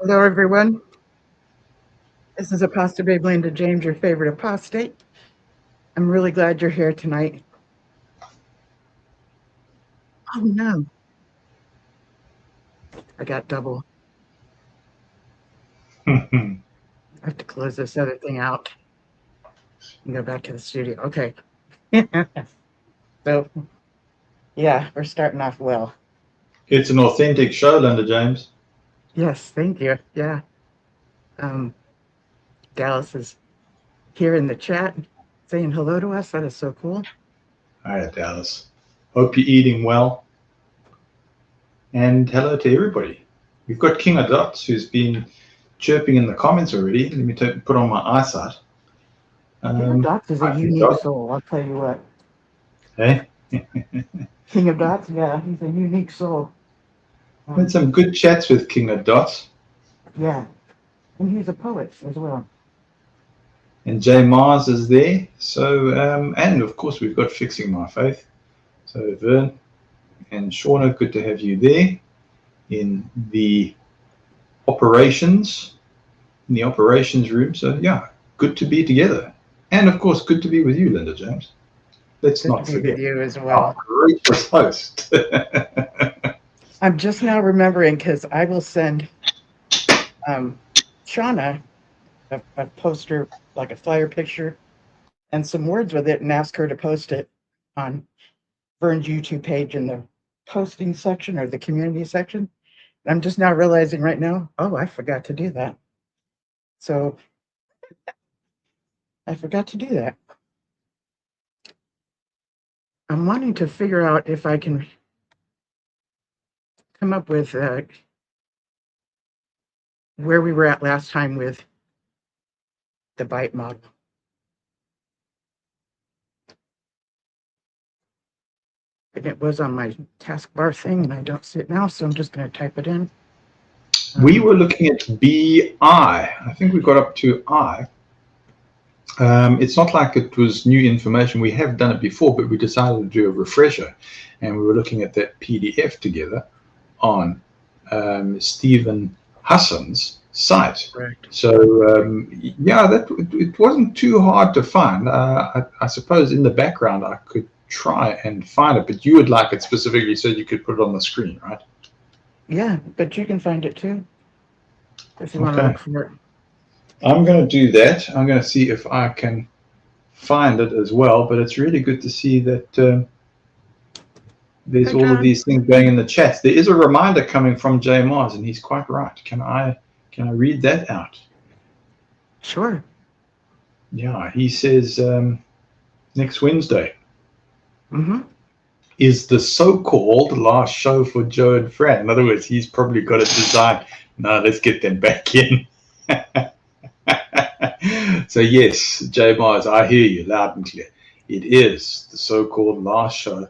Hello, everyone. This is Apostle Babe Linda James, your favorite apostate. I'm really glad you're here tonight. Oh, no. I got double. I have to close this other thing out and go back to the studio. Okay. So, yeah, we're starting off well. It's an authentic show, Linda James. Yes, thank you. Yeah. Um, Dallas is here in the chat saying hello to us. That is so cool. Hi, Dallas. Hope you're eating well. And hello to everybody. We've got King of Dots who's been chirping in the comments already. Let me put on my eyesight. King of Dots is a Hi, King unique Dot. soul. I'll tell you what. Hey, King of Dots, yeah, he's a unique soul. had some good chats with King of Dots. Yeah. And he's a poet as well. And Jay Mars is there. So, and of course, we've got Fixing My Faith. So, Vern and Shauna, good to have you there in the operations room. So, yeah, good to be together. And of course, good to be with you, Linda James. Let's Good not to be forget with you as our well. gracious host. I'm just now remembering because I will send Shauna a poster, like a flyer picture, and some words with it, and ask her to post it on Vern's YouTube page in the posting section or the community section. I'm just now realizing right now, oh, I forgot to do that. So I forgot to do that. I'm wanting to figure out if I can come up with where we were at last time with the bite model. And it was on my taskbar thing, and I don't see it now, so I'm just going to type it in. We were looking at BI. I think we got up to I. It's not like it was new information. We have done it before, but we decided to do a refresher, and we were looking at that PDF together on Stephen Hassan's site. Right. So yeah, it wasn't too hard to find. I suppose in the background I could try and find it, but you would like it specifically so you could put it on the screen, right? Yeah, but you can find it too if you want to look for it. I'm going to do that. I'm going to see if I can find it as well, but it's really good to see that there's all of these things going in the chats. There is a reminder coming from Jay Mars, and he's quite right. Can I read that out? Sure. Yeah, he says next Wednesday Mm-hmm. is the so-called last show for Joe and Fran. In other words, he's probably got a design. No, let's get them back in. So yes, Jay Mars, I hear you loud and clear. It is the so-called last show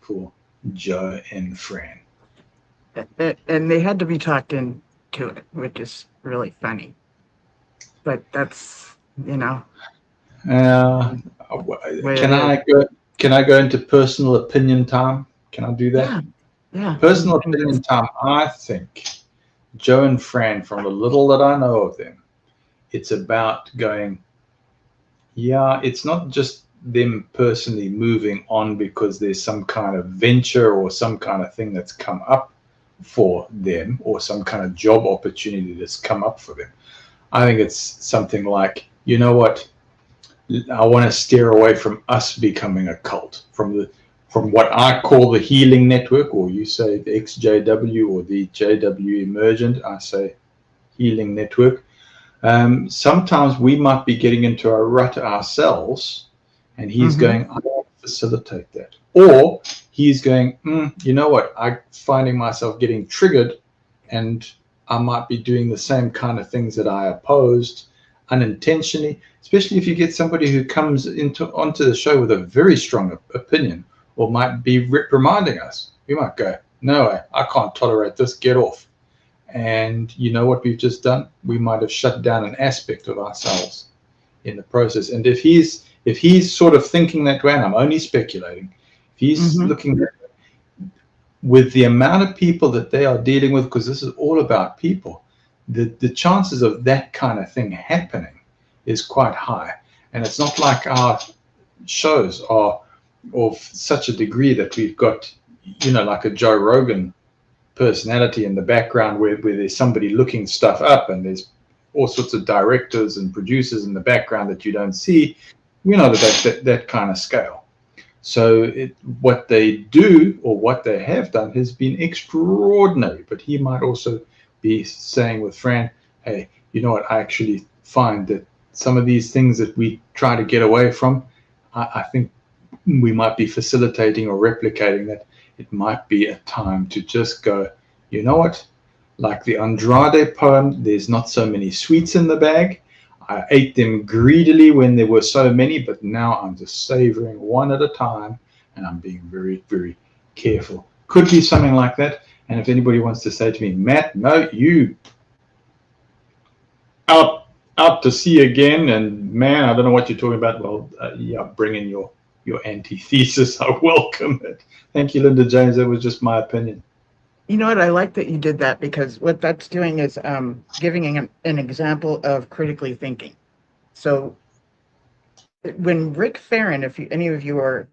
for Joe and Fran. And they had to be talked into it, which is really funny. But that's, you know. Can I go into personal opinion time? Can I do that? Yeah. Personal opinion time. I think Joe and Fran, from the little that I know of them, it's about going, yeah, it's not just them personally moving on because there's some kind of venture or some kind of thing that's come up for them or some kind of job opportunity that's come up for them. I think it's something like, you know what, I want to steer away from us becoming a cult, from what I call the Healing Network, or you say the XJW or the JW Emergent, I say Healing Network. Sometimes we might be getting into a rut ourselves, and he's going, I don't facilitate that. Or he's going, you know what, I'm finding myself getting triggered, and I might be doing the same kind of things that I opposed unintentionally, especially if you get somebody who comes onto the show with a very strong opinion or might be reminding us. We might go, no, I can't tolerate this, get off. And you know what we've just done? We might have shut down an aspect of ourselves in the process. And if he's sort of thinking that way, and I'm only speculating, if he's looking at with the amount of people that they are dealing with, because this is all about people, the chances of that kind of thing happening is quite high. And it's not like our shows are of such a degree that we've got, like a Joe Rogan personality in the background where there's somebody looking stuff up and there's all sorts of directors and producers in the background that you don't see. We know that kind of scale. So what they do or what they have done has been extraordinary. But he might also be saying with Fran, hey, you know what, I actually find that some of these things that we try to get away from, I think we might be facilitating or replicating that. It might be a time to just go, you know what, like the Andrade poem, there's not so many sweets in the bag. I ate them greedily when there were so many, but now I'm just savoring one at a time and I'm being very, very careful. Could be something like that. And if anybody wants to say to me, Matt, no, you out to sea again, and man, I don't know what you're talking about. Well, yeah, bring in your antithesis. I welcome it. Thank you, Linda James. That was just my opinion. You know what? I like that you did that, because what that's doing is giving an example of critically thinking. So when Rick Farron, if any of you are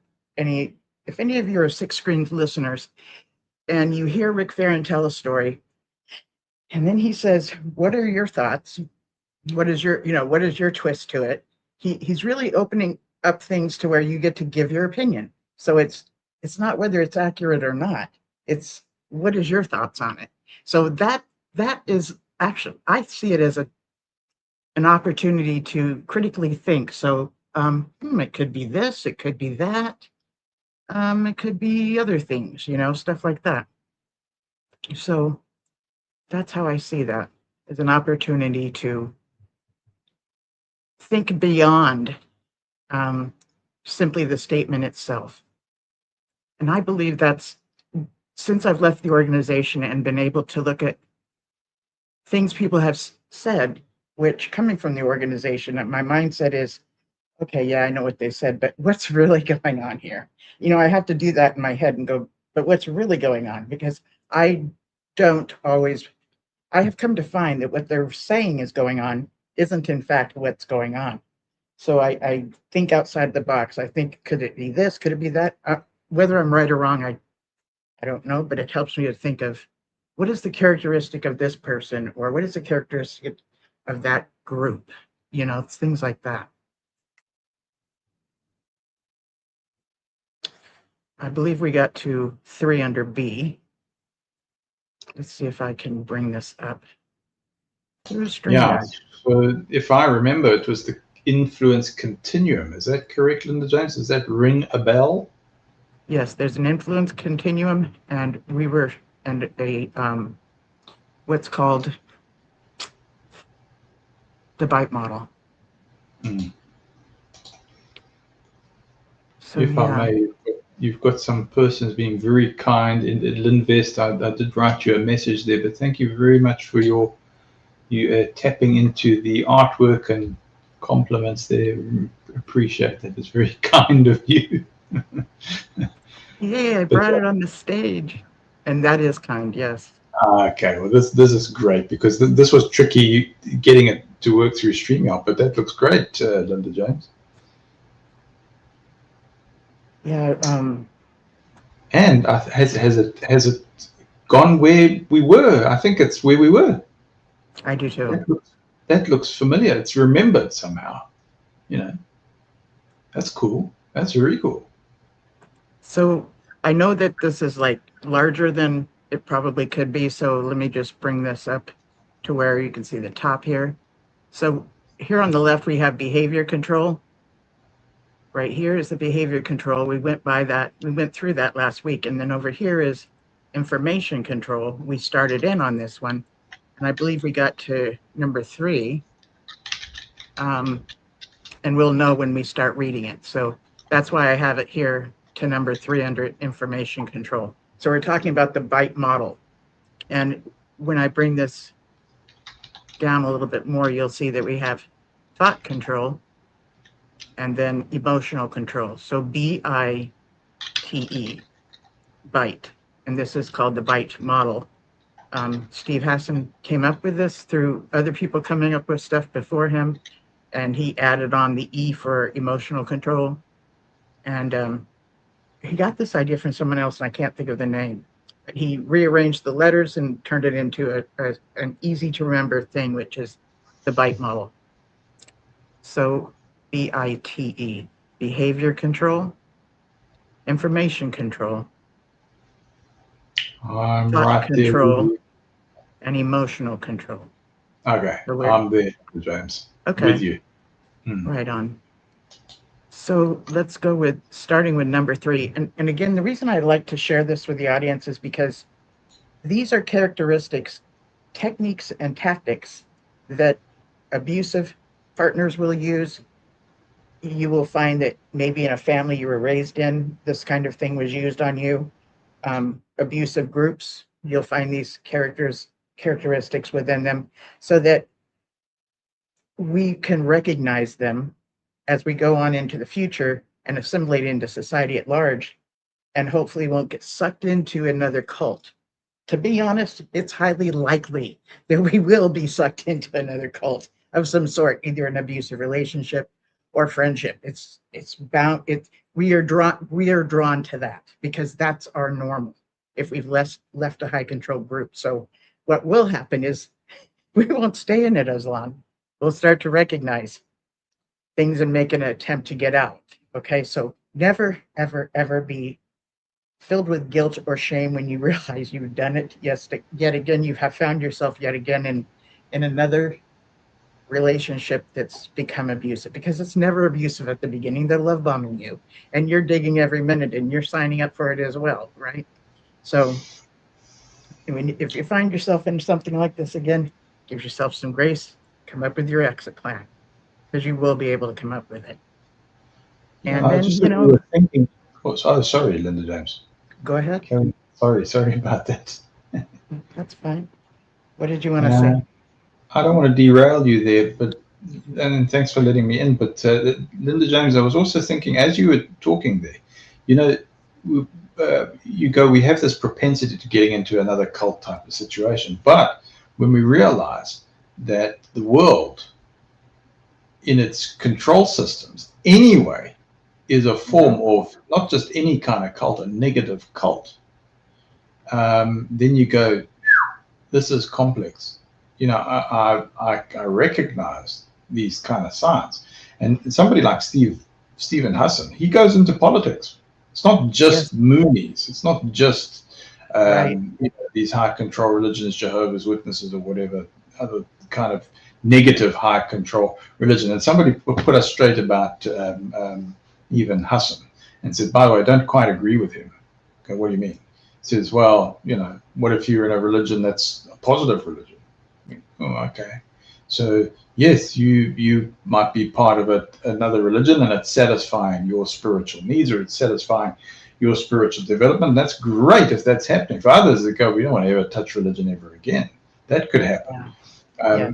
Six Screens listeners, and you hear Rick Farron tell a story, and then he says, "What are your thoughts? What is your twist to it?" He's really opening up things to where you get to give your opinion. So it's not whether it's accurate or not. It's what is your thoughts on it. So that is actually, I see it as an opportunity to critically think. So it could be this, it could be that, it could be other things, stuff like that. So that's how I see that, as an opportunity to think beyond simply the statement itself. And I believe that's, since I've left the organization and been able to look at things people have said, which coming from the organization, my mindset is, okay, yeah, I know what they said, but what's really going on here? I have to do that in my head and go, but what's really going on? Because I have come to find that what they're saying is going on isn't in fact what's going on. So I think outside the box. I think, could it be this? Could it be that? Whether I'm right or wrong, I don't know, but it helps me to think of what is the characteristic of this person, or what is the characteristic of that group? It's things like that. I believe we got to 3 under B. Let's see if I can bring this up. Yeah, so if I remember, it was the influence continuum. Is that correct, Linda James? Does that ring a bell? Yes, there's an influence continuum, and what's called the BITE model. So, if I may, you've got some persons being very kind in Linvest. I did write you a message there, but thank you very much for you tapping into the artwork and compliments there. Appreciate that. It's very kind of you. Yeah, I brought it on the stage, and that is kind, yes. Okay, well this is great, because this was tricky getting it to work through StreamYard, but that looks great, Linda James. Yeah. And has it gone where we were? I think it's where we were. I do too. That looks familiar. It's remembered somehow. That's cool. That's very cool. So I know that this is like larger than it probably could be. So let me just bring this up to where you can see the top here. So here on the left, we have behavior control. Right here is the behavior control. We went through that last week. And then over here is information control. We started in on this one, and I believe we got to number 3. And we'll know when we start reading it. So that's why I have it here to number 3 under information control. So we're talking about the BITE model. And when I bring this down a little bit more, you'll see that we have thought control and then emotional control. So BITE, BITE. And this is called the BITE model. Steve Hassan came up with this through other people coming up with stuff before him, and he added on the E for emotional control. And he got this idea from someone else, and I can't think of the name. But he rearranged the letters and turned it into an easy to remember thing, which is the BITE model. So BITE, behavior control, information control, I'm thought right there with control, you. and emotional control. Okay, So we're- I'm there, James. Okay. With you. Right on. So let's go with starting with number 3. And again, the reason I like to share this with the audience is because these are characteristics, techniques, and tactics that abusive partners will use. You will find that maybe in a family you were raised in, this kind of thing was used on you. Abusive groups, you'll find these characteristics within them, so that we can recognize them as we go on into the future and assimilate into society at large, and hopefully won't get sucked into another cult. To be honest, it's highly likely that we will be sucked into another cult of some sort, either an abusive relationship or friendship. It's bound. We are drawn to that because that's our normal if we've left a high control group. So what will happen is we won't stay in it as long. We'll start to recognize things and make an attempt to get out. Okay, so never, ever, ever be filled with guilt or shame when you realize you've done it. Yes, yet again, you have found yourself yet again in another relationship that's become abusive, because it's never abusive at the beginning. They're love bombing you, and you're digging every minute, and you're signing up for it as well, right? So, I mean, if you find yourself in something like this again, give yourself some grace. Come up with your exit plan, because you will be able to come up with it. And I then, just you we know, were thinking. Oh, sorry, Linda James. go ahead. Sorry about that. That's fine. What did you want to say? I don't want to derail you there, and thanks for letting me in. But Linda James, I was also thinking as you were talking there, you know, we have this propensity to getting into another cult type of situation. But when we realize that the world, in its control systems anyway, is a form of not just any kind of cult, a negative cult, then you go, this is complex. You know, I recognize these kind of signs. And somebody like Stephen Hassan, he goes into politics. It's not just Moonies. It's not just these high control religions, Jehovah's Witnesses or whatever other kind of negative high control religion. And somebody put us straight about even Hassan and said, by the way, I don't quite agree with him. Okay, what do you mean? He says, well, you know, what if you're in a religion that's a positive religion? Oh, okay. So yes, you might be part of another religion, and it's satisfying your spiritual needs, or it's satisfying your spiritual development. That's great if that's happening. For others that go, we don't want to ever touch religion ever again. That could happen. But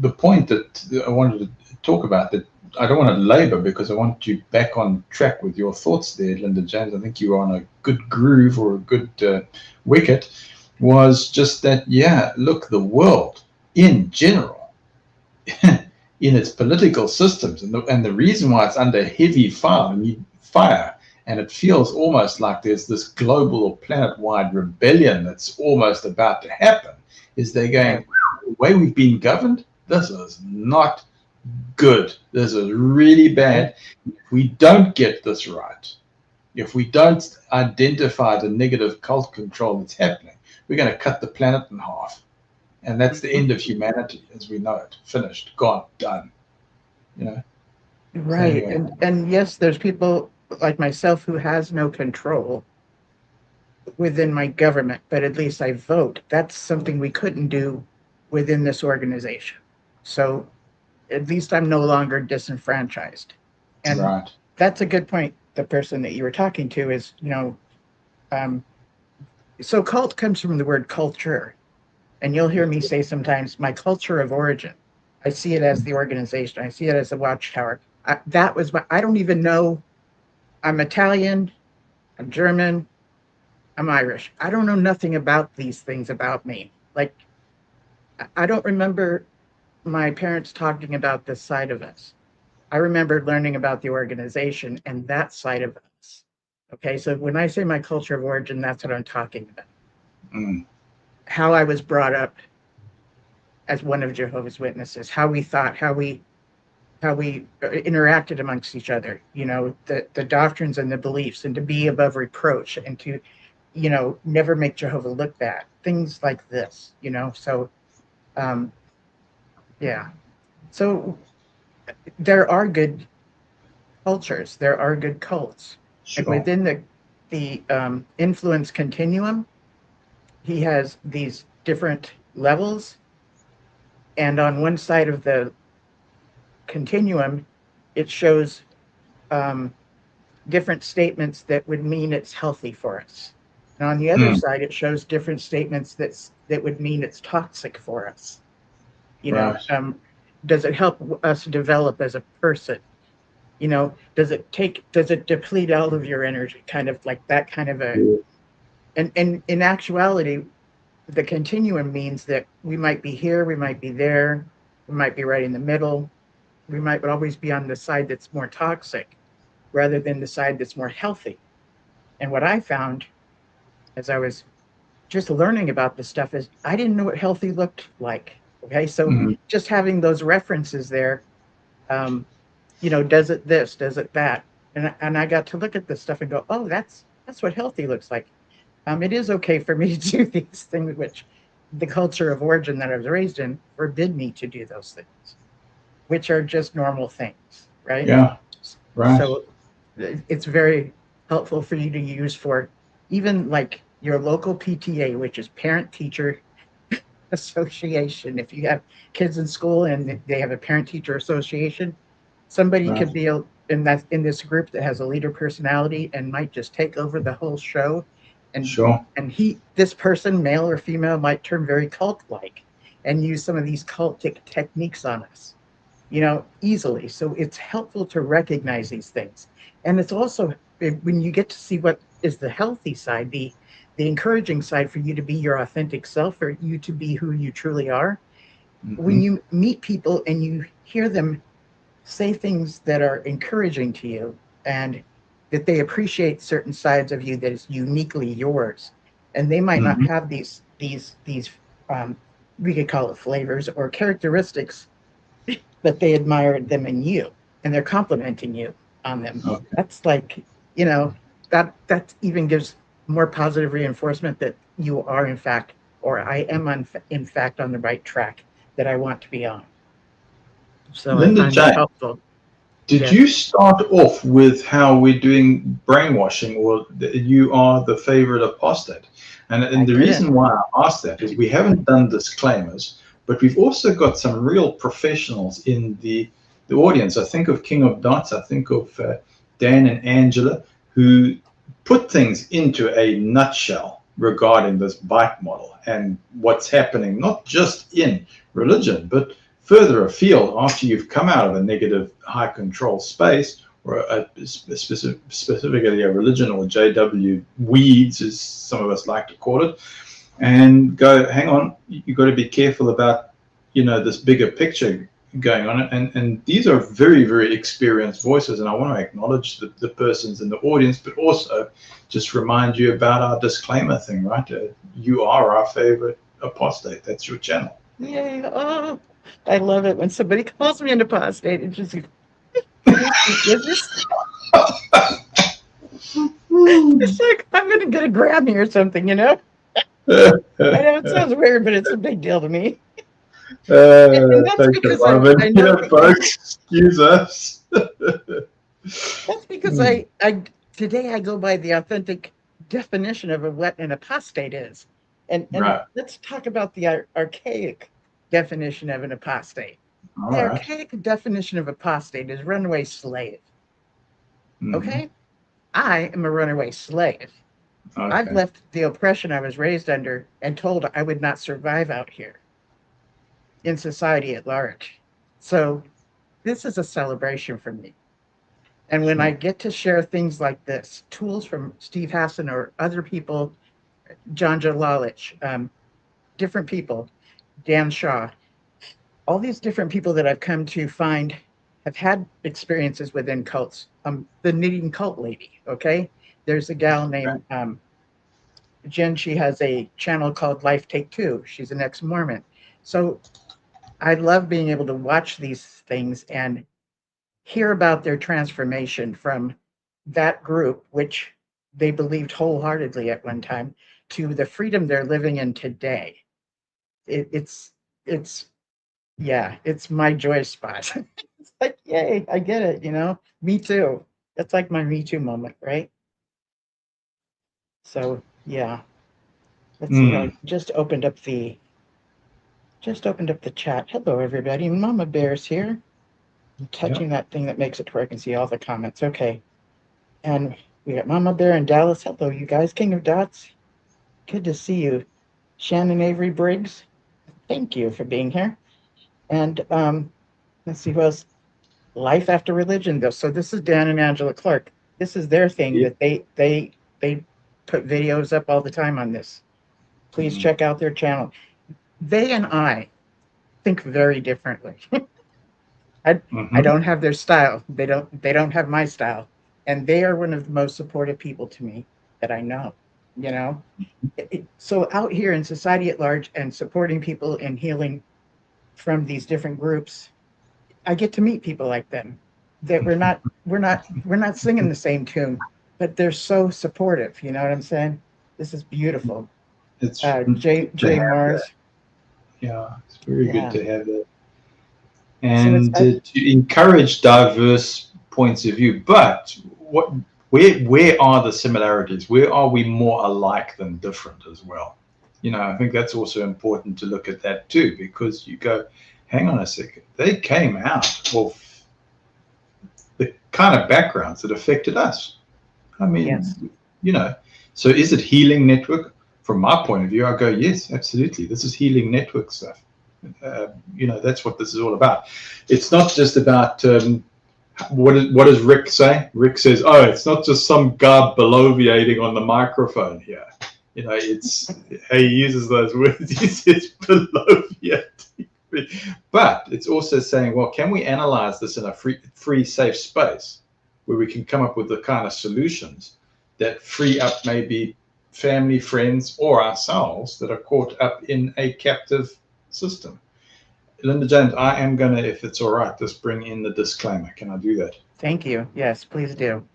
the point that I wanted to talk about, that I don't want to labor because I want you back on track with your thoughts there, Linda James. I think you were on a good groove or a good wicket. Was just that, look, the world in general, in its political systems, and the reason why it's under heavy fire, and it feels almost like there's this global or planet-wide rebellion that's almost about to happen, is they're going, the way we've been governed, this is not good. This is really bad. If we don't get this right, if we don't identify the negative cult control that's happening, we're going to cut the planet in half. And that's the end of humanity as we know it. Finished, gone, done. You know? Right. So anyway. And yes, there's people like myself who has no control within my government, but at least I vote. That's something we couldn't do within this organization. So at least I'm no longer disenfranchised. And that's a good point. The person that you were talking to is, so cult comes from the word culture. And you'll hear me say sometimes my culture of origin. I see it as the organization. I see it as the watchtower. I don't even know. I'm Italian. I'm German. I'm Irish. I don't know nothing about these things about me. Like, I don't remember my parents talking about this side of us. I remember learning about the organization and that side of us. Okay, so when I say my culture of origin, that's what I'm talking about. Mm. How I was brought up as one of Jehovah's Witnesses, how we thought, how we interacted amongst each other, you know, the doctrines and the beliefs, and to be above reproach, and to, you know, never make Jehovah look bad, things like this, you know. So um yeah, so there are good cultures, there are good cults, and Sure. within the influence continuum, he has these different levels, and on one side of the continuum it shows um, different statements that would mean it's healthy for us. And on the other Mm. side, it shows different statements that would mean it's toxic for us. You know, Right. does it help us develop as a person? You know, does it deplete all of your energy? Kind of like that kind of a, Yeah. and in actuality, the continuum means that we might be here, we might be there, we might be right in the middle, we might always be on the side that's more toxic rather than the side that's more healthy. And what I found as I was just learning about this stuff is I didn't know what healthy looked like. Okay, so Mm. just having those references there, um, you know, does it this, does it that, and I got to look at this stuff and go, oh, that's what healthy looks like. It is okay for me to do these things, which the culture of origin that I was raised in forbid me to do those things, which are just normal things, right? Yeah. Right. So it's very helpful for you to use for even like your local PTA, which is Parent Teacher Association. If you have kids in school and they have a Parent Teacher Association, somebody Right. could be in that in this group that has a leader personality and might just take over the whole show, and Sure. this person, male or female, might turn very cult like and use some of these cultic techniques on us, you know, easily. So it's helpful to recognize these things. And it's also when you get to see what is the healthy side, the encouraging side for you to be your authentic self, for you to be who you truly are. When Hmm. you meet people and you hear them say things that are encouraging to you and that they appreciate certain sides of you that is uniquely yours, and they might not Hmm. have these um, we could call it flavors or characteristics, that they admired them in you and they're complimenting you on them. Okay. That's like, you know, that even gives more positive reinforcement that you are in fact, or I am in fact on the right track that I want to be on. So I Linda find that Jane, helpful. did you Yes, start off with how we're doing brainwashing, or you are the favorite apostate? And I the didn't. reason why I asked that is we haven't done disclaimers, but we've also got some real professionals in the audience. I think of King of Dots, I think of Dan and Angela, who put things into a nutshell regarding this bite model and what's happening, not just in religion, but further afield after you've come out of a negative high control space, or specifically a religion, or JW weeds, as some of us like to call it, and go, hang on, you've got to be careful about, this bigger picture going on. And these are very, very experienced voices. And I want to acknowledge the persons in the audience, but also just remind you about our disclaimer thing, right? You are our favorite apostate. That's your channel. Yay. Oh, I love it when somebody calls me an apostate. It's just, is this, it's like I'm going to get a Grammy or something, you know? I know it sounds weird, but it's a big deal to me. And that's Take a because moment I know here, folks. Excuse us. that's because Hmm. I today I go by the authentic definition of what an apostate is. And Right. let's talk about the archaic definition of an apostate. All The right. archaic definition of apostate is runaway slave. Mm-hmm. Okay? I am a runaway slave. I've Okay. left the oppression I was raised under and told I would not survive out here in society at large. So this is a celebration for me. And when I Sure. get to share things like this, tools from Steve Hassan or other people Janja Lalich, different people, Dan Shaw, all these different people that I've come to find have had experiences within cults. The knitting cult lady, okay? There's a gal named Jen. She has a channel called Life Take Two. She's an ex-Mormon. So I love being able to watch these things and hear about their transformation from that group, which they believed wholeheartedly at one time, to the freedom they're living in today. It's yeah, it's my joy spot. It's like, yay, I get it, Me too. That's like my Me Too moment, right? So yeah. Let's see. I just opened up the chat. Hello everybody. Mama Bear's here. I'm touching that thing that makes it to where I can see all the comments. Okay. And we got Mama Bear in Dallas. Hello, you guys. King of Dots. Good to see you. Shannon Avery Briggs. Thank you for being here. And let's see who else. Life After Religion, though. So this is Dan and Angela Clark. This is their thing that they put videos up all the time on this. Please check out their channel. They and I think very differently. I don't have their style. They don't have my style. And they are one of the most supportive people to me that I know. So out here in society at large and supporting people in healing from these different groups, I get to meet people like them. That we're not singing the same tune, but they're so supportive. You know what I'm saying? This is beautiful. It's Jay Mars. Yeah, it's very good to have that. And to encourage diverse points of view. But where are the similarities? Where are we more alike than different as well? I think that's also important to look at that too, because you go, hang on a second, they came out of the kind of backgrounds that affected us. I mean, so is it healing network? From my point of view, I go, yes, absolutely. This is healing network stuff. That's what this is all about. It's not just about what does Rick say? Rick says, oh, it's not just some guy bloviating on the microphone here. He uses those words. He says bloviating. But it's also saying, well, can we analyze this in a free, safe space where we can come up with the kind of solutions that free up maybe family, friends, or ourselves that are caught up in a captive system. Linda James, I am going to, if it's all right, just bring in the disclaimer. Can I do that? Thank you. Yes, please do.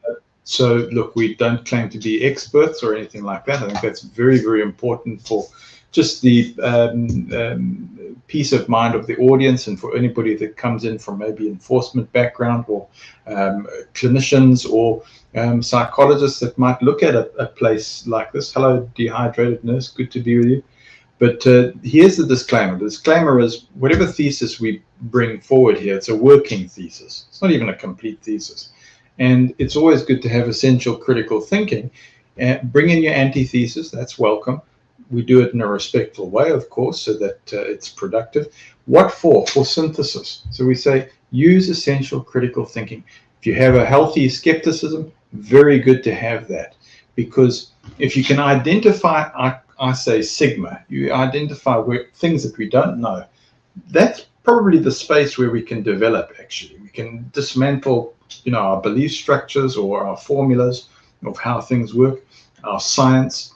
So, look, we don't claim to be experts or anything like that. I think that's very, very important for just the peace of mind of the audience and for anybody that comes in from maybe enforcement background or clinicians or psychologists that might look at a place like this. Hello, dehydrated nurse. Good to be with you. But here's the disclaimer. The disclaimer is whatever thesis we bring forward here, it's a working thesis. It's not even a complete thesis. And it's always good to have essential critical thinking. Bring in your antithesis. That's welcome. We do it in a respectful way, of course, so that it's productive. What for? For synthesis. So we say use essential critical thinking. If you have a healthy skepticism, very good to have that. Because if you can identify, I say sigma, you identify things that we don't know, that's probably the space where we can develop, actually. We can dismantle, our belief structures or our formulas of how things work, our science.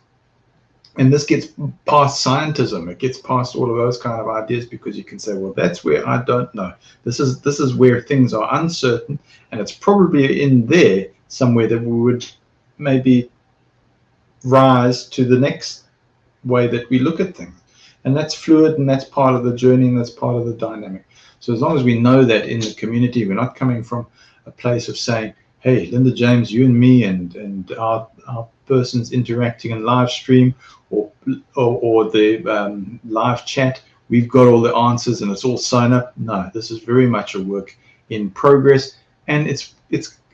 And this gets past scientism. It gets past all of those kind of ideas because you can say, well, that's where I don't know. This is where things are uncertain, and it's probably in there somewhere that we would maybe rise to the next way that we look at things. And that's fluid, and that's part of the journey, and that's part of the dynamic. So as long as we know that in the community, we're not coming from a place of saying, hey, Linda James, you and me and our persons interacting in live stream or the live chat, we've got all the answers and it's all sign up. No, this is very much a work in progress, and it's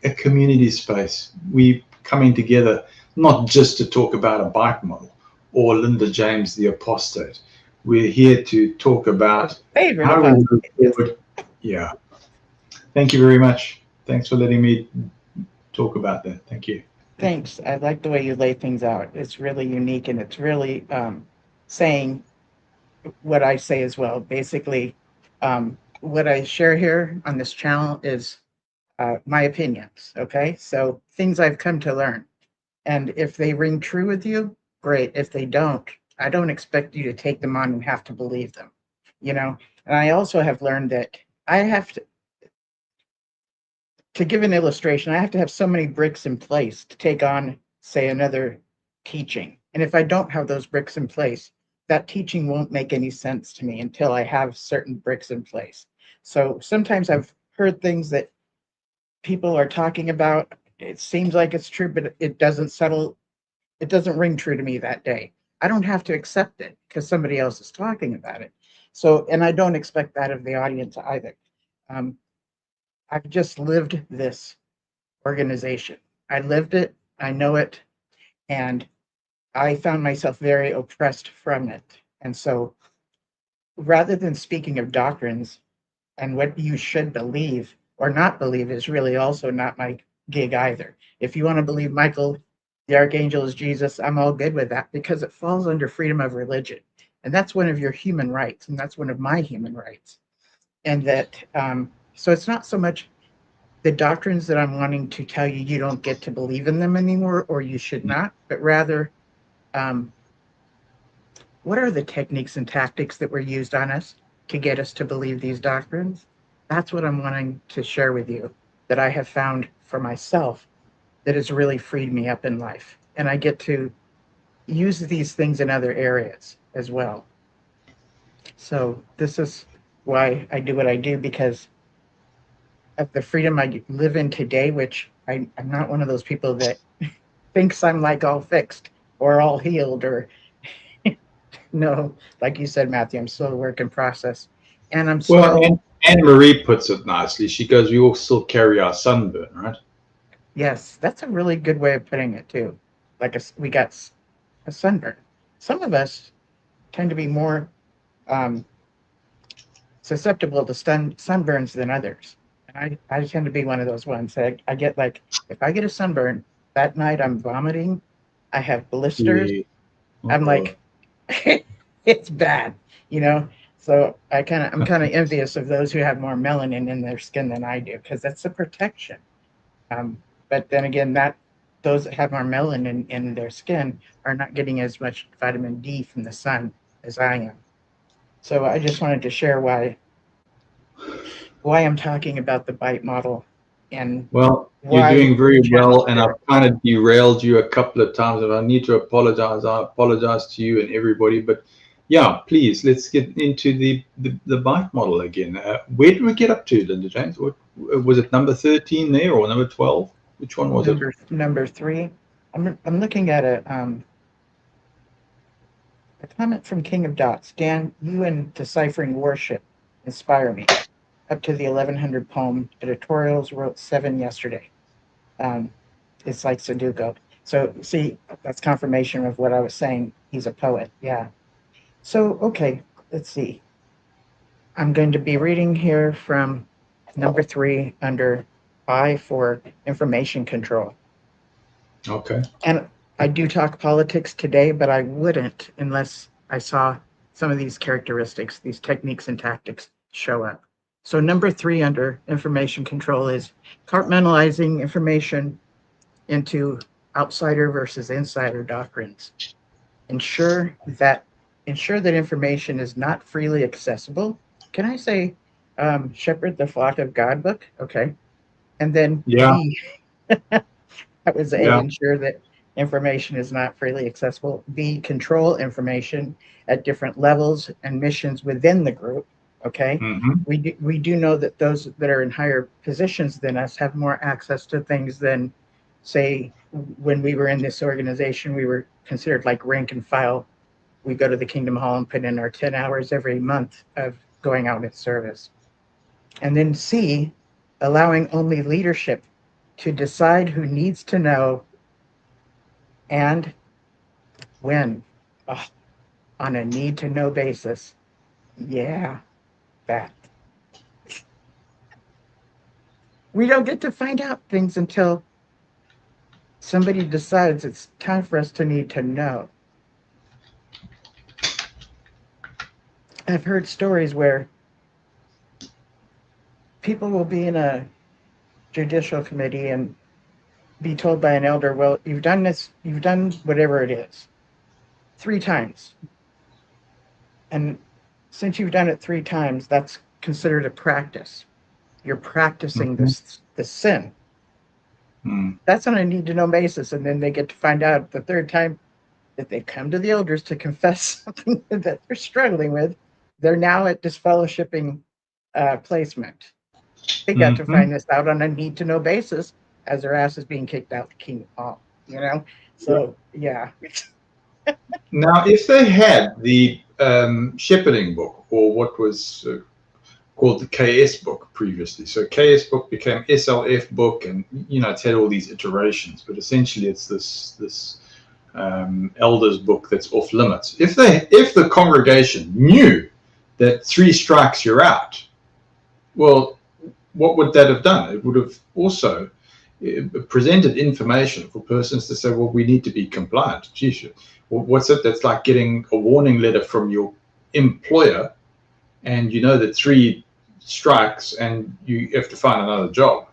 a community space. We coming together not just to talk about a bike model or Linda James the apostate. We're here to talk about how we move forward. Yeah. Thank you very much. Thanks for letting me talk about that. Thank you. Thanks. I like the way you lay things out. It's really unique and it's really saying what I say as well. Basically, what I share here on this channel is my opinions. Okay. So things I've come to learn. And if they ring true with you, great. If they don't, I don't expect you to take them on and have to believe them, you know? And I also have learned that I have to give an illustration, I have to have so many bricks in place to take on, say, another teaching. And if I don't have those bricks in place, that teaching won't make any sense to me until I have certain bricks in place. So sometimes I've heard things that people are talking about. It seems like it's true, but it doesn't settle, it doesn't ring true to me that day. I don't have to accept it because somebody else is talking about it. So, and I don't expect that of the audience either. Um, I've just lived this organization. I lived it, I know it, and I found myself very oppressed from it. And so rather than speaking of doctrines and what you should believe or not believe is really also not my gig either. If you want to believe Michael the Archangel is Jesus, I'm all good with that because it falls under freedom of religion. And that's one of your human rights, and that's one of my human rights. And that, so it's not so much the doctrines that I'm wanting to tell you you don't get to believe in them anymore or you should not, but rather, um, what are the techniques and tactics that were used on us to get us to believe these doctrines? That's what I'm wanting to share with you that I have found for myself that has really freed me up in life. And I get to use these things in other areas as well. So this is why I do what I do because of the freedom I live in today, which I'm not one of those people that thinks I'm like all fixed or all healed or no, like you said, Matthew, I'm still a work in process. And I'm Well, still, and Anne Marie puts it nicely. She goes, "We all still carry our sunburn, right?" yes, that's a really good way of putting it too. Like we got a sunburn. Some of us tend to be more um, susceptible to sunburns than others. And I tend to be one of those ones. I get like, if I get a sunburn, that night I'm vomiting, I have blisters. Yeah. I'm Uh-oh. like, it's bad, you know? So I'm kind of envious of those who have more melanin in their skin than I do, because that's a protection. But then again, those that have more melanin in their skin are not getting as much vitamin D from the sun as I am. So I just wanted to share why I'm talking about the bite model and Well, you're why doing the very channel well, is and there. I've kind of derailed you a couple of times. If I need to apologize, I apologize to you and everybody. But yeah, please, let's get into the bike model again. Where did we get up to, Linda James? What was it, number 13 there or number 12? Which one was it? Number three. I'm looking at a comment from King of Dots. Dan, you and Deciphering Worship inspire me. Up to the 1100 poem editorials, wrote 7 yesterday. Um, it's like Sudoku. So, see, that's confirmation of what I was saying. He's a poet. Yeah. So, okay, let's see. I'm going to be reading here from number 3 under I for information control. Okay. And I do talk politics today, but I wouldn't unless I saw some of these characteristics, these techniques and tactics show up. So number 3 under information control is compartmentalizing information into outsider versus insider doctrines. Ensure that information is not freely accessible. Can I say shepherd the flock of God book? Okay. And then Yeah. B, that was A, Yeah. ensure that information is not freely accessible. B, control information at different levels and missions within the group. Okay. Mm-hmm. We do know that those that are in higher positions than us have more access to things than, say, when we were in this organization, we were considered like rank and file. We go to the Kingdom Hall and put in our 10 hours every month of going out in service. And then C, allowing only leadership to decide who needs to know and when, oh, on a need to know basis. Yeah, that. We don't get to find out things until somebody decides it's time for us to need to know. I've heard stories where people will be in a judicial committee and be told by an elder, well, you've done this, you've done whatever it is 3 times. And since you've done it 3 times, that's considered a practice. You're practicing the sin. That's on a need to know basis. And then they get to find out the 3rd time that they come to the elders to confess something that they're struggling with. They're now at disfellowshipping placement. They got to find this out on a need to know basis as their ass is being kicked out the Kingdom Hall, you know? So, yeah. Now, if they had the shepherding book, or what was called the KS book previously, so KS book became SLF book, and it's had all these iterations, but essentially it's this elders book that's off limits. If the congregation knew that 3 strikes you're out, well, what would that have done? It would have also presented information for persons to say, well, we need to be compliant. Geez, what's it? That's like getting a warning letter from your employer, and you know that 3 strikes and you have to find another job,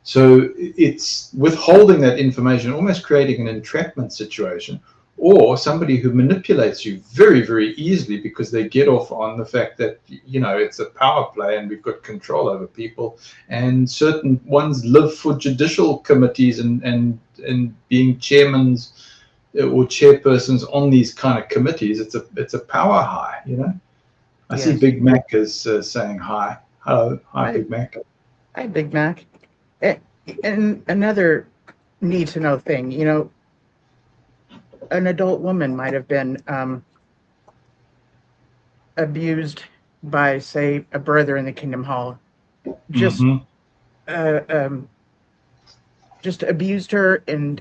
So it's withholding that information, almost creating an entrapment situation, or somebody who manipulates you very, very easily because they get off on the fact that, it's a power play and we've got control over people, and certain ones live for judicial committees and being chairmans or chairpersons on these kind of committees. It's a power high, I Yes. see Big Mac is saying hi. Hello. Hi, Big Mac. Hi, Big Mac. And another need to know thing, an adult woman might have been abused by, say, a brother in the Kingdom Hall. Just abused her in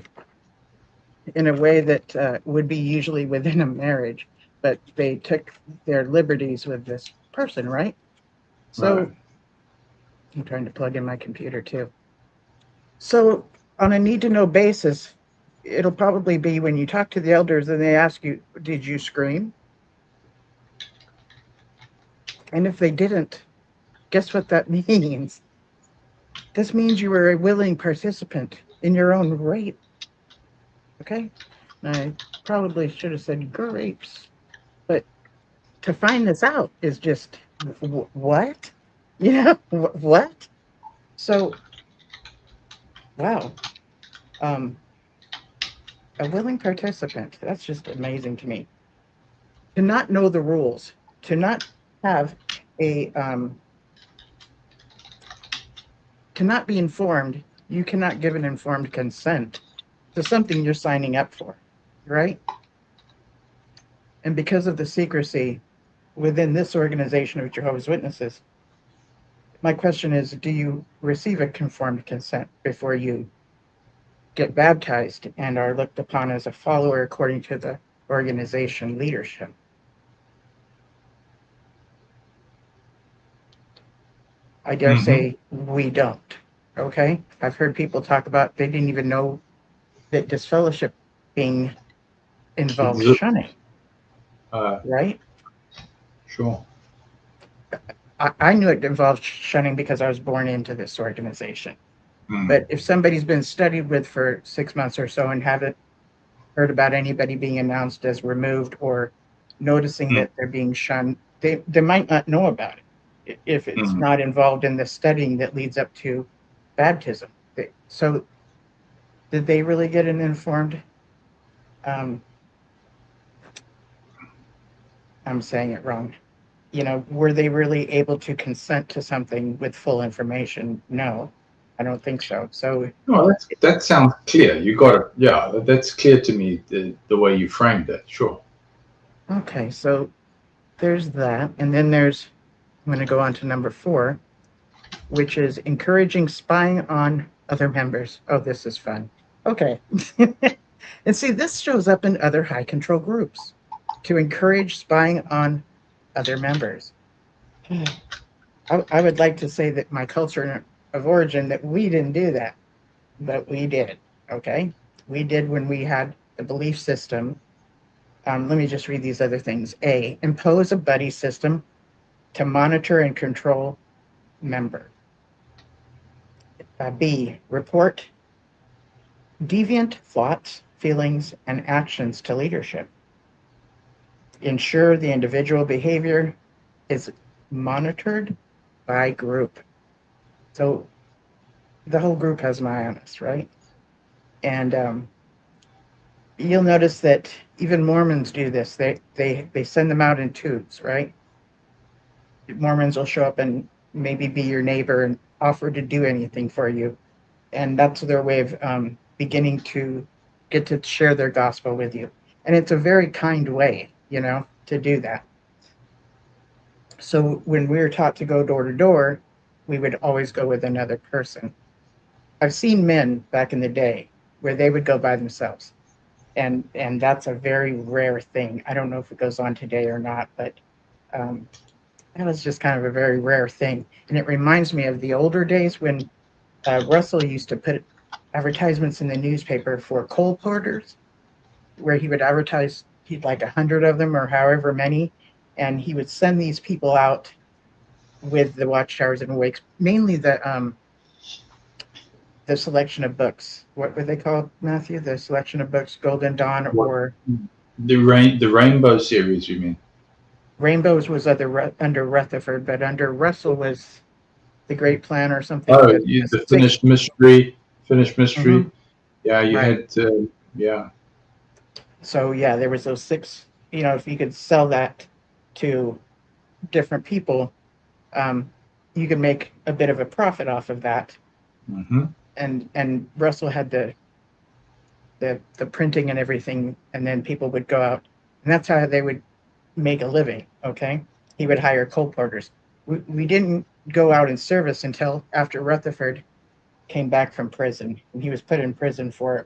a way that would be usually within a marriage, but they took their liberties with this person, right? So Right. I'm trying to plug in my computer too. So on a need to know basis, it'll probably be when you talk to the elders and they ask you, did you scream? And if they didn't, guess what that means? This means you were a willing participant in your own rape. Okay? I probably should have said grapes, but to find this out is just what? What? So, wow. A willing participant. That's just amazing to me. To not know the rules, to not have to not be informed, you cannot give an informed consent to something you're signing up for, right? And because of the secrecy within this organization of Jehovah's Witnesses, my question is, do you receive a conformed consent before you get baptized and are looked upon as a follower according to the organization leadership? I dare say we don't. Okay? I've heard people talk about they didn't even know that disfellowship being involved shunning. Right? Sure. I knew it involved shunning because I was born into this organization. But if somebody's been studied with for 6 months or so and haven't heard about anybody being announced as removed or noticing that they're being shunned, they might not know about it if it's not involved in the studying that leads up to baptism. So did they really get an informed, I'm saying it wrong, were they really able to consent to something with full information? No, I don't think so. So that sounds clear. You got it. Yeah, that's clear to me, the way you framed it. Sure. Okay, so there's that. And then I'm going to go on to number 4, which is encouraging spying on other members. Oh, this is fun. Okay. And see, this shows up in other high control groups, to encourage spying on other members. I would like to say that my culture of origin, that we didn't do that, but we did. Okay. we did when we had the belief system. Let me just read these other things. A, impose a buddy system to monitor and control member. B, report deviant thoughts, feelings, and actions to leadership. Ensure the individual behavior is monitored by group. So the whole group has an eye on us, right? And you'll notice that even Mormons do this. They send them out in twos, right? Mormons will show up and maybe be your neighbor and offer to do anything for you, and that's their way of beginning to get to share their gospel with you. And it's a very kind way, to do that. So when we were taught to go door to door, we would always go with another person. I've seen men back in the day where they would go by themselves, and that's a very rare thing. I don't know if it goes on today or not, but that was just kind of a very rare thing. And it reminds me of the older days when Russell used to put advertisements in the newspaper for coal porters, where he would advertise, he'd like 100 of them or however many, and he would send these people out with the Watchtowers and Awakes, mainly the selection of books. What were they called, Matthew? The selection of books, Golden Dawn, or the Rainbow series, you mean? Rainbows was under Rutherford, but under Russell was the Great Plan or something. Oh, the Finished Mystery. Mm-hmm. Yeah, you Right. had, yeah. So yeah, there was those 6. If you could sell that to different people, you could make a bit of a profit off of that. Mm-hmm. And Russell had the printing and everything, and then people would go out, and that's how they would make a living. Okay, he would hire coal porters. We didn't go out in service until after Rutherford came back from prison, and he was put in prison for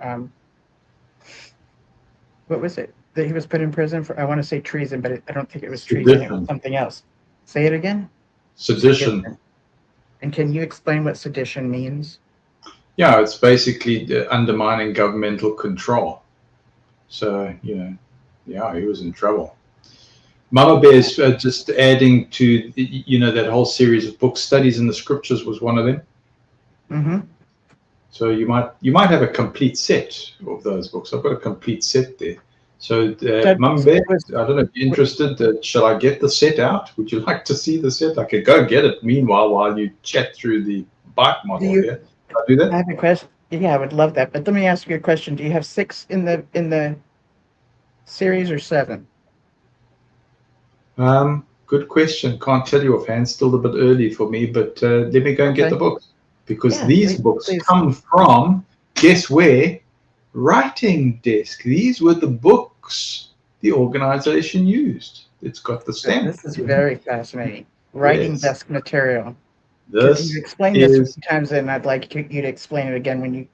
what was it that he was put in prison for? I want to say treason, but I don't think it was treason. It was something else. Say it again. Sedition. And can you explain what sedition means? Yeah, it's basically undermining governmental control. So, yeah, he was in trouble. Mama Bear's just adding to, that whole series of books. Studies in the Scriptures was one of them. Mm-hmm. So you might have a complete set of those books. I've got a complete set there. So, Mama Bear, I don't know if you're interested. Shall I get the set out? Would you like to see the set? I could go get it meanwhile while you chat through the bike model here. Can I do that? I have a question. Yeah, I would love that. But let me ask you a question. Do you have 6 in the series or 7? Good question. Can't tell you offhand. Still a bit early for me, but let me go and get the books, because these books come from, guess where? Writing Desk. These were the books the organization used. It's got the stamp. This is very fascinating. Writing Desk material. This you explain this a few times, and I'd like you to explain it again when you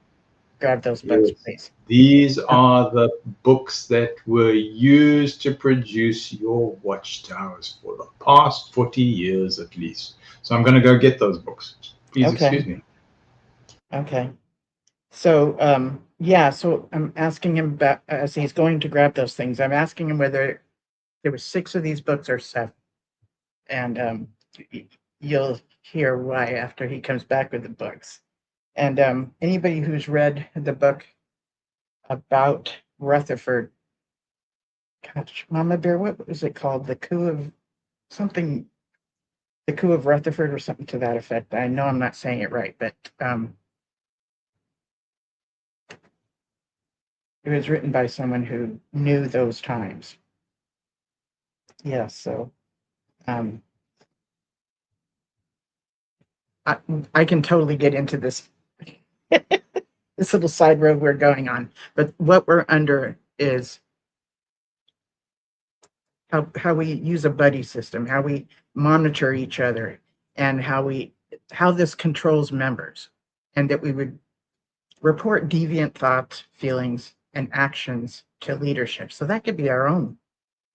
grab those books, please. These are the books that were used to produce your Watchtowers for the past 40 years at least. So I'm going to go get those books. Please excuse me. Okay. So, so I'm asking him about, as he's going to grab those things, I'm asking him whether there was 6 of these books or 7. And you'll hear why after he comes back with the books. And anybody who's read the book about Rutherford, gosh, Mama Bear, what was it called? The Coup of something, the Coup of Rutherford or something to that effect. I know I'm not saying it right, but it was written by someone who knew those times. Yeah, so I can totally get into this this little side road we're going on, but what we're under is how we use a buddy system, how we monitor each other, and how this controls members, and that we would report deviant thoughts, feelings, and actions to leadership. So that could be our own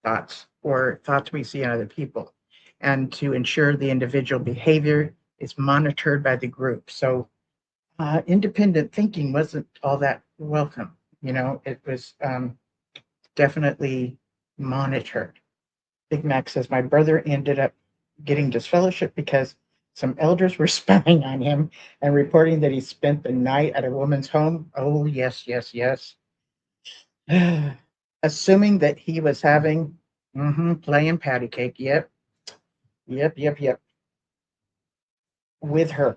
thoughts or thoughts we see in other people, and to ensure the individual behavior is monitored by the group. So independent thinking wasn't all that welcome. It was definitely monitored. Big Mac says, my brother ended up getting disfellowship because some elders were spying on him and reporting that he spent the night at a woman's home. Oh, yes, yes, yes. Assuming that he was having playing patty cake. Yep. With her.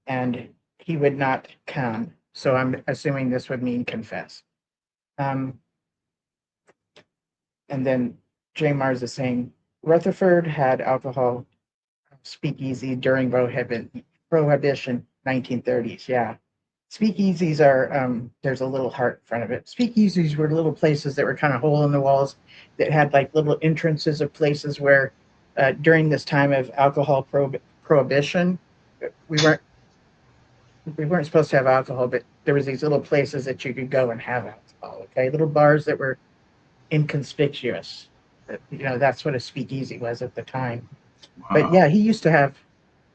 And he would not come. So I'm assuming this would mean confess. And then J. Mars is saying Rutherford had alcohol speakeasy during prohibition 1930s. Yeah. Speakeasies are, there's a little heart in front of it. Speakeasies were little places that were kind of hole in the walls that had like little entrances of places where during this time of alcohol prohibition, we weren't supposed to have alcohol, but there was these little places that you could go and have alcohol. Okay, little bars that were inconspicuous. That's what a speakeasy was at the time. Wow. But yeah,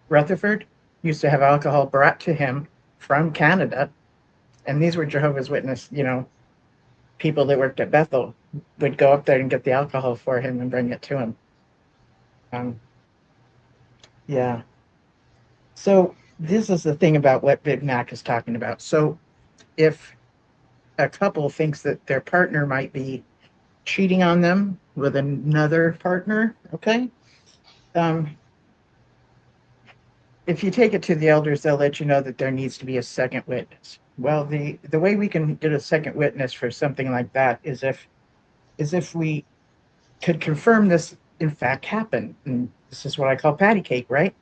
Rutherford used to have alcohol brought to him from Canada, and these were Jehovah's Witness, people that worked at Bethel would go up there and get the alcohol for him and bring it to him. Yeah. So this is the thing about what Big Mac is talking about. So if a couple thinks that their partner might be cheating on them with another partner, okay? If you take it to the elders, they'll let you know that there needs to be a second witness. Well, the way we can get a second witness for something like that is if we could confirm this in fact happened. And this is what I call patty cake, right?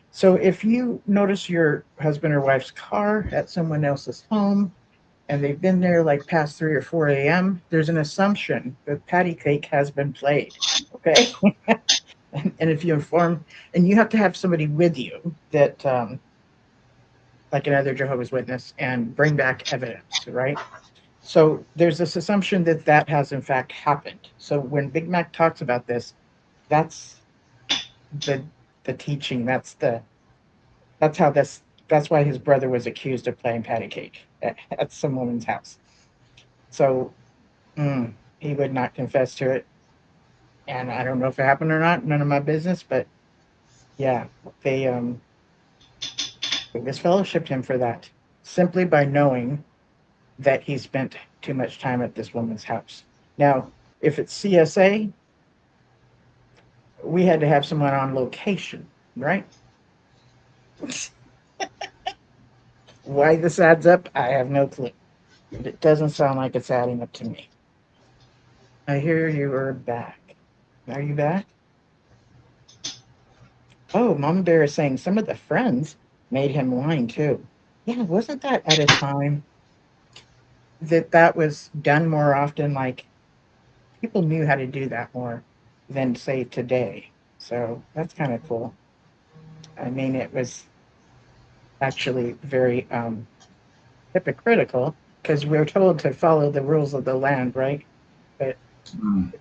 So if you notice your husband or wife's car at someone else's home and they've been there like past 3 or 4 a.m., there's an assumption that patty cake has been played, okay? And if you inform, and you have to have somebody with you that, like another Jehovah's Witness, and bring back evidence, right? So there's this assumption that that has in fact happened. So when Big Mac talks about this, that's the teaching. That's why his brother was accused of playing patty cake at some woman's house. So he would not confess to it. And I don't know if it happened or not, none of my business, but yeah, they disfellowshipped him for that, simply by knowing that he spent too much time at this woman's house. Now, if it's CSA, we had to have someone on location, right? Why this adds up, I have no clue. It doesn't sound like it's adding up to me. I hear you are back. Are you back? Oh, Mama Bear is saying some of the friends made him whine too. Yeah, wasn't that at a time that was done more often? Like, people knew how to do that more than, say, today. So that's kind of cool. I mean, it was actually very hypocritical because we were told to follow the rules of the land, right? But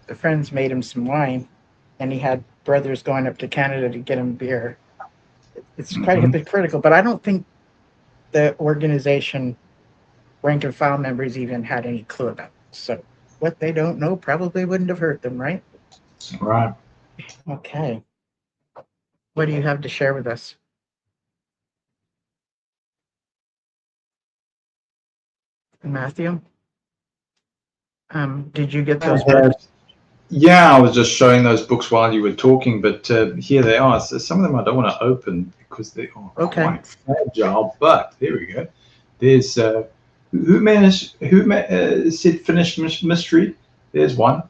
the friends made him some wine, and he had brothers going up to Canada to get him beer. It's quite hypocritical, but I don't think the organization rank and file members even had any clue about it. So what they don't know probably wouldn't have hurt them, right? Right. Okay. What do you have to share with us? Matthew? Did you get those books? Yeah, I was just showing those books while you were talking, but here they are. So some of them I don't want to open because they are quite fragile. But there we go. There's said finished mystery. There's one.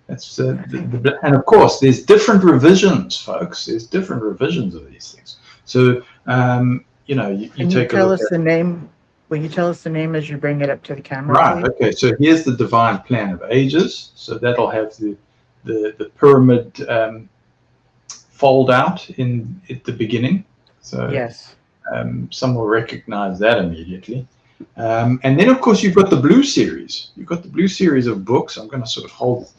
That's and of course there's different revisions, folks. There's different revisions of these things. So you take a look at the name. Will you tell us the name as you bring it up to the camera? Right. Please? Okay. So here's the Divine Plan of Ages. So that'll have the pyramid fold out at the beginning. So yes, some will recognize that immediately. And then of course you've got the Blue Series. You've got the Blue Series of books. I'm going to sort of hold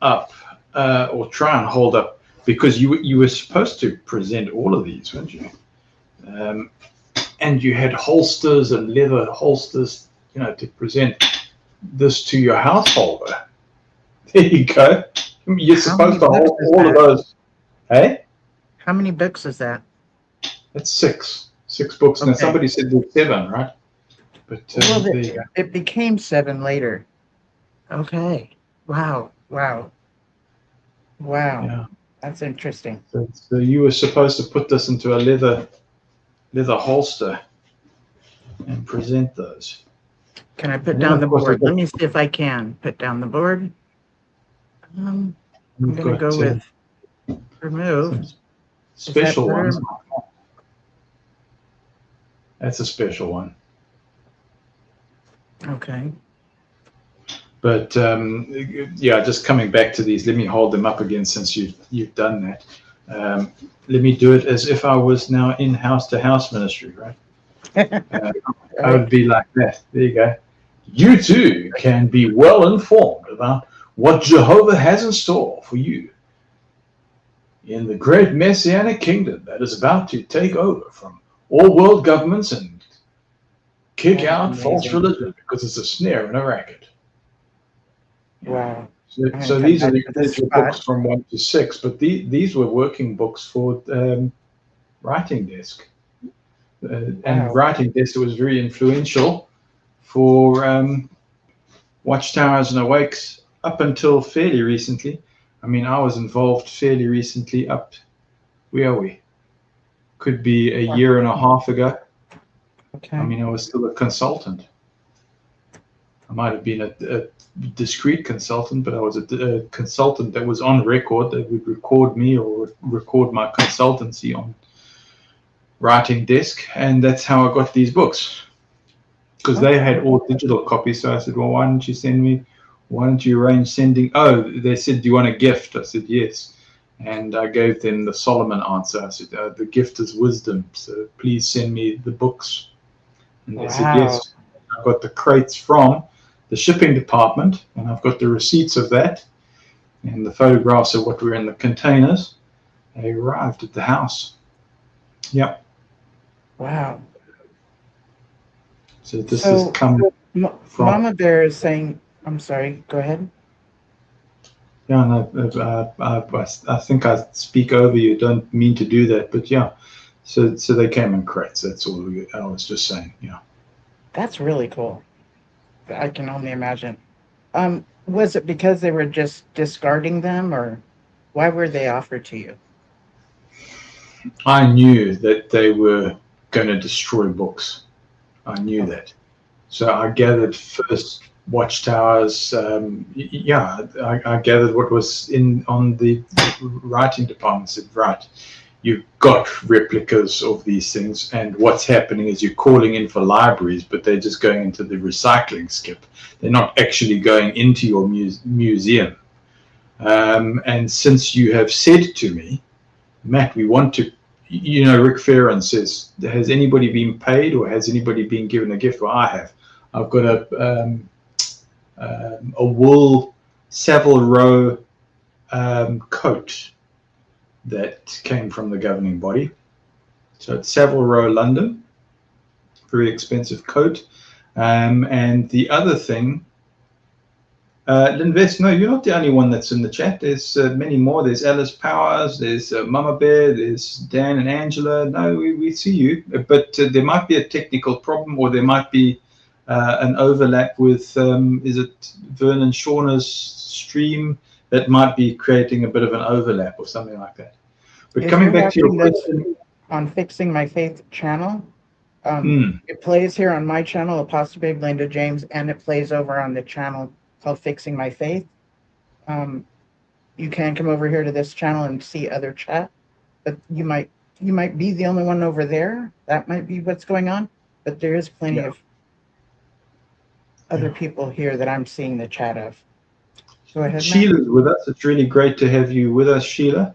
up or try and hold up because you were supposed to present all of these, weren't you? And you had holsters and leather holsters to present this to your householder. There you go. You're supposed to hold all of those. Hey? How many books is that? That's 6 books. Okay. Now somebody said there's 7, right? But Well, there you go. it became 7 later. Okay. Wow. Yeah. That's interesting. So you were supposed to put this into a leather holster and present those. Can I put down the board? Let me see if I can put down the board. I'm going to go with remove. Special ones. That's a special one. Okay. But yeah, just coming back to these, let me hold them up again since you've done that. Let me do it as if I was now in house-to-house ministry, right? I would be like that. There you go. You too can be well informed about what Jehovah has in store for you in the great Messianic kingdom that is about to take over from all world governments and kick out false religion because it's a snare and a racket. Wow. So these are the books from 1 to 6, but these were working books for Writing Desk. And Writing Desk was very influential for Watchtowers and Awakes up until fairly recently. I mean, I was involved fairly recently where are we? Could be a year and a half ago. Okay. I mean, I was still a consultant. I might have been a discreet consultant, but I was a consultant that was on record, that would record me or record my consultancy on Writing Desk. And that's how I got these books. Because they had all digital copies. So I said, well, why don't you arrange sending? Oh, they said, do you want a gift? I said, yes. And I gave them the Solomon answer. I said, the gift is wisdom. So please send me the books. And they said, yes. I've got the crates from the shipping department, and I've got the receipts of that and the photographs of what were in the containers. They arrived at the house. Yep. Wow. So this has come from Mama Bear is saying, I'm sorry, go ahead. Yeah, no, I think I speak over you. Don't mean to do that, but yeah. So they came in crates. That's all I was just saying. Yeah. That's really cool. I can only imagine. Was it because they were just discarding them, or why were they offered to you? I knew that they were going to destroy books. I knew that. So I gathered first Watchtowers. I gathered what was on the writing department. Said, right, you've got replicas of these things, and what's happening is you're calling in for libraries, but they're just going into the recycling skip. They're not actually going into your museum. And since you have said to me, Matt, we want to, Rick Farron says, has anybody been paid or has anybody been given a gift? Well, I have. I've got a wool Savile Row coat that came from the governing body. So it's Savile Row, London. Very expensive coat. And the other thing, Linvest, no, you're not the only one that's in the chat. There's many more. There's Alice Powers, there's Mama Bear, there's Dan and Angela. No, we see you. But there might be a technical problem, or there might be an overlap with, is it Vernon Shauner's stream? That might be creating a bit of an overlap or something like that. But coming back to your question. On Fixing My Faith channel, it plays here on my channel, Apostle Babe Linda James, and it plays over on the channel called Fixing My Faith. You can come over here to this channel and see other chat, but you might be the only one over there. That might be what's going on, but there is plenty of other people here that I'm seeing the chat of. Go ahead, Sheila's with us. It's really great to have you with us, Sheila.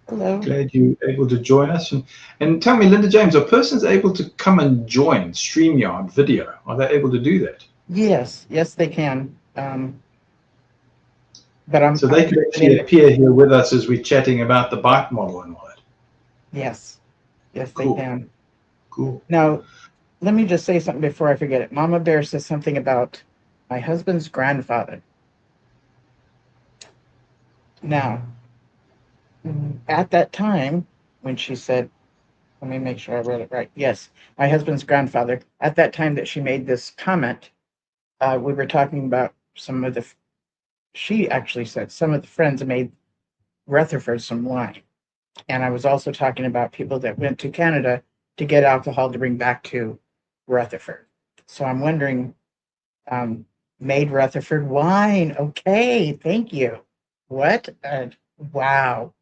Hello. Glad you're able to join us. And tell me, Linda James, are persons able to come and join StreamYard video? Are they able to do that? Yes, they can. So they could actually appear here with us as we're chatting about the bike model and all that. Yes, they Cool. can. Cool. Now, let me just say something before I forget it. Mama Bear says something about my husband's grandfather. Now, at that time, when she said, let me make sure I read it right. Yes, my husband's grandfather. At that time that she made this comment, we were talking about some of the, she actually said some of the friends made Rutherford some wine. And I was also talking about people that went to Canada to get alcohol to bring back to Rutherford. So I'm wondering, made Rutherford wine. Okay, thank you. What? Wow.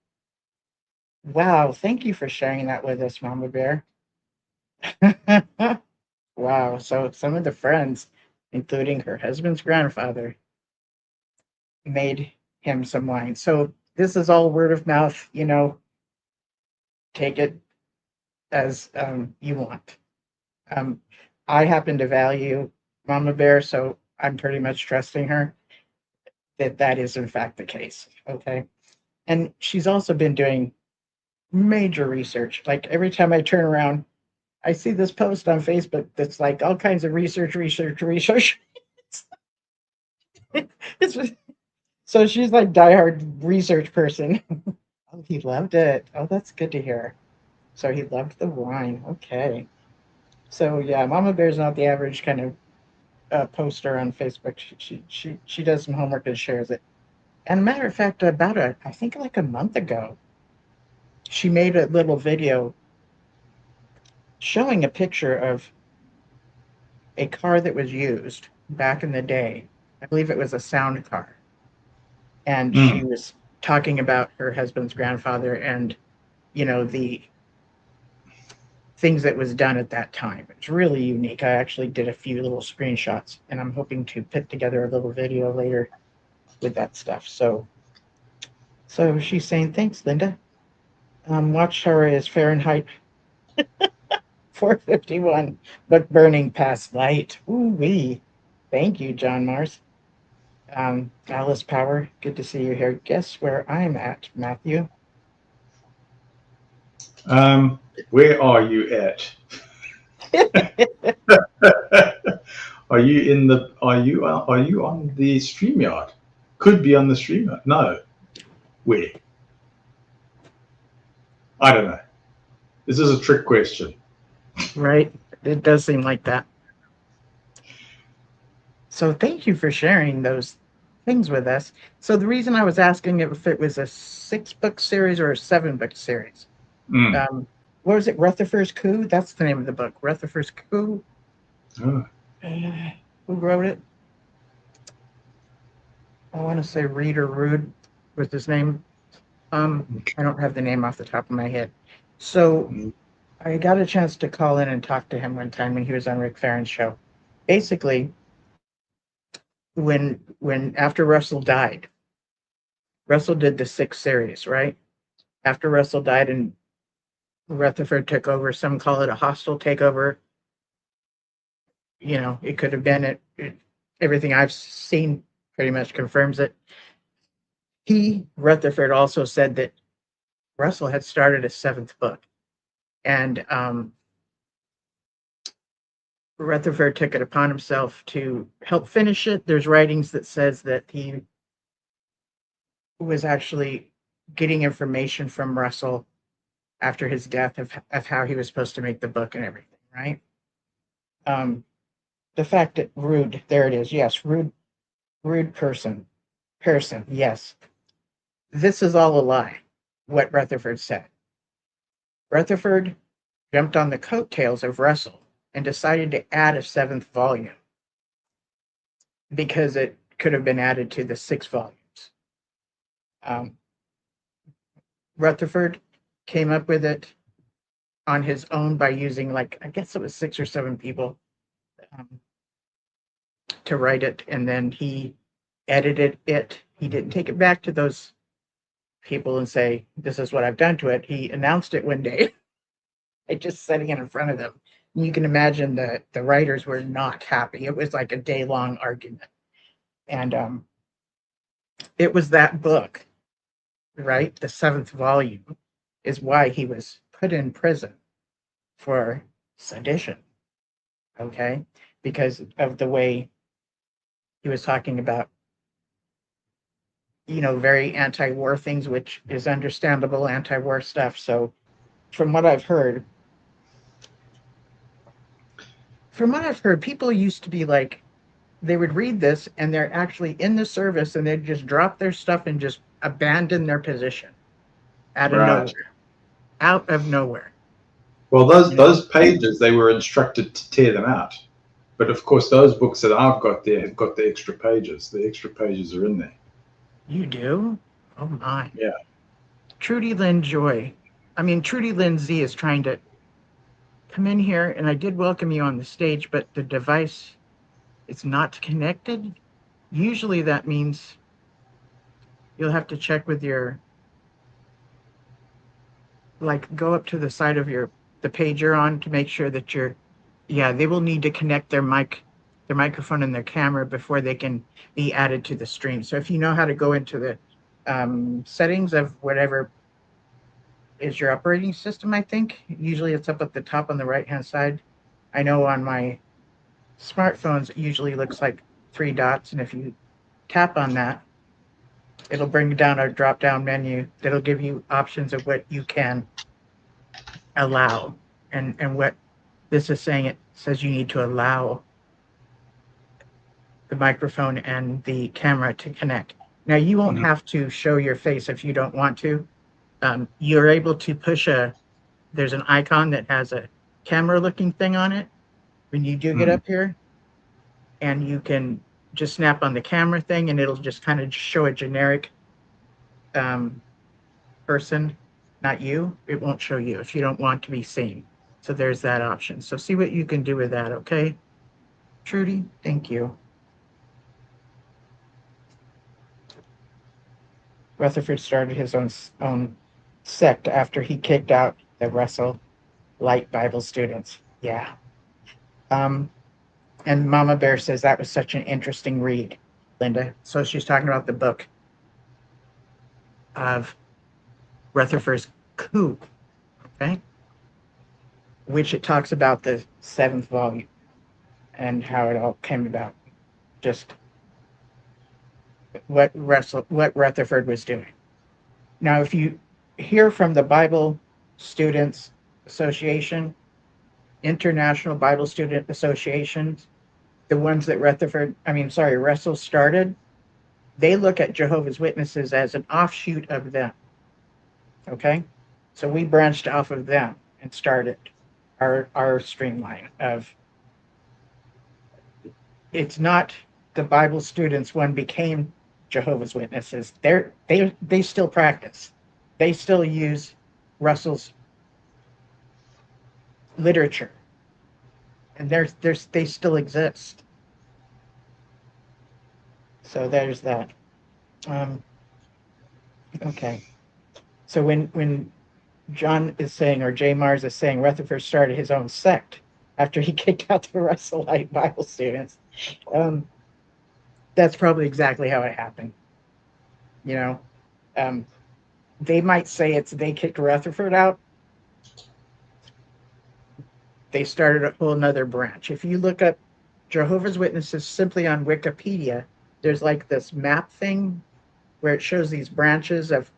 Wow. Thank you for sharing that with us, Mama Bear. Wow. So some of the friends, including her husband's grandfather, made him some wine. So this is all word of mouth, take it as you want. Um, I happen to value Mama Bear, so I'm pretty much trusting her that that is in fact the case. Okay. And she's also been doing major research. Like every time I turn around, I see this post on Facebook that's like all kinds of research. It's just, so she's like diehard research person. Oh, he loved it. Oh, that's good to hear. So he loved the wine. Okay. So yeah, Mama Bear's not the average kind of poster on Facebook. She does some homework and shares it. And a matter of fact, I think like a month ago, she made a little video showing a picture of a car that was used back in the day. I believe it was a sound car. And she Mm. was talking about her husband's grandfather and, the things that was done at that time. It's really unique. I actually did a few little screenshots and I'm hoping to put together a little video later with that stuff. So she's saying, thanks, Linda. Watchtower is Fahrenheit 451, but burning past light. Ooh wee. Thank you, John Mars. Alice Power, good to see you here. Guess where I'm at, Matthew? Where are you at? Are you in the? Are you on the StreamYard? Could be on the StreamYard. No, where? I don't know. This is a trick question. Right? It does seem like that. So thank you for sharing those things with us. So the reason I was asking if it was a 6-book series or a 7-book series. Mm. What was it? Rutherford's Coup? That's the name of the book. Rutherford's Coup. Oh. Who wrote it? I want to say Reader Rude was his name. I don't have the name off the top of my head. So Mm. I got a chance to call in and talk to him one time when he was on Rick Farron's show. Basically, when after Russell died, Russell did the 6 series, right? After Russell died and Rutherford took over, some call it a hostile takeover. It could have been everything I've seen pretty much confirms it. Rutherford also said that Russell had started a 7th book, and Rutherford took it upon himself to help finish it. There's writings that says that he was actually getting information from Russell after his death of how he was supposed to make the book and everything, right? The fact that Rude, there it is, yes, rude person, yes. This is all a lie, what Rutherford said. Rutherford jumped on the coattails of Russell and decided to add a 7th volume because it could have been added to the 6 volumes. Rutherford came up with it on his own by using, like, I guess it was 6 or 7 people to write it, and then he edited it. He didn't take it back to those people and say, this is what I've done to it. He announced it one day, just setting it in front of them. You can imagine that the writers were not happy. It was like a day-long argument. And it was that book, right? The 7th volume is why he was put in prison for sedition. okay? Because of the way he was talking about, very anti-war things, which is understandable, anti-war stuff. So from what I've heard, people used to be like, they would read this and they're actually in the service and they'd just drop their stuff and just abandon their position out of Right. nowhere. Out of nowhere. Well, those pages, they were instructed to tear them out. But of course, those books that I've got there have got the extra pages. The extra pages are in there. You do? Oh my. Yeah. Trudy Lynn Joy. Trudy Lynn Z is trying to come in here, and I did welcome you on the stage, but the device is not connected. Usually that means you'll have to check with your, go up to the side of the page you're on to make sure that they will need to connect their microphone and their camera before they can be added to the stream. So if you know how to go into the settings of whatever is your operating system, I think usually it's up at the top on the right hand side. I know on my smartphones it usually looks like 3 dots, and if you tap on that, it'll bring down a drop down menu that'll give you options of what you can allow, and what this is saying, it says you need to allow the microphone and the camera to connect. Now you won't have to show your face if you don't want to. You're able to push there's an icon that has a camera looking thing on it when you do get up here, and you can just snap on the camera thing and it'll just kind of show a generic person, not you. It won't show you if you don't want to be seen. So there's that option. So see what you can do with that, okay? Trudy, thank you. Rutherford started his own sect after he kicked out the Russell Light Bible students. Yeah. And Mama Bear says that was such an interesting read, Linda. So she's talking about the book of Rutherford's Coup, okay? Which it talks about the 7th volume and how it all came about. Just what Rutherford was doing. Now, if you hear from the Bible Students Association, International Bible Student Associations, the ones that Russell started, they look at Jehovah's Witnesses as an offshoot of them. Okay? So we branched off of them and started our streamline of, it's not the Bible students one became Jehovah's Witnesses. They still practice. They still use Russell's literature, and they still exist. So there's that. Okay. So when John is saying, or Jay Mars is saying, Rutherford started his own sect after he kicked out the Russellite Bible students, that's probably exactly how it happened. They might say they kicked Rutherford out. They started a whole nother branch. If you look up Jehovah's Witnesses simply on Wikipedia, there's like this map thing where it shows these branches of,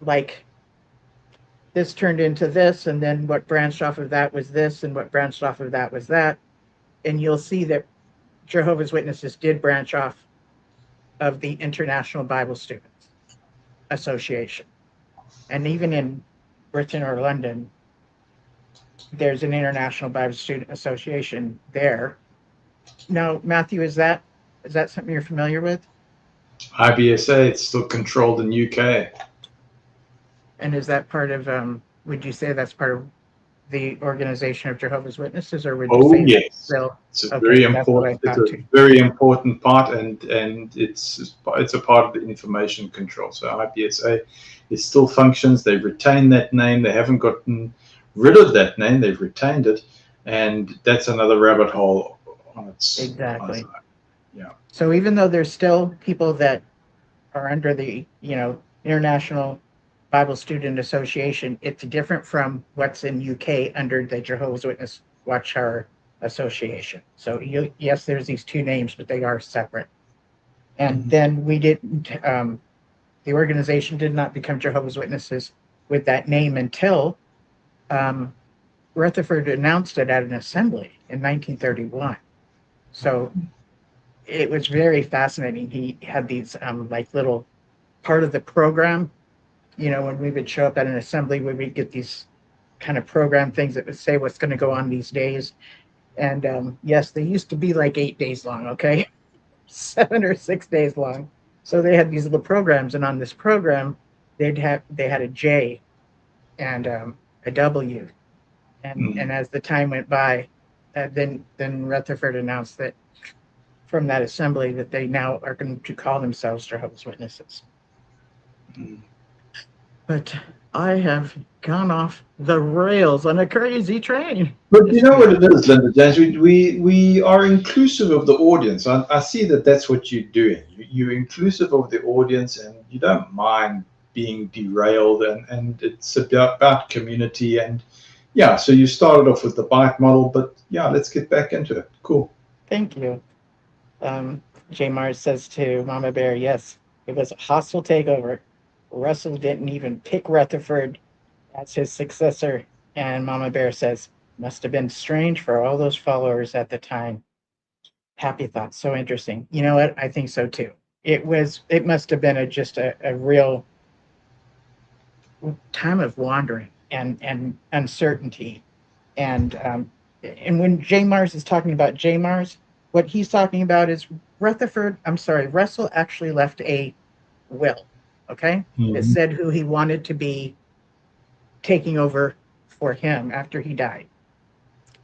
like, this turned into this, and then what branched off of that was this, and what branched off of that was that. And you'll see that Jehovah's Witnesses did branch off of the International Bible Students Association. And even in Britain or London, there's an International Bible Student Association there. Now, Matthew, is that something you're familiar with? IBSA, it's still controlled in UK. And is that part of, would you say that's part of the Organization of Jehovah's Witnesses, or would you say yes. still? It's a very important. It's a very important part, and it's a part of the information control. So IBSA, it still functions. They've retained that name. They haven't gotten rid of that name. They've retained it, and that's another rabbit hole on its. Exactly. Yeah. So even though there's still people that are under the International Bible Student Association, it's different from what's in UK under the Jehovah's Witness Watchtower Association. So yes, there's these two names, but they are separate. And then we didn't. The organization did not become Jehovah's Witnesses with that name until Rutherford announced it at an assembly in 1931. So it was very fascinating. He had these like little part of the program. You know, when we would show up at an assembly, we would get these kind of program things that would say what's going to go on these days. And yes, they used to be like 8 days long, okay? 7 or 6 days long. So they had these little programs, and on this program, they had a J and a W. And as the time went by, then Rutherford announced that from that assembly that they now are going to call themselves Jehovah's Witnesses. But I have gone off the rails on a crazy train. But you know what it is, Linda James? We are inclusive of the audience. I see that that's what you're doing. You're inclusive of the audience, and you don't mind being derailed, and it's about community. And yeah, so you started off with the bike model, but yeah, let's get back into it. Cool. Thank you. J. Mars says to Mama Bear, yes, it was a hostile takeover. Russell didn't even pick Rutherford as his successor. And Mama Bear says, must have been strange for all those followers at the time. Happy thoughts. So interesting. You know what? I think so too. It must have been just a real time of wandering and uncertainty. And when J. Mars is talking about J. Mars, what he's talking about is Russell actually left a will, okay? It said who he wanted to be taking over for him after he died.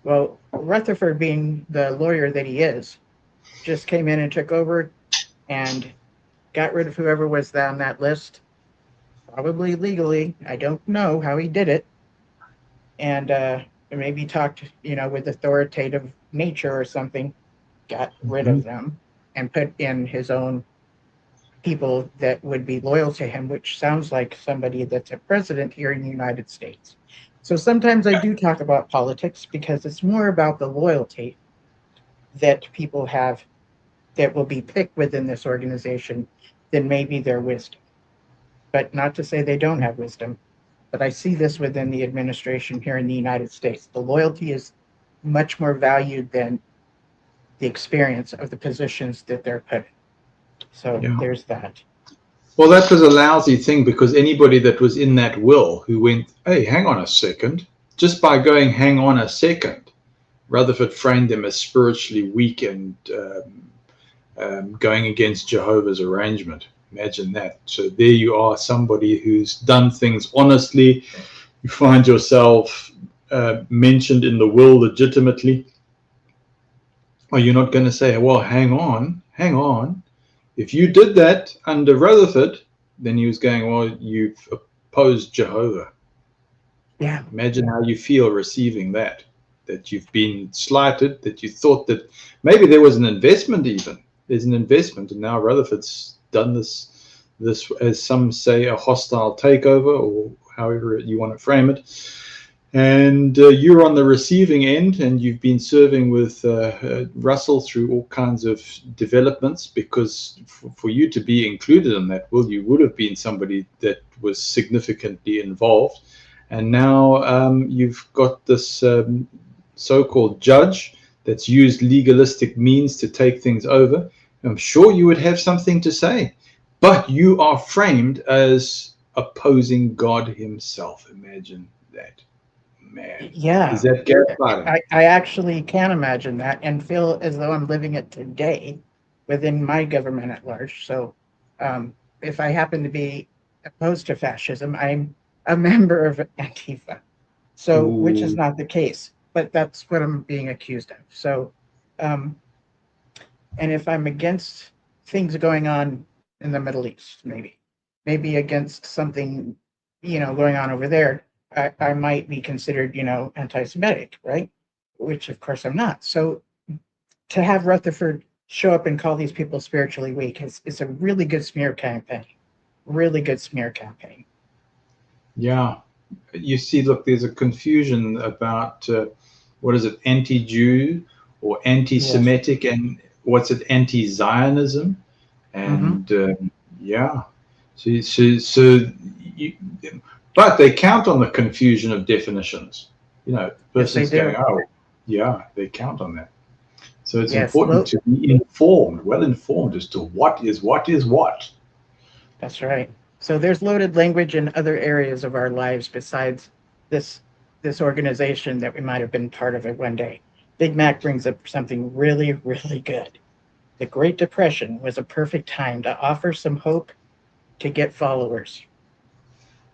Well, Rutherford, being the lawyer that he is, just came in and took over and got rid of whoever was on that list, probably legally. I don't know how he did it. And maybe talked, with authoritative nature or something, got rid of them and put in his own people that would be loyal to him, which sounds like somebody that's a president here in the United States. So sometimes I do talk about politics because it's more about the loyalty that people have that will be picked within this organization than maybe their wisdom. But not to say they don't have wisdom, but I see this within the administration here in the United States. The loyalty is much more valued than the experience of the positions that they're put in. So there's that. Well, that was a lousy thing, because anybody that was in that will who went, hey, hang on a second, just by going, hang on a second, Rutherford framed them as spiritually weak and going against Jehovah's arrangement. Imagine that. So there you are, somebody who's done things honestly. You find yourself mentioned in the will legitimately. Are you not going to say, well, hang on. If you did that under Rutherford, then he was going, well, you've opposed Jehovah. Yeah. Imagine how you feel receiving that you've been slighted, that you thought that maybe there was an investment even. There's an investment, and now Rutherford's done this, as some say, a hostile takeover, or however you want to frame it. And you're on the receiving end, and you've been serving with Russell through all kinds of developments, because for you to be included in that will, you would have been somebody that was significantly involved. And now you've got this so-called judge that's used legalistic means to take things over. I'm sure you would have something to say, but you are framed as opposing God himself. Imagine that. Man, yeah, is that gaslighting? I actually can imagine that and feel as though I'm living it today within my government at large. So if I happen to be opposed to fascism, I'm a member of Antifa. So which is not the case, but that's what I'm being accused of. So and if I'm against things going on in the Middle East, maybe against something going on over there, I might be considered, anti-Semitic, right? Which of course I'm not. So to have Rutherford show up and call these people spiritually weak is a really good smear campaign. Really good smear campaign. Yeah. You see, look, there's a confusion about what is it, anti-Jew or Yes. anti-Semitic, and what's it, anti-Zionism, Mm-hmm. and yeah, so you, but they count on the confusion of definitions. You know, the Yes, they person's going, do. oh, yeah, they count on that. So it's Yes. important to be informed, well informed as to what is what. That's right. So there's loaded language in other areas of our lives besides this this organization that we might have been part of it one day. Big Mac brings up something really, really good. The Great Depression was a perfect time to offer some hope to get followers.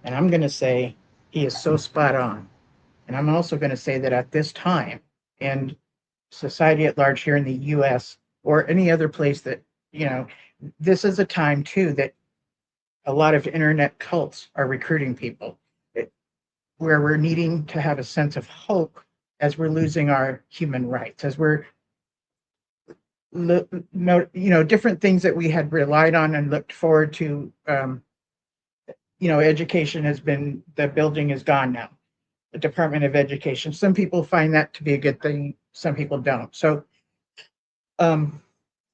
And I'm going to say he is so spot on. And I'm also going to say that at this time, and society at large here in the US or any other place that, you know, this is a time too that a lot of internet cults are recruiting people, where we're needing to have a sense of hope as we're losing our human rights, as we're different things that we had relied on and looked forward to. Education has been, the building is gone now, the Department of Education. Some people find that to be a good thing, some people don't. So um,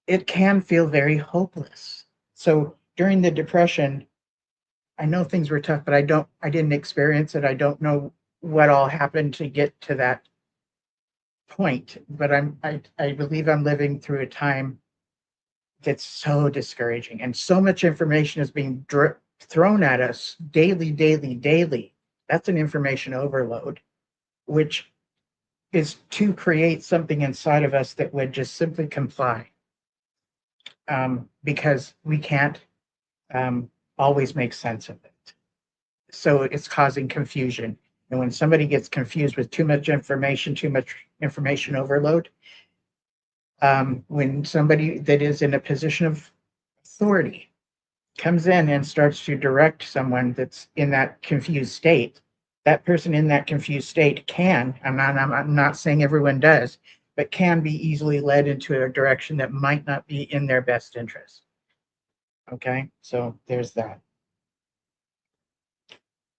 it can feel very hopeless. So during the Depression, I know things were tough, but I didn't experience it. I don't know what all happened to get to that point, but I believe I'm living through a time that's so discouraging, and so much information is being thrown at us daily, daily, daily. That's an information overload, which is to create something inside of us that would just simply comply, because we can't always make sense of it. So it's causing confusion. And when somebody gets confused with too much information overload, when somebody that is in a position of authority comes in and starts to direct someone that's in that confused state, that person in that confused state can, I'm not saying everyone does, but can be easily led into a direction that might not be in their best interest. Okay, so there's that.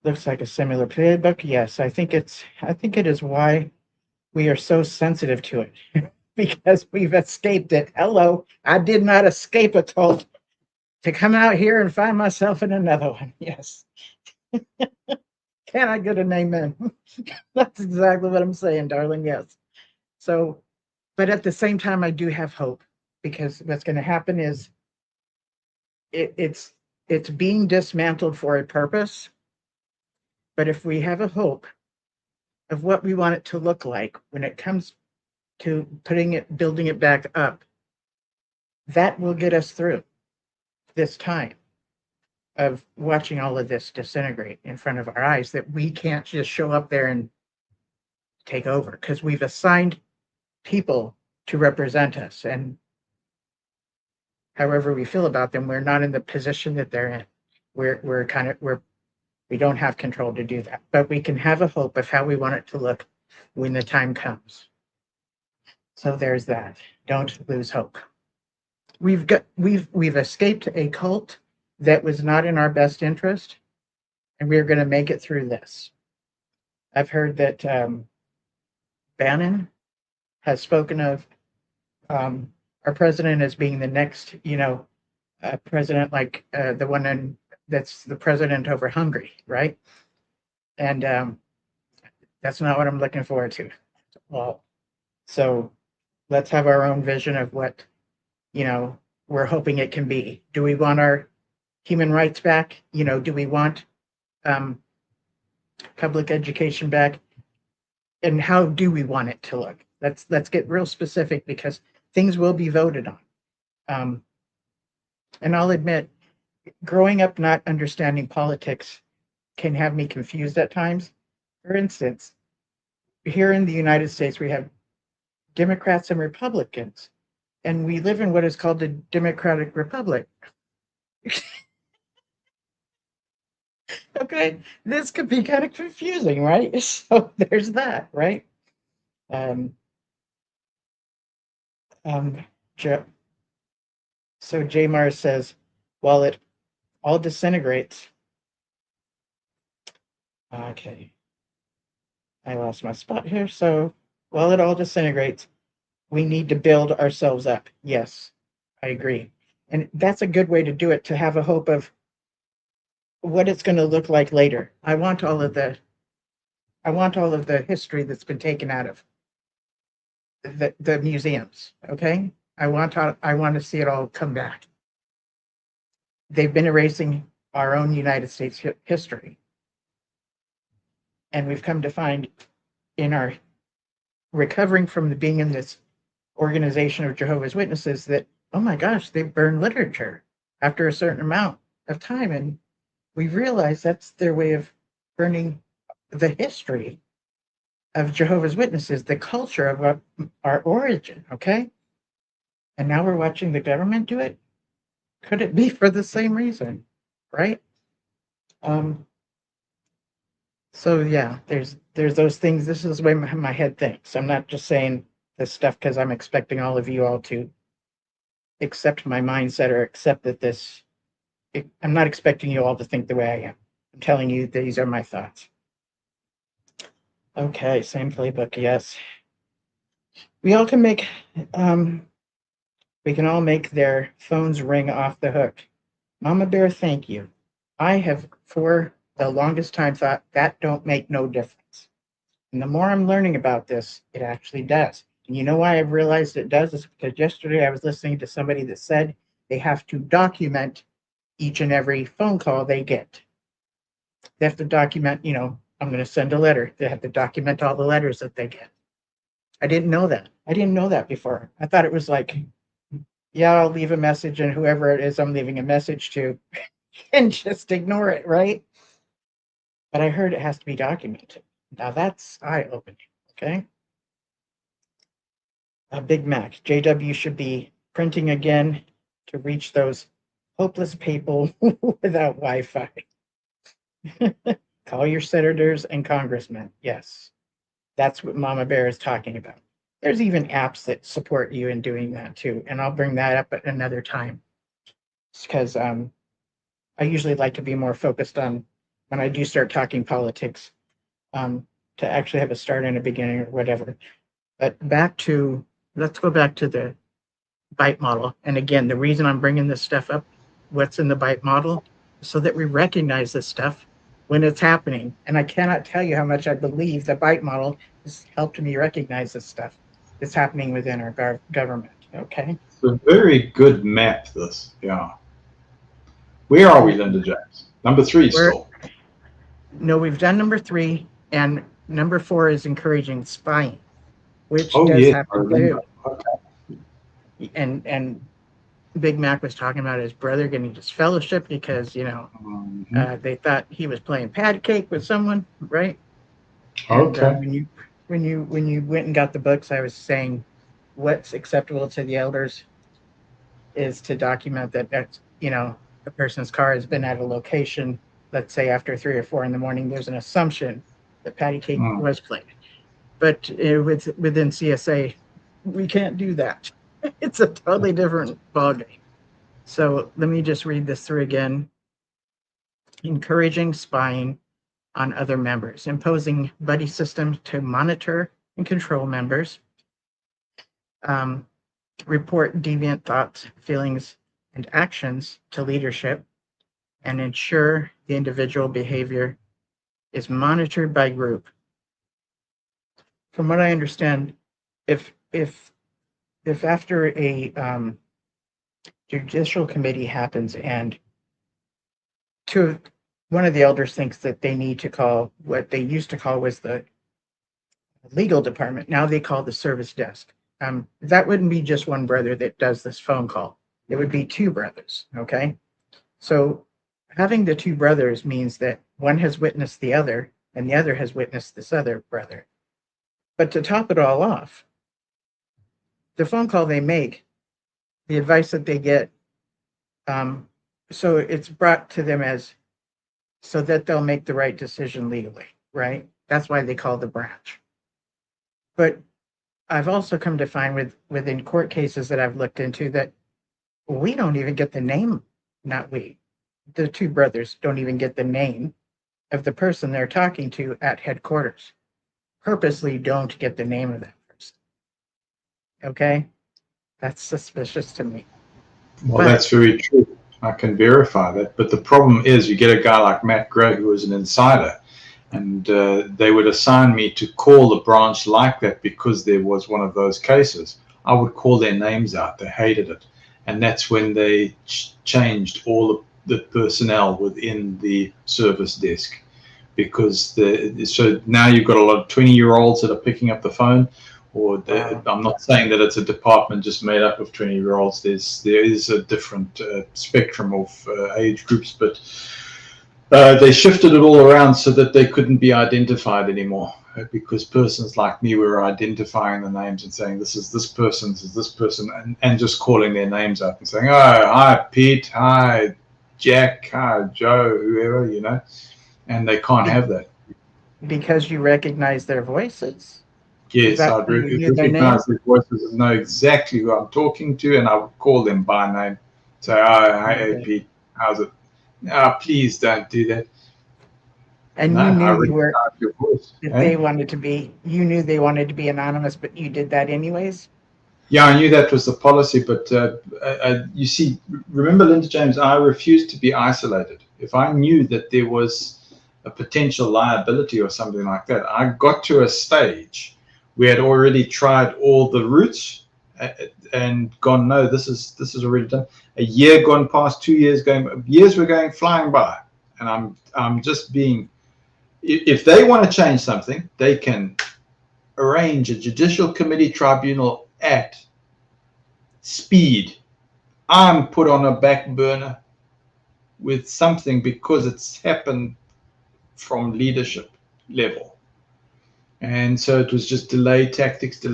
Looks like a similar playbook. Yes, I think it is why we are so sensitive to it, because we've escaped it. Hello, I did not escape a cult to come out here and find myself in another one. Yes. Can I get an amen? That's exactly what I'm saying, darling. Yes. So, but at the same time, I do have hope, because what's going to happen is it's being dismantled for a purpose. But if we have a hope of what we want it to look like when it comes to building it back up, that will get us through this time of watching all of this disintegrate in front of our eyes, that we can't just show up there and take over, because we've assigned people to represent us. And however we feel about them, we're not in the position that they're in. We don't have control to do that, but we can have a hope of how we want it to look when the time comes. So there's that. Don't lose hope. We've escaped a cult that was not in our best interest, and we're going to make it through this. I've heard that Bannon has spoken of our president as being the next, president, like the one that's the president over Hungary, right? And that's not what I'm looking forward to. Well, so let's have our own vision of what, we're hoping it can be. Do we want our human rights back? Do we want um, public education back? And how do we want it to look? Let's get real specific, because things will be voted on. And I'll admit, growing up not understanding politics can have me confused at times. For instance, here in the United States, we have Democrats and Republicans, and we live in what is called the Democratic Republic. Okay, this could be kind of confusing, right? So there's that, right? Um, um, so Jamar says, while it all disintegrates, okay, I lost my spot here. So while it all disintegrates, we need to build ourselves up. Yes, I agree. And that's a good way to do it, to have a hope of what it's going to look like later. I want all of the history that's been taken out of the museums. Okay. I want to see it all come back. They've been erasing our own United States history. And we've come to find in our recovering from being in this organization of Jehovah's Witnesses that, oh my gosh, they burn literature after a certain amount of time. And we realize that's their way of burning the history of Jehovah's Witnesses, the culture of our origin, okay? And now we're watching the government do it. Could it be for the same reason, right? So yeah, there's those things. This is the way my head thinks. I'm not just saying this stuff because I'm expecting all of you all to accept my mindset or accept that I'm not expecting you all to think the way I am. I'm telling you these are my thoughts. Okay, same playbook, yes. We all can make we can all make their phones ring off the hook. Mama Bear, thank you. I have for the longest time thought that don't make no difference. And the more I'm learning about this, it actually does. And you know why I've realized it does? Is because yesterday I was listening to somebody that said they have to document each and every phone call they get. They have to document, I'm going to send a letter. They have to document all the letters that they get. I didn't know that. I didn't know that before. I thought it was like, yeah, I'll leave a message and whoever it is I'm leaving a message to and just ignore it, right? But I heard it has to be documented. Now that's eye-opening, okay? Big Mac, JW should be printing again to reach those hopeless people without Wi-Fi. Call your senators and congressmen. Yes, that's what Mama Bear is talking about. There's even apps that support you in doing that too. And I'll bring that up at another time. Because I usually like to be more focused on when I do start talking politics, to actually have a start and a beginning or whatever. But let's go back to the BITE model. And again, the reason I'm bringing this stuff up, what's in the BITE model, so that we recognize this stuff when it's happening. And I cannot tell you how much I believe the BITE model has helped me recognize this stuff that's happening within our government. Okay. It's a very good map, this. Yeah. Where are we, Linda James? Number 3 still. No, we've done number 3, and number 4 is encouraging spying, which does happen too. Okay. And Big Mac was talking about his brother getting disfellowshipped because they thought he was playing pad cake with someone, right? Okay. And when you went and got the books, I was saying what's acceptable to the elders is to document that a person's car has been at a location, let's say after 3 or 4 in the morning. There's an assumption that patty cake was played, but within CSA, we can't do that. It's a totally different ballgame. So let me just read this through again. Encouraging spying on other members, imposing buddy systems to monitor and control members, report deviant thoughts, feelings, and actions to leadership, and ensure the individual behavior is monitored by group. From what I understand, if after a judicial committee happens and one of the elders thinks that they need to call what they used to call was the legal department, now they call the service desk. That wouldn't be just one brother that does this phone call. It would be 2 brothers, okay? So having the 2 brothers means that one has witnessed the other and the other has witnessed this other brother. But to top it all off, the phone call they make, the advice that they get, so it's brought to them so that they'll make the right decision legally, right? That's why they call the branch. But I've also come to find within court cases that I've looked into that we don't even get the name, the 2 brothers don't even get the name of the person they're talking to at headquarters. Purposely don't get the name of that Okay, that's suspicious to me. Well, But- that's very true. I can verify that. But the problem is, you get a guy like Matt Gray, who was an insider, and they would assign me to call the branch like that because there was one of those cases. I would call their names out. They hated it. And that's when they changed all the personnel within the service desk. Because so now you've got a lot of 20-year-olds that are picking up the phone. Or I'm not saying that it's a department just made up of 20-year-olds. There is a different spectrum of age groups, but they shifted it all around so that they couldn't be identified anymore, because persons like me were identifying the names and saying this is this person, this is this person, and just calling their names out and saying, oh, hi Pete, hi Jack, hi Joe, whoever, and they can't have that. Because you recognize their voices. Yes, I'd recognize their voices and know exactly who I'm talking to, and I would call them by name. Say, oh, hi, hey, Pete, how's it? Oh, please don't do that. And you knew you were, they wanted to be, you knew they wanted to be anonymous, but you did that anyways? Yeah, I knew that was the policy, but you see, remember, Linda James, I refused to be isolated. If I knew that there was a potential liability or something like that, I got to a stage. We had already tried all the routes and gone, no, this is already done. A year gone past, 2 years going, years were going flying by, and I'm just being. If they want to change something, they can arrange a judicial committee tribunal at speed. I'm put on a back burner with something because it's happened from leadership level. And so it was just delay tactics.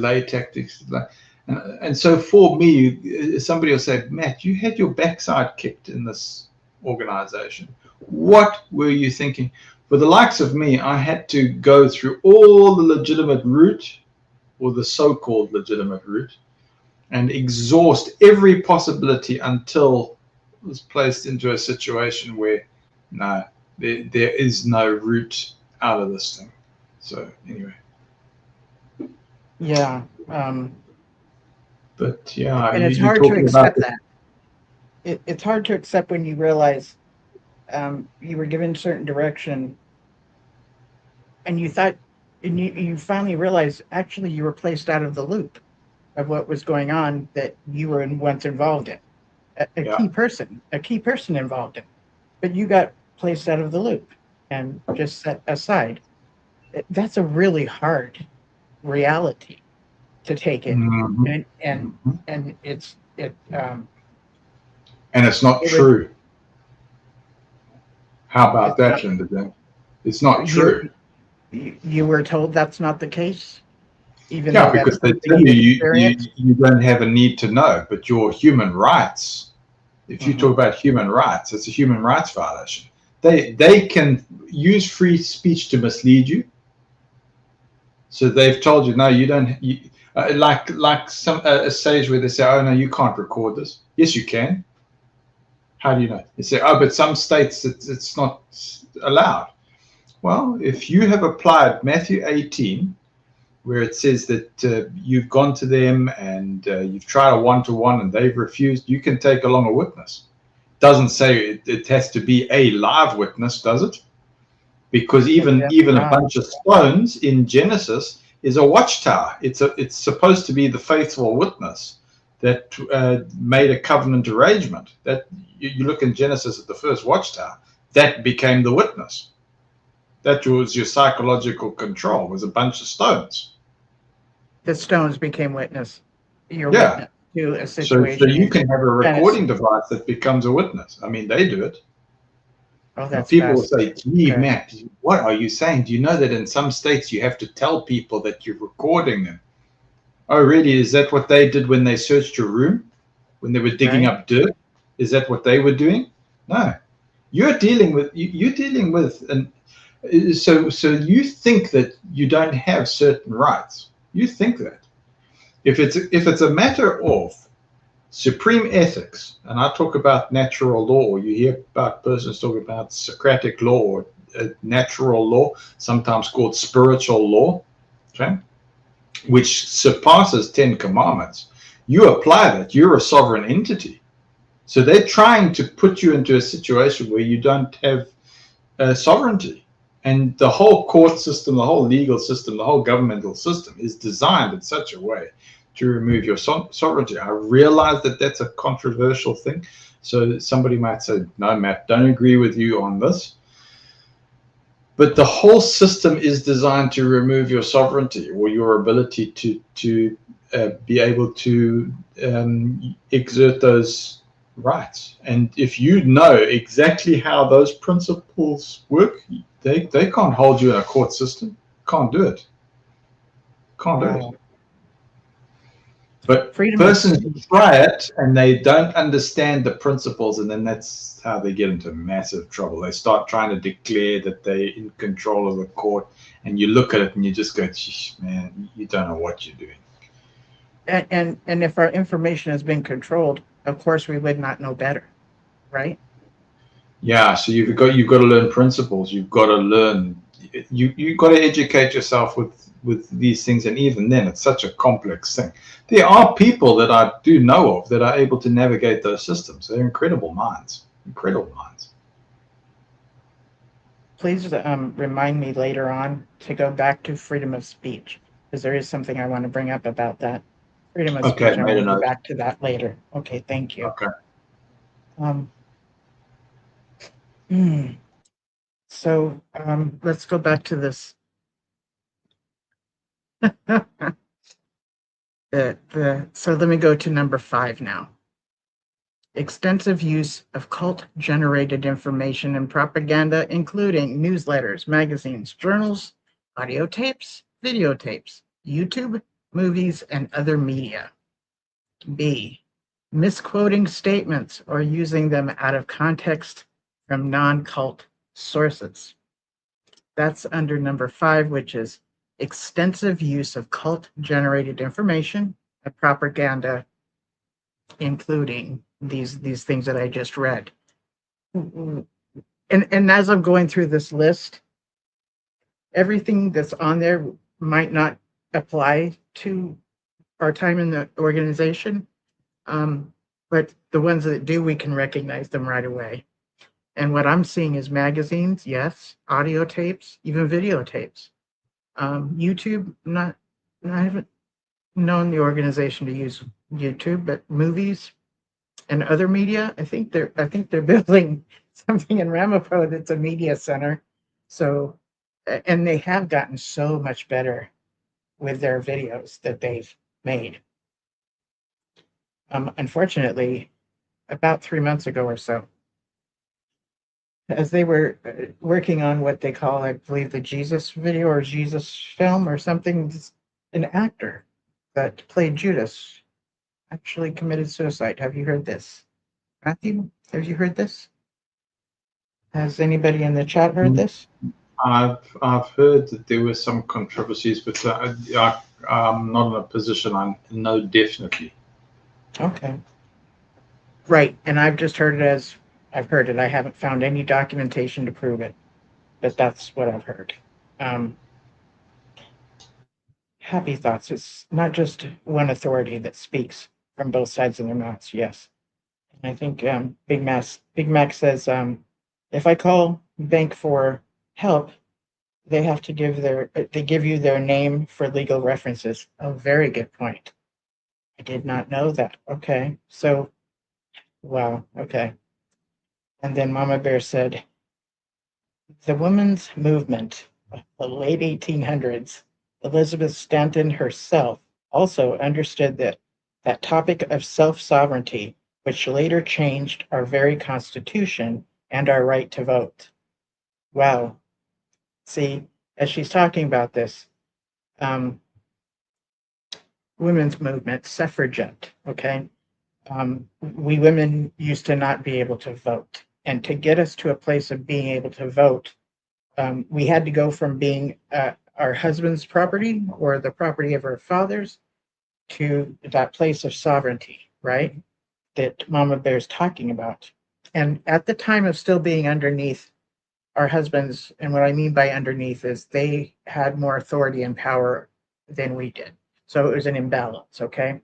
And so for me, somebody will say, Matt, you had your backside kicked in this organization. What were you thinking? For the likes of me, I had to go through all the legitimate route, or the so-called legitimate route, and exhaust every possibility until it was placed into a situation where, no, there is no route out of this thing. So anyway. Yeah. But yeah, and it's hard to accept that. It's hard to accept when you realize you were given certain direction, and you thought, and you finally realized actually you were placed out of the loop of what was going on that you were once involved in. A key person involved in, but you got placed out of the loop and just set aside. That's a really hard reality to take in, and it's not true. How about that, Linda? It's not true. You were told that's not the case, even though because they tell you don't have a need to know, but your human rights. If you talk about human rights, it's a human rights violation. They can use free speech to mislead you. So they've told you, no, you don't. Like a stage where they say, oh no, you can't record this. Yes, you can. How do you know? They say, oh, but some states it's not allowed. Well, if you have applied Matthew 18, where it says that you've gone to them and you've tried a one-to-one and they've refused, you can take along a witness. It doesn't say it has to be a live witness, does it? Because even a bunch of stones in Genesis is a watchtower. It's supposed to be the faithful witness that made a covenant arrangement. That you look in Genesis at the first watchtower, that became the witness. That was your psychological control, was a bunch of stones. The stones became witness. Your witness to a situation. So you can have a recording device that becomes a witness. I mean, they do it. Oh, that's people will say, gee, Matt, what are you saying? Do you know that in some states you have to tell people that you're recording them? Oh, really? Is that what they did when they searched your room? When they were digging up dirt? Is that what they were doing? No. You're dealing with, and so you think that you don't have certain rights. You think that. If it's a matter of supreme ethics, and I talk about natural law, or you hear about persons talking about Socratic law or natural law, sometimes called spiritual law. Okay? which surpasses 10 commandments, you apply that, you're a sovereign entity. So they're trying to put you into a situation where you don't have sovereignty. And the whole court system, the whole legal system, the whole governmental system is designed in such a way to remove your sovereignty. I realize that that's a controversial thing. So somebody might say, no, Matt, don't agree with you on this. But the whole system is designed to remove your sovereignty or your ability to be able to exert those rights. And if you know exactly how those principles work, they can't hold you in a court system. Can't do it. Can't do it. But persons try it and they don't understand the principles, and then that's how they get into massive trouble. They start trying to declare that they're in control of the court, and you look at it and you just go, man, you don't know what you're doing. And if our information has been controlled, of course we would not know better, right? Yeah, so you've got to learn principles. You've got to learn. You've got to educate yourself with these things, and even then, it's such a complex thing. There are people that I do know of that are able to navigate those systems. They're incredible minds. Incredible minds. Please remind me later on to go back to freedom of speech, because there is something I want to bring up about that. Freedom of speech. I want to go back to that later. Okay, thank you. Okay. So let's go back to this. So let me go to number 5 now. Extensive use of cult-generated information and propaganda, including newsletters, magazines, journals, audio tapes, videotapes, YouTube, movies, and other media. B, misquoting statements or using them out of context from non-cult sources. That's under number 5, which is extensive use of cult-generated information and propaganda, including these things that I just read. And as I'm going through this list, everything that's on there might not apply to our time in the organization, but the ones that do, we can recognize them right away. And what I'm seeing is magazines, yes, audio tapes, even videotapes. YouTube, I haven't known the organization to use YouTube, but movies and other media, I think they're building something in Ramapo that's a media center. So, and they have gotten so much better with their videos that they've made. Unfortunately, about 3 months ago or so, as they were working on what they call, I believe, the Jesus video or Jesus film or something, an actor that played Judas actually committed suicide. Have you heard this? Matthew, have you heard this? Has anybody in the chat heard this? I've heard that there were some controversies, but I'm not in a position. I know definitely. Okay. Right, and I've just heard it as I've heard it. I haven't found any documentation to prove it, but that's what I've heard. Happy thoughts. It's not just one authority that speaks from both sides of their mouths. Yes, and I think Big Mac says if I call bank for help, they have to give you their name for legal references. Oh, very good point. I did not know that. Okay, so wow. Okay. And then Mama Bear said, the women's movement of the late 1800s, Elizabeth Stanton herself also understood that topic of self-sovereignty, which later changed our very Constitution and our right to vote. Wow. See, as she's talking about this, women's movement, suffragette, okay? We women used to not be able to vote. And to get us to a place of being able to vote, we had to go from being our husband's property or the property of our fathers to that place of sovereignty, right? That Mama Bear's talking about. And at the time of still being underneath our husbands, and what I mean by underneath is they had more authority and power than we did. So it was an imbalance, okay?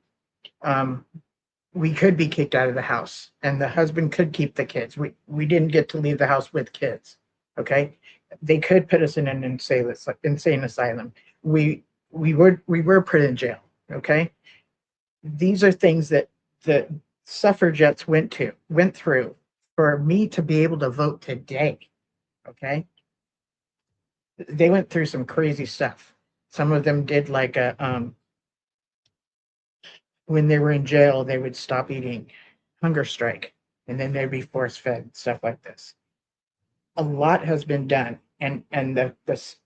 We could be kicked out of the house, and the husband could keep the kids. We didn't get to leave the house with kids, okay? They could put us in an insane asylum. We were put in jail, okay? These are things that the suffragettes went through for me to be able to vote today, okay? They went through some crazy stuff. Some of them did like a when they were in jail, they would stop eating, hunger strike, and then they'd be force fed, stuff like this. A lot has been done, and this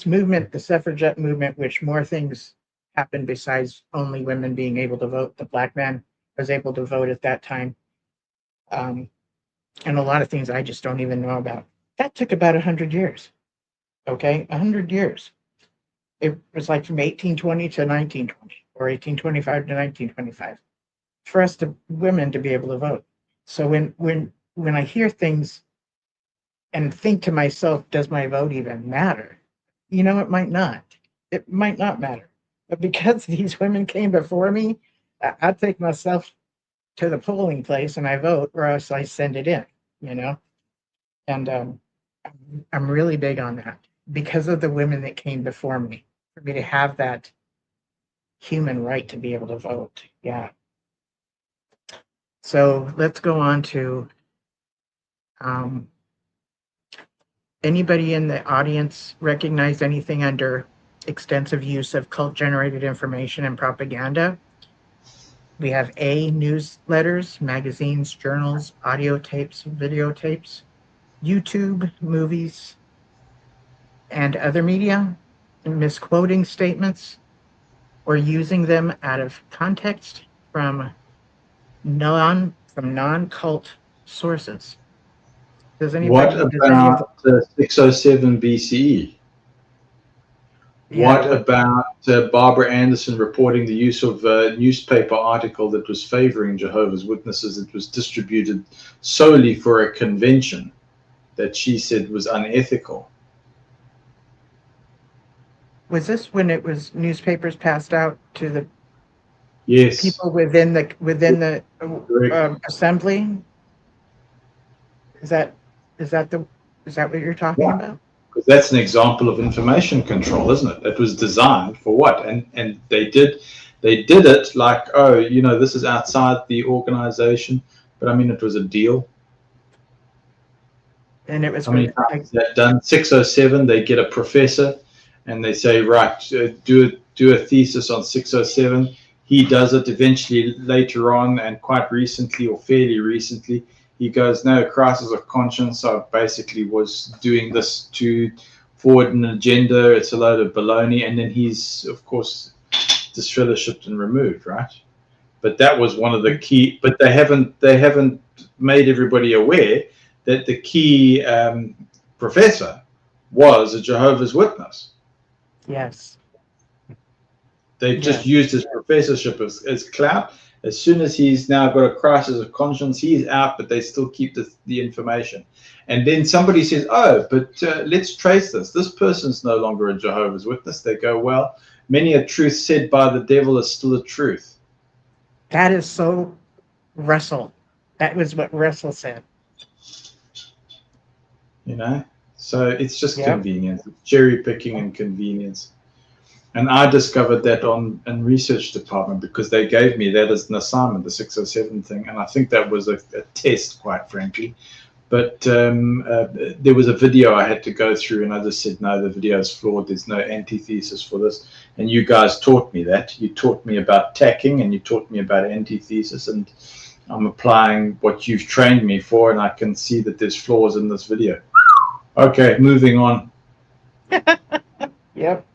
movement, the suffragette movement, which more things happened besides only women being able to vote. The black man was able to vote at that time, and a lot of things I just don't even know about. That took about 100 years. Okay, 100 years. It was like from 1820 to 1920, or 1825 to 1925, for us to women to be able to vote. So when I hear things and think to myself, does my vote even matter? You know, it might not. It might not matter. But because these women came before me, I take myself to the polling place and I vote, or else I send it in, you know? And I'm really big on that because of the women that came before me, for me to have that human right to be able to vote. Yeah. So let's go on to anybody in the audience recognize anything under extensive use of cult-generated information and propaganda? We have A, newsletters, magazines, journals, audio tapes, videotapes, YouTube, movies, and other media, misquoting statements or using them out of context from non-cult sources. Does anybody? What about 607 BCE? What about Barbara Anderson reporting the use of a newspaper article that was favoring Jehovah's Witnesses that was distributed solely for a convention that she said was unethical? Was this when it was newspapers passed out to the Yes. people within the assembly? Is that what you're talking about? Because that's an example of information control, isn't it? It was designed for what? And they did it like, oh, you know, this is outside the organization, but I mean, it was a deal. And it was how many times is that done? 607, they get a professor and they say, right, do a thesis on 607. He does it. Eventually, later on, and quite recently or fairly recently, he goes, no, crisis of conscience. I basically was doing this to forward an agenda. It's a load of baloney. And then he's, of course, disfellowshipped and removed, right? But that was one of the key, but they haven't made everybody aware that the key professor was a Jehovah's Witness. Yes. They've just used his professorship as clout. As soon as he's now got a crisis of conscience, he's out, but they still keep the information. And then somebody says, oh, but let's trace this. This person's no longer a Jehovah's Witness. They go, well, many a truth said by the devil is still a truth. That is so Russell. That was what Russell said. You know? So it's just convenience. It's cherry picking and convenience. And I discovered that in research department because they gave me that as an assignment, the 607 thing. And I think that was a test, quite frankly. But there was a video I had to go through and I just said, no, the video is flawed. There's no antithesis for this. And you guys taught me that. You taught me about tacking and you taught me about antithesis. And I'm applying what you've trained me for. And I can see that there's flaws in this video. Okay, moving on. Yep.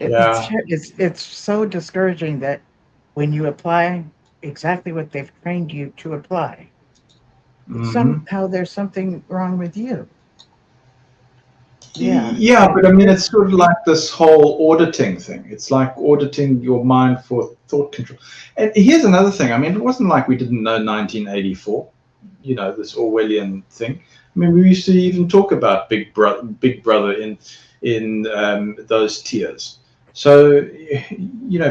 It's so discouraging that when you apply exactly what they've trained you to apply, somehow there's something wrong with you. Yeah, but I mean, it's sort of like this whole auditing thing. It's like auditing your mind for thought control. And here's another thing. I mean, it wasn't like we didn't know 1984, you know, this Orwellian thing. I mean, we used to even talk about Big Brother in those tiers. So,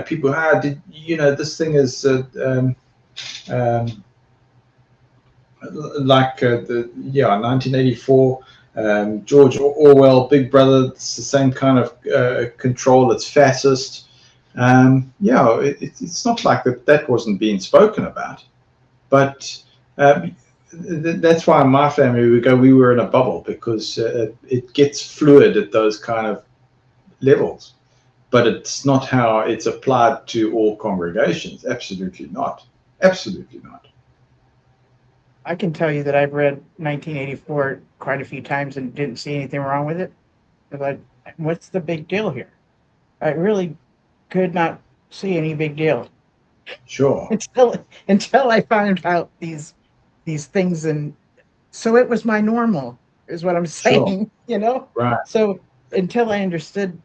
people, did this thing is um, like 1984, George Orwell, Big Brother. It's the same kind of control. It's fascist. It's not like that wasn't being spoken about, but that's why in my family we were in a bubble, because it gets fluid at those kind of levels, but it's not how it's applied to all congregations. Absolutely not. Absolutely not. I can tell you that I've read 1984 quite a few times and didn't see anything wrong with it. But what's the big deal here? I really could not see any big deal Sure. until I found out these things, and so it was my normal, is what I'm saying. Sure. Right. So until I understood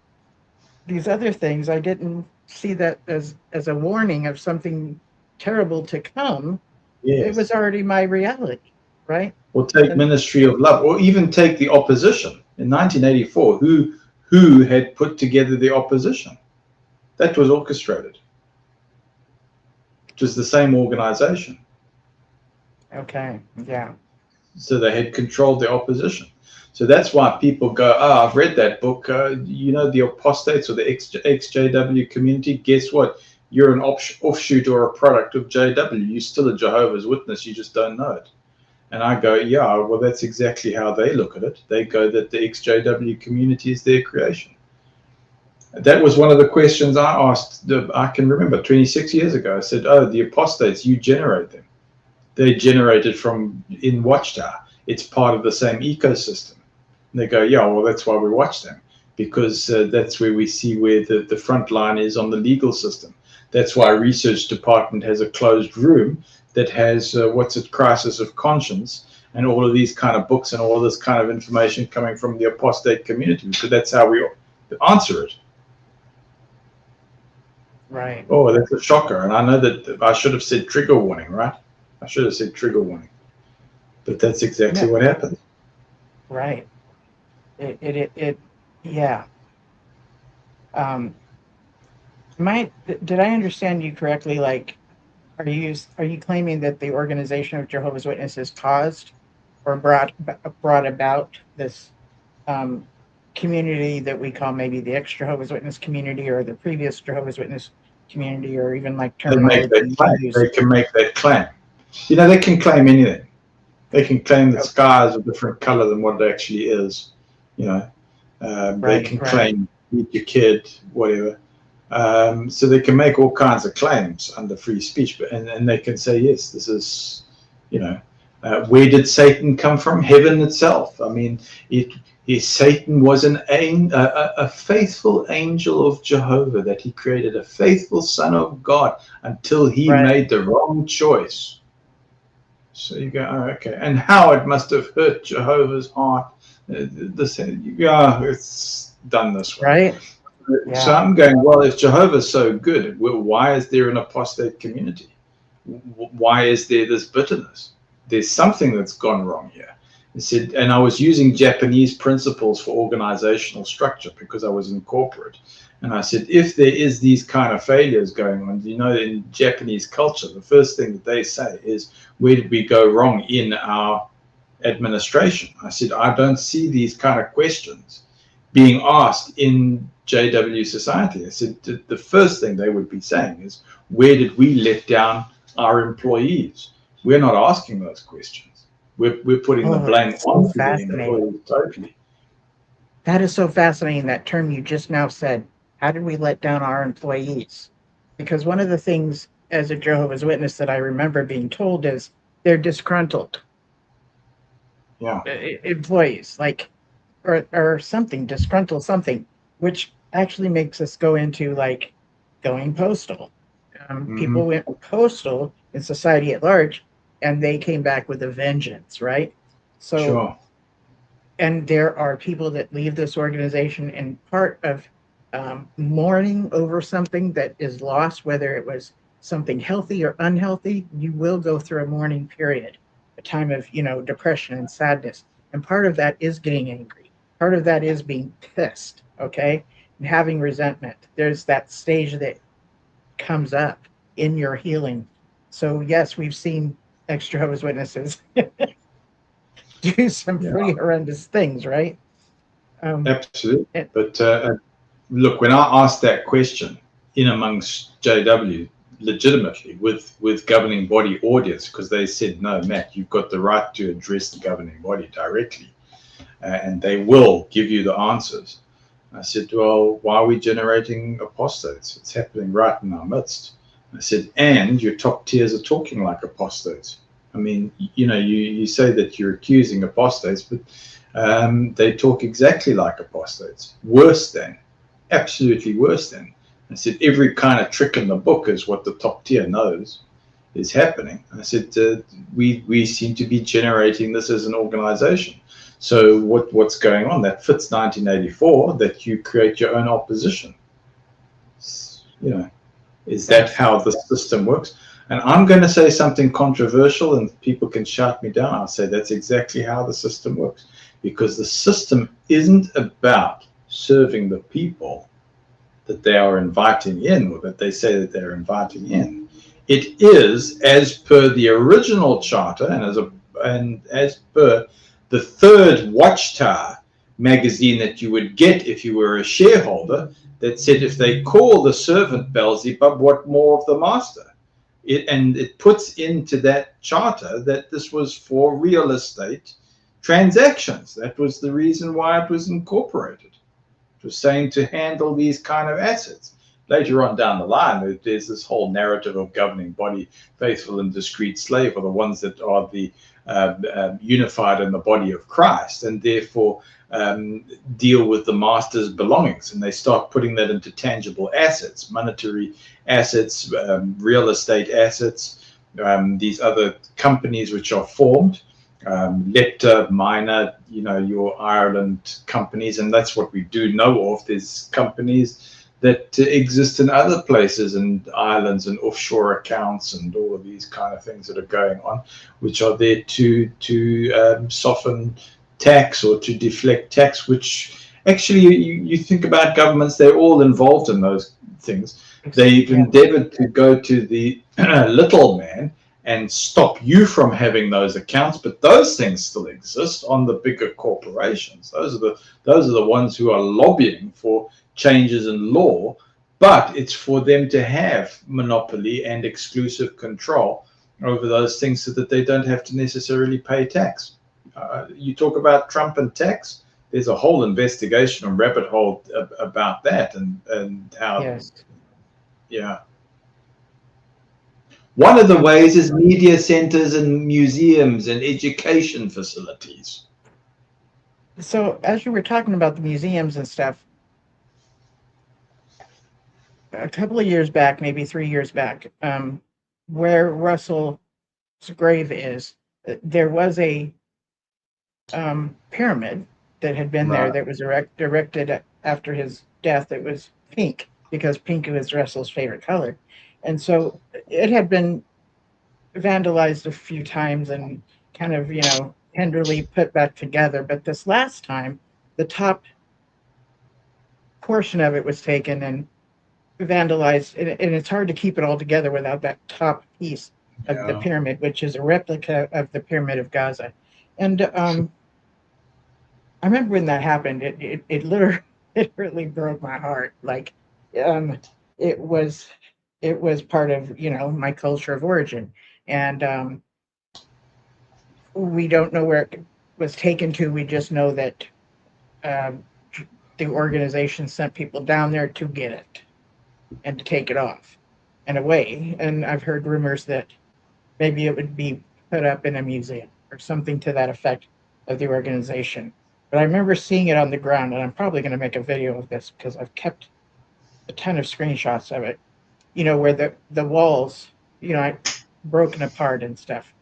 these other things, I didn't see that as a warning of something terrible to come. Yes. It was already my reality, right? Or take Ministry of Love, or even take the opposition in 1984. Who had put together the opposition? That was orchestrated. It was the same organization. Okay. Yeah. So they had controlled the opposition. So that's why people go, I've read that book. The apostates or the ex-JW community. Guess what? You're an offshoot or a product of JW. You're still a Jehovah's Witness. You just don't know it. And I go, yeah, well, that's exactly how they look at it. They go that the ex-JW community is their creation. That was one of the questions I asked, I can remember 26 years ago. I said, the apostates, you generate them. They generated from in Watchtower. It's part of the same ecosystem. And they go, yeah, well, that's why we watch them, because that's where we see where the front line is on the legal system. That's why research department has a closed room that has crisis of conscience, and all of these kind of books and all of this kind of information coming from the apostate community, because that's how we answer it. Right. Oh, that's a shocker. And I know that I should have said trigger warning, right? I should have said trigger warning, but that's exactly what happened. Right. Yeah. Did I understand you correctly? Like, are you claiming that the Organization of Jehovah's Witnesses caused or brought about this community that we call maybe the ex-Jehovah's Witness community, or the previous Jehovah's Witness community, or even like terminology? They can make that claim. They can claim anything. They can claim the sky is a different color than what it actually is. They can claim eat your kid, whatever. So they can make all kinds of claims under free speech, and they can say, yes, this is, where did Satan come from? Heaven itself. I mean, Satan was a faithful angel of Jehovah, that he created a faithful son of God until he made the wrong choice. So you go, okay. And how it must have hurt Jehovah's heart. It's done this way. Right. Yeah. So I'm going, well, if Jehovah's so good, why is there an apostate community? Why is there this bitterness? There's something that's gone wrong here. And I was using Japanese principles for organizational structure because I was in corporate. And I said, if there is these kind of failures going on, in Japanese culture, the first thing that they say is, where did we go wrong in our administration? I said, I don't see these kind of questions being asked in JW society. I said, the first thing they would be saying is, where did we let down our employees? We're not asking those questions. We're putting the blame on the employees totally. That is so fascinating, that term you just now said. How did we let down our employees? Because one of the things as a Jehovah's Witness that I remember being told is they're disgruntled. Yeah. Employees, like, or something, disgruntled something, which actually makes us go into like going postal. People went postal in society at large, and they came back with a vengeance, right? So, sure. And there are people that leave this organization in part of mourning over something that is lost, whether it was something healthy or unhealthy. You will go through a mourning period, a time of, depression and sadness. And part of that is getting angry. Part of that is being pissed, okay? and having resentment. There's that stage that comes up in your healing. So yes, we've seen ex-Jehovah's Witnesses do some Yeah, pretty horrendous things, right? absolutely. It, But look, when I asked that question in amongst JW, legitimately with governing body audience, because they said, no, Matt, you've got the right to address the governing body directly, and they will give you the answers. I said, well, why are we generating apostates? It's happening right in our midst. I said, and your top tiers are talking like apostates. I mean, you say that you're accusing apostates, but they talk exactly like apostates, worse than, absolutely worse than. I said, every kind of trick in the book is what the top tier knows is happening. I said, we seem to be generating this as an organization. So what's going on? That fits 1984, that you create your own opposition. Is that how the system works? And I'm going to say something controversial and people can shout me down. I'll say that's exactly how the system works, because the system isn't about serving the people that they are inviting in, or that they say that they're inviting in. It is, as per the original charter and as per the third Watchtower magazine that you would get if you were a shareholder, that said, if they call the servant Beelzebub, what more of the master? It puts into that charter that this was for real estate transactions. That was the reason why it was incorporated. It was saying to handle these kind of assets. Later on down the line, there's this whole narrative of governing body, faithful and discreet slave are the ones that are the unified in the body of Christ, and therefore deal with the master's belongings, and they start putting that into tangible assets, monetary assets, real estate assets, these other companies which are formed, Lepta, Minor, your Ireland companies, and that's what we do know of. There's companies that exist in other places and islands and offshore accounts and all of these kind of things that are going on, which are there to soften tax or to deflect tax, which actually you think about governments, they're all involved in those things. They've endeavored to go to the little man and stop you from having those accounts, but those things still exist on the bigger corporations. Those are the ones who are lobbying for changes in law, but it's for them to have monopoly and exclusive control over those things so that they don't have to necessarily pay tax. You talk about Trump and tax, there's a whole investigation and rabbit hole about that and how, yes. Yeah. One of the ways is media centers and museums and education facilities. So as you were talking about the museums and stuff, a couple of years back, maybe 3 years back, where Russell's grave is, there was a pyramid that had been there that was erected after his death. It was pink because pink was Russell's favorite color. And so it had been vandalized a few times and kind of, tenderly put back together. But this last time, the top portion of it was taken and vandalized, and it's hard to keep it all together without that top piece of the pyramid, which is a replica of the Pyramid of Gaza. And I remember when that happened, it literally broke my heart. Like, it was part of my culture of origin, and we don't know where it was taken to. We just know that the organization sent people down there to get it and to take it off and away. And I've heard rumors that maybe it would be put up in a museum or something to that effect of the organization. But I remember seeing it on the ground, and I'm probably going to make a video of this because I've kept a ton of screenshots of it, where the walls, broken apart and stuff.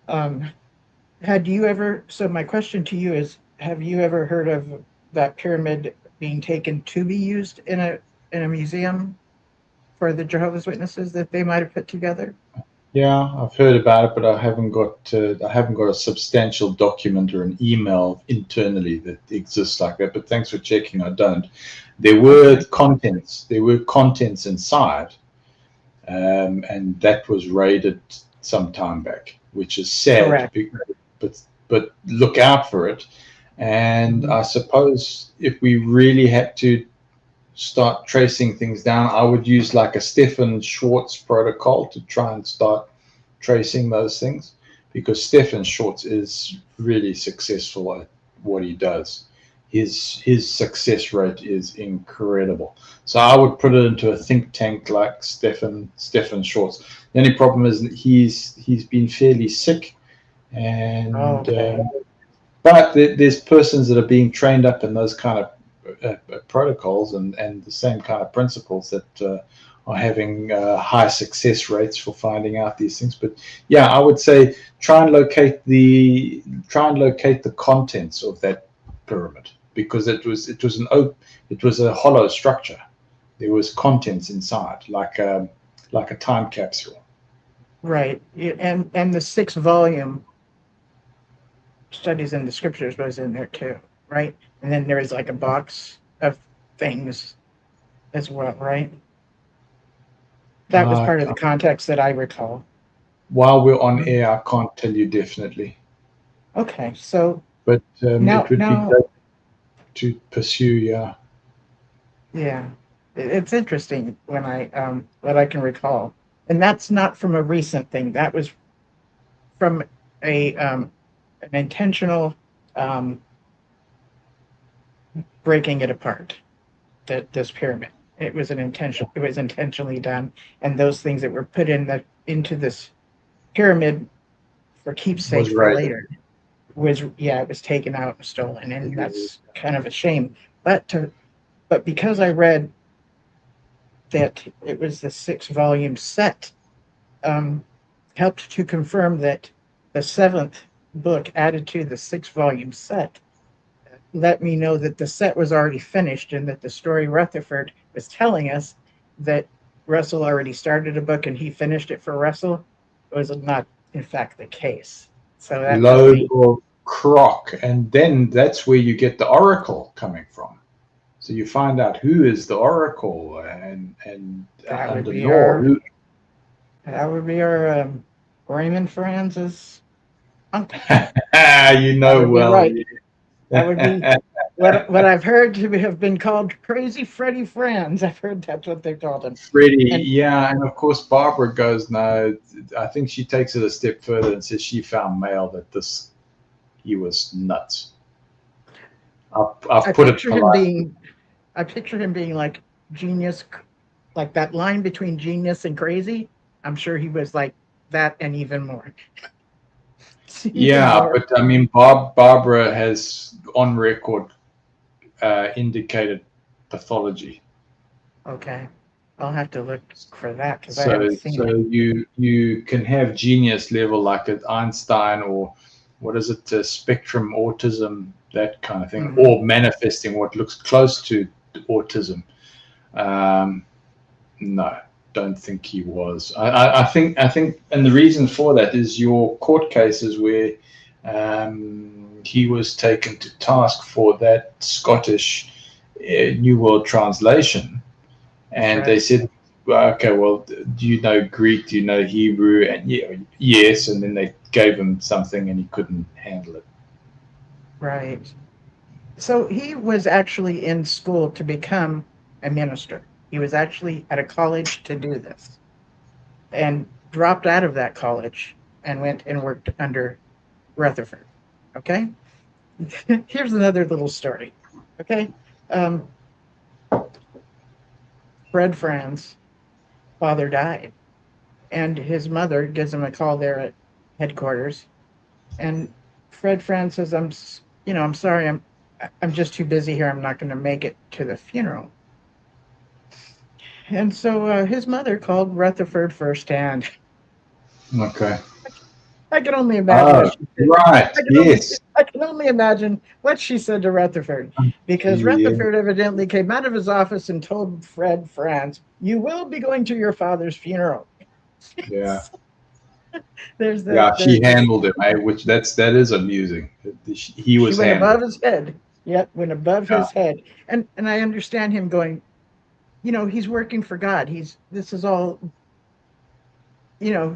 Had you ever, so my question to you is, have you ever heard of that pyramid being taken to be used in a museum for the Jehovah's Witnesses that they might have put together? Yeah, I've heard about it, but I haven't got a substantial document or an email internally that exists like that. But thanks for checking. I don't. There were Okay. contents. There were contents inside, and that was raided some time back, which is sad. Correct. But look out for it. And Mhm. I suppose if we really had to start tracing things down, I would use like a Stefan Schwartz protocol to try and start tracing those things, because Stefan Schwartz is really successful at what he does. His success rate is incredible. So I would put it into a think tank like Stefan Schwartz. The only problem is that he's been fairly sick, and Okay. but there's persons that are being trained up in those kind of protocols and the same kind of principles that are having high success rates for finding out these things. But yeah, I would say try and locate the contents of that pyramid, because it was a hollow structure. There was contents inside, like a time capsule. Right. And the 6 volume studies in the scriptures was in there too, right? And then there was like a box of things as well, right? That was Uh, part of the context that I recall. while we're on Mhm. air, I can't tell you definitely, Okay, so but now it would be now great to pursue. Yeah. yeah, it's interesting when I what I can recall, and that's not from a recent thing. That was from a an intentional um, breaking it apart. That this pyramid, it was an intention. It was intentionally done, and those things that were put into this pyramid for keepsake Was for right. later was, yeah, it was taken out and stolen, and that's kind of a shame. But because I read that it was the 6 volume set, um, helped to confirm that the seventh book added to the 6 volume set let me know that the set was already finished and that the story Rutherford was telling us that Russell already started a book and he finished it for Russell was not, in fact, the case. So that helped Load me. of crock, and then that's where you get the oracle coming from. So you find out who is the oracle, and That would under be law our who. that would be our Raymond Franz's uncle. You That know would be well. right. That would be what I've heard to have been called Crazy Freddie Franz. I've heard that's what they called him. Freddie, And yeah, and of course Barbara goes no. I think she takes it a step further and says she found mail that this he was nuts. I I've put it picture him politely. being I picture him being like genius, like that line between genius and crazy. I'm sure he was like that and even more. Even Yeah, more. but I mean, Barbara has on record indicated pathology. Okay. I'll have to look for that because I haven't So, seen it. you can have genius level like at Einstein, or what is it, spectrum autism, that kind of thing, Hmm. or manifesting what looks close to autism. Um, no, don't think he was. I think, and the reason for that is your court cases where he was taken to task for that Scottish New World Translation, That's and they right. said, well, okay, well, do you know Greek? Do you know Hebrew? And yeah, yes, and then they gave him something, and he couldn't handle it. Right. So he was actually in school to become a minister. He was actually at a college to do this and dropped out of that college and went and worked under Rutherford. Okay. Here's another little story. Okay. Um, Fred Franz' father died, and his mother gives him a call there at headquarters. And Fred Franz says, I'm sorry, I'm just too busy here. I'm not going to make it to the funeral." And so his mother called Rutherford firsthand. Okay. I can only imagine what Oh, she said. right. Yes. I can only imagine what she said to Rutherford, because Yeah. Rutherford evidently came out of his office and told Fred Franz, "You will be going to your father's funeral." Yeah. There's Yeah, she the handled him, which that is amusing. He she was went above handled. his head. Yep, went above Yeah, his head. And I understand him going, he's working for God. This is all,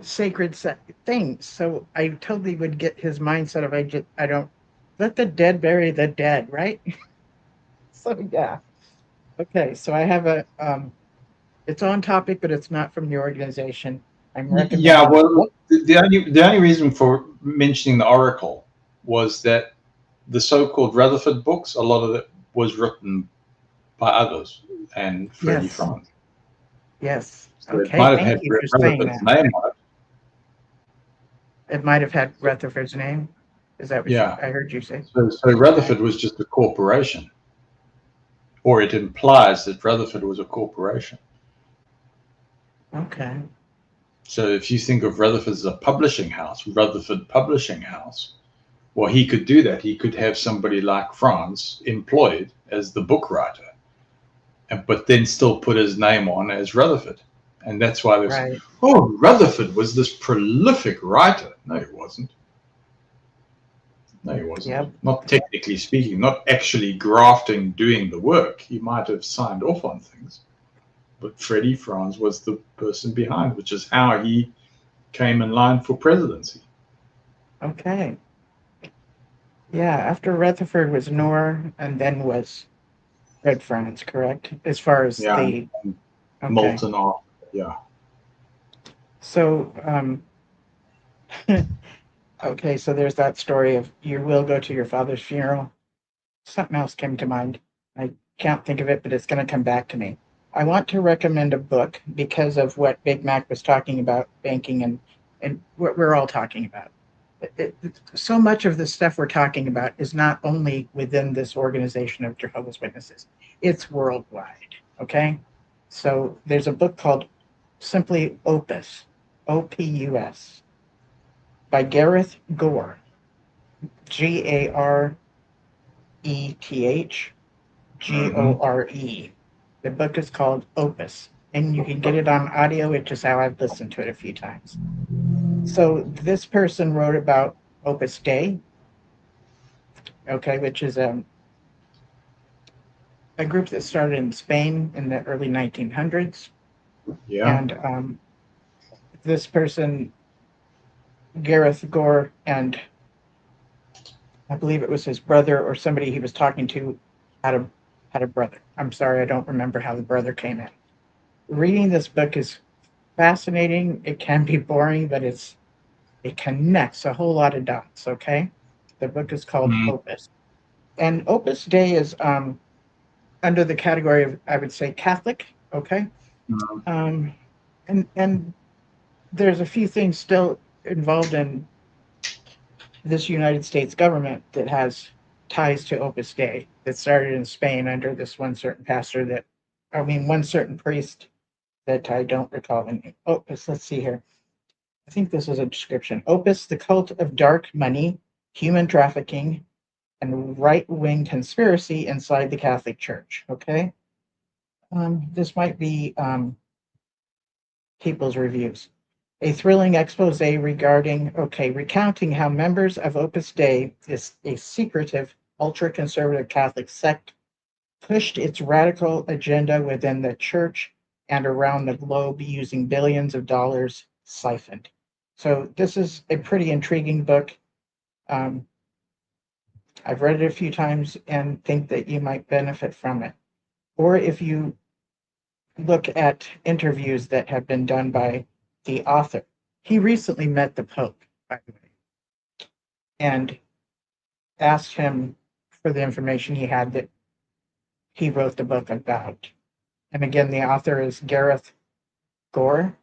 sacred things. So I totally would get his mindset of I don't let the dead bury the dead, right? So yeah. Okay, so I have it's on topic, but it's not from the organization. I'm yeah. recommending a Well, book. the only reason for mentioning the Oracle was that the so-called Rutherford books, a lot of it was written by others and Freddie Yes. Franz. Yes. So it Okay, might have thank had you for saying Rutherford's that. name on it. It might have had Rutherford's name. Is that what Yeah. I heard you say? So Okay. Rutherford was just a corporation, or it implies that Rutherford was a corporation. Okay. So if you think of Rutherford as a publishing house, Rutherford Publishing House, well, he could do that. He could have somebody like Franz employed as the book writer, but then still put his name on as Rutherford. And that's why there's, Right. oh, Rutherford was this prolific writer. No, he wasn't. No, he wasn't. Yep. Not technically speaking, not actually grafting, doing the work. He might have signed off on things. But Freddie Franz was the person behind, which is how he came in line for presidency. Okay. Yeah. After Rutherford was Noor, and then was Fred Franz, correct? As far as Yeah, the and okay. Molten off. Yeah. So okay. So there's that story of you will go to your father's funeral. Something else came to mind. I can't think of it, but it's going to come back to me. I want to recommend a book because of what Big Mac was talking about, banking and what we're all talking about. So much of the stuff we're talking about is not only within this organization of Jehovah's Witnesses, it's worldwide. Okay. So there's a book called simply Opus, OPUS, by Gareth Gore, Gareth Mm-hmm. Gore. The book is called Opus, and you can get it on audio, which is how I've listened to it a few times. So this person wrote about Opus Dei, okay, which is a group that started in Spain in the early 1900s. Yeah. And this person, Gareth Gore, and I believe it was his brother or somebody he was talking to, had a brother. I'm sorry, I don't remember how the brother came in. Reading this book is fascinating. It can be boring, but it connects a whole lot of dots. Okay, the book is called Mm-hmm. Opus, and Opus Dei is under the category of, I would say, Catholic. Okay, um, and there's a few things still involved in this United States government that has ties to Opus Dei that started in Spain under this one certain pastor that, I mean, one certain priest that I don't recall the name. Opus, let's see here. I think this is a description. Opus, the cult of dark money, human trafficking, and right wing conspiracy inside the Catholic Church. Okay. This might be people's reviews. A thrilling expose regarding, okay, recounting how members of Opus Dei, is a secretive, ultra conservative Catholic sect, pushed its radical agenda within the church and around the globe using billions of dollars siphoned. So, this is a pretty intriguing book. Um, I've read it a few times and think that you might benefit from it. Or if you look at interviews that have been done by the author, he recently met the Pope, by the way, and asked him for the information he had that he wrote the book about. And again, the author is Gareth Gore,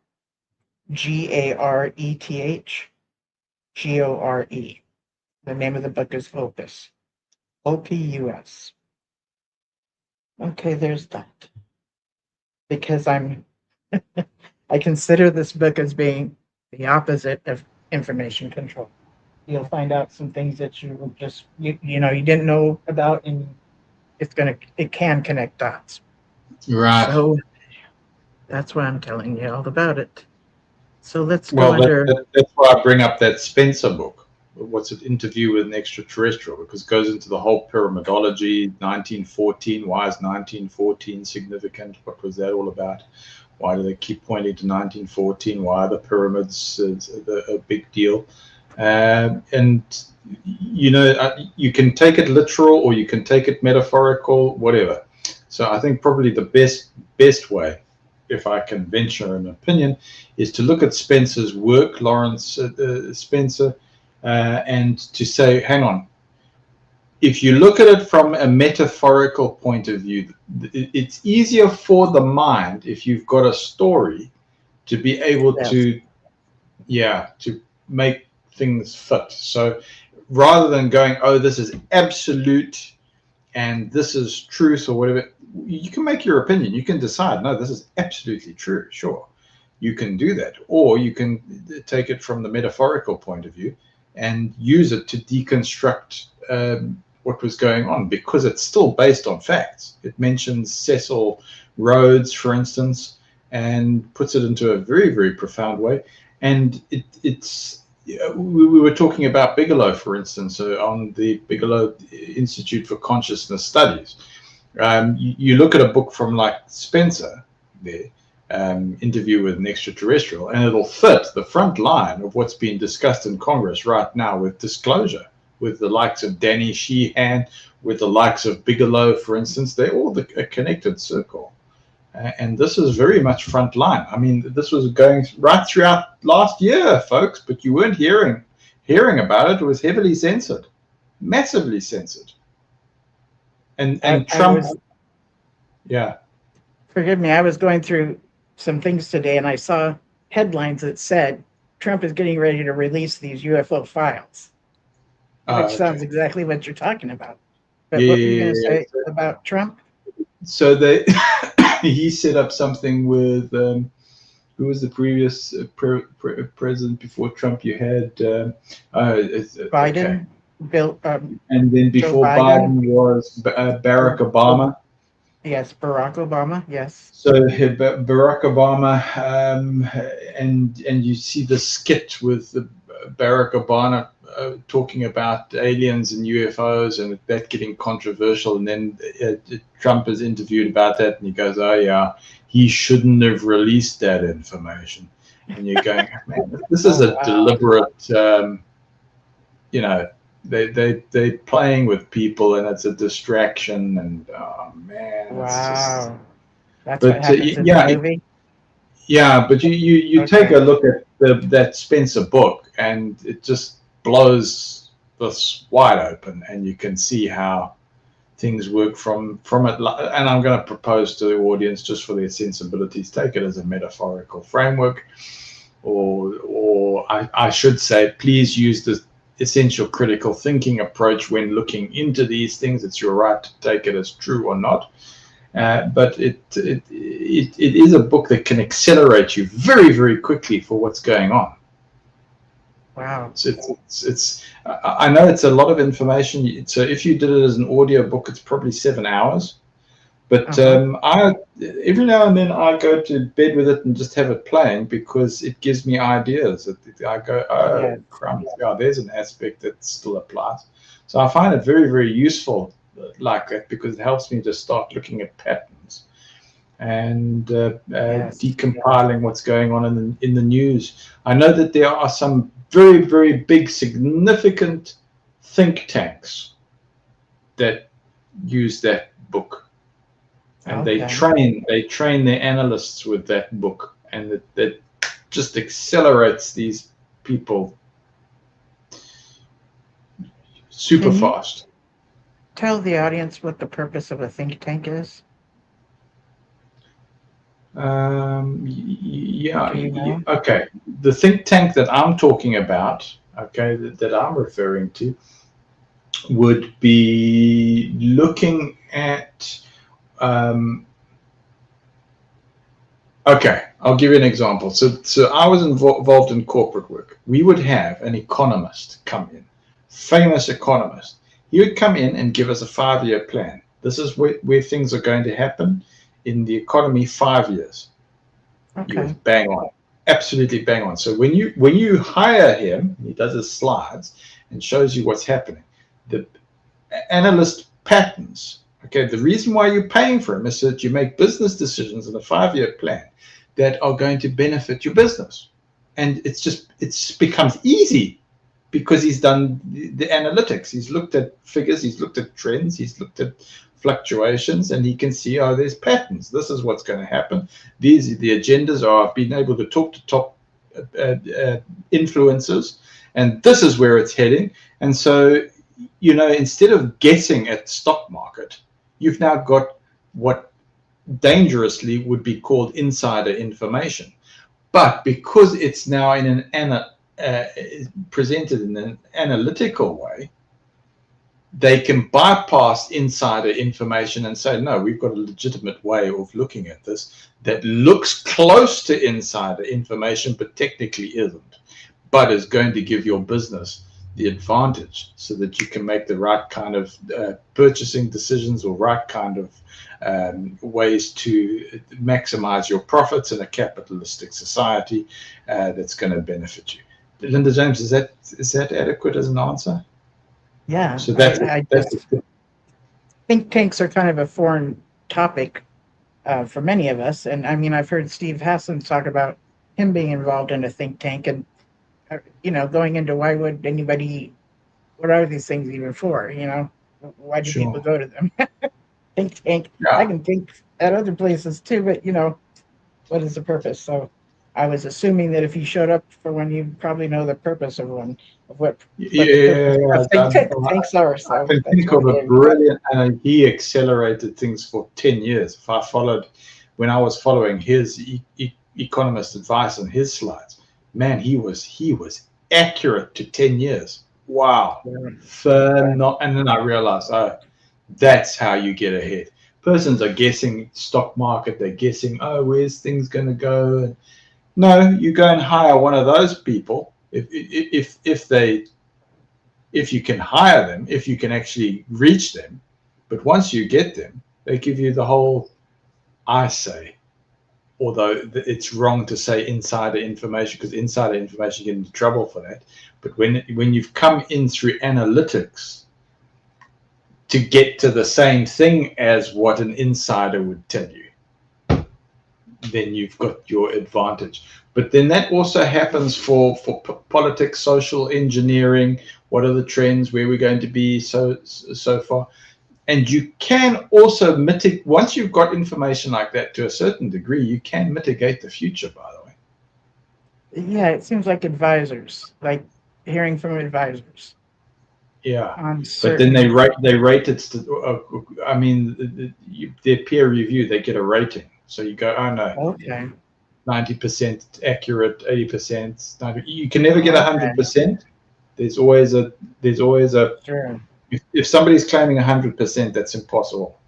Gareth Gore. The name of the book is Opus, OPUS. Okay, there's that. Because I consider this book as being the opposite of information control. You'll find out some things that you just you didn't know about, and it can connect dots. Right. So that's why I'm telling you all about it. So let's go Well, under, that's why I bring up that Spencer book. What's it? Interview with an Extraterrestrial, because it goes into the whole pyramidology. 1914. Why is 1914 significant? What was that all about? Why do they keep pointing to 1914? Why are the pyramids a big deal? And you can take it literal or you can take it metaphorical, whatever. So I think probably the best way, if I can venture an opinion, is to look at Spencer's work, Lawrence Spencer, and to say, hang on, if you look at it from a metaphorical point of view, it's easier for the mind, if you've got a story, to be able to make things fit. So rather than going, oh, this is absolute and this is truth or whatever, you can make your opinion. You can decide, no, this is absolutely true. Sure, you can do that. Or you can take it from the metaphorical point of view and use it to deconstruct what was going on, because it's still based on facts. It mentions Cecil Rhodes, for instance, and puts it into a very, very profound way. And we were talking about Bigelow, for instance, on the Bigelow Institute for Consciousness Studies. You look at a book from like Spencer there, Interview with an Extraterrestrial, and it'll fit the front line of what's being discussed in Congress right now with disclosure, with the likes of Danny Sheehan, with the likes of Bigelow, for instance. They're all a connected circle. And this is very much front line. I mean, this was going right throughout last year, folks, but you weren't hearing about it. It was heavily censored, massively censored. And Trump, forgive me, I was going through some things today and I saw headlines that said Trump is getting ready to release these UFO files, which sounds exactly what you're talking about. But what were you going to say about Trump? So he set up something with who was the previous president before Trump? You had Biden, Bill, and then before Biden was Barack Obama. Yes, Barack Obama. Yes. So Barack Obama, and you see the skit with Barack Obama talking about aliens and UFOs and that getting controversial, and then Trump is interviewed about that and he goes, oh yeah, he shouldn't have released that information. And you're going, man, this is a deliberate, they're playing with people and it's a distraction, and oh man, wow, that's what happens in the movie. Yeah, but you take a look at that Spencer book and it just blows this wide open, and you can see how things work from it. And I'm going to propose to the audience, just for their sensibilities, take it as a metaphorical framework, or I should say, please use the essential critical thinking approach when looking into these things. It's your right to take it as true or not. But it is a book that can accelerate you very, very quickly for what's going on. Wow. It's I know it's a lot of information. So if you did it as an audio book, it's probably 7 hours. But I every now and then I go to bed with it and just have it playing, because it gives me ideas. I go, oh, crumbs, yeah, there's an aspect that still applies. So I find it very, very useful like that, because it helps me to start looking at patterns and decompiling what's going on in the news. I know that there are some very, very big, significant think tanks that use that book, and they train their analysts with that book, and that just accelerates these people super fast. Tell the audience what the purpose of a think tank is. Okay. The think tank that I'm talking about, okay, that I'm referring to, would be looking at. Okay, I'll give you an example. So I was involved in corporate work. We would have an economist come in, famous economist. He would come in and give us a 5-year plan. This is where things are going to happen in the economy, 5 years. Okay. You would bang on. absolutely bang on. So when you hire him, he does his slides and shows you what's happening. The analyst patterns. Okay, the reason why you're paying for him is so that you make business decisions in a 5-year plan that are going to benefit your business. And it just becomes easy because he's done the analytics. He's looked at figures, he's looked at trends, he's looked at fluctuations, and he can see, oh, there's patterns. This is what's going to happen. These are the agendas. I've been able to talk to top influencers, and this is where it's heading. And so, instead of guessing at the stock market, you've now got what dangerously would be called insider information. But because it's now in presented in an analytical way, they can bypass insider information and say, no, we've got a legitimate way of looking at this that looks close to insider information, but technically isn't, but is going to give your business the advantage so that you can make the right kind of purchasing decisions or right kind of ways to maximize your profits in a capitalistic society that's going to benefit you. Linda James, is that adequate as an answer? Yeah. So think tanks are kind of a foreign topic for many of us. And I mean, I've heard Steve Hassan talk about him being involved in a think tank and, going into why would anybody, what are these things even for? Why do people go to them? Think tank. Yeah. I can think at other places too, but what is the purpose? So I was assuming that if you showed up for one, you probably know the purpose of one, of what tanks are. So I can think of a brilliant, and he accelerated things for 10 years. When I was following his economist advice on his slides, man, he was accurate to 10 years. Wow. Yeah. And then I realized, that's how you get ahead. Persons are guessing stock market, they're guessing, where's things going to go? And no, you go and hire one of those people. If you can hire them, if you can actually reach them, but once you get them, they give you the whole, I say, although it's wrong to say insider information because insider information, you get into trouble for that. But when you've come in through analytics to get to the same thing as what an insider would tell you, then you've got your advantage. But then that also happens for politics, social engineering. What are the trends? Where we're going to be so far? And you can also mitigate, once you've got information like that to a certain degree, you can mitigate the future, by the way. Yeah, it seems like advisors, like hearing from advisors. Yeah, but then they rate it. I mean, their peer review, they get a rating. So you go, oh no, okay, 90% accurate, 80%. 90, you can never get 100%. There's always a. Sure. If somebody's claiming 100%, that's impossible.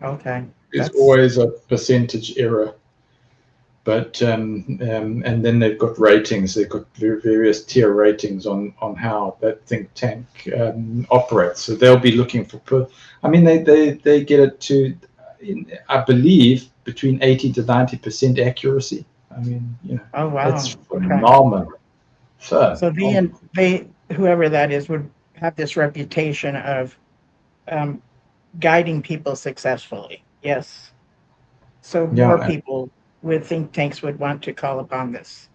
Okay. There's always a percentage error. But and then they've got ratings. They've got various tier ratings on how that think tank operates. So they'll be looking for. I mean, they get it to, I believe, between 80 to 90% accuracy. I mean, oh wow, that's phenomenal. Okay. So they whoever that is would have this reputation of guiding people successfully. Yes. So more people with think tanks would want to call upon this.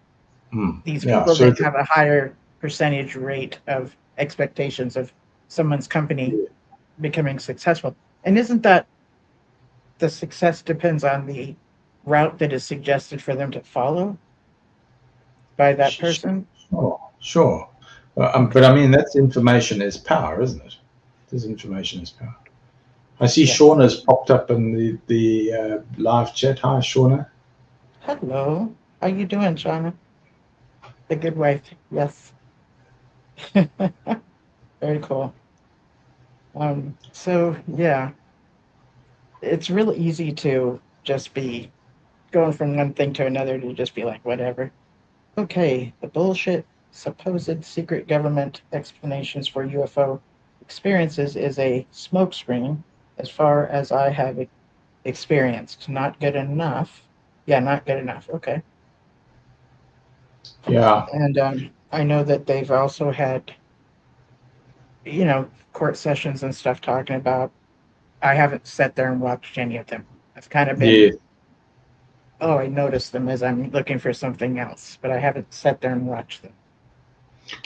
These people that have a higher percentage rate of expectations of someone's company becoming successful. And isn't that the success depends on the route that is suggested for them to follow by that person? Sure. But I mean, that's information is power, isn't it? This information is power. I see Shauna's popped up in the live chat. Hi, Shauna. Hello. How you doing, Shauna? The good wife. Yes. Very cool. So yeah, it's really easy to just be going from one thing to another to just be like, whatever. Okay, the bullshit supposed secret government explanations for UFO experiences is a smokescreen as far as I have experienced. Not good enough. Yeah, not good enough. Okay. Yeah. And I know that they've also had, court sessions and stuff talking about. I haven't sat there and watched any of them. I've kind of Yeah. been, oh, I noticed them as I'm looking for something else, but I haven't sat there and watched them.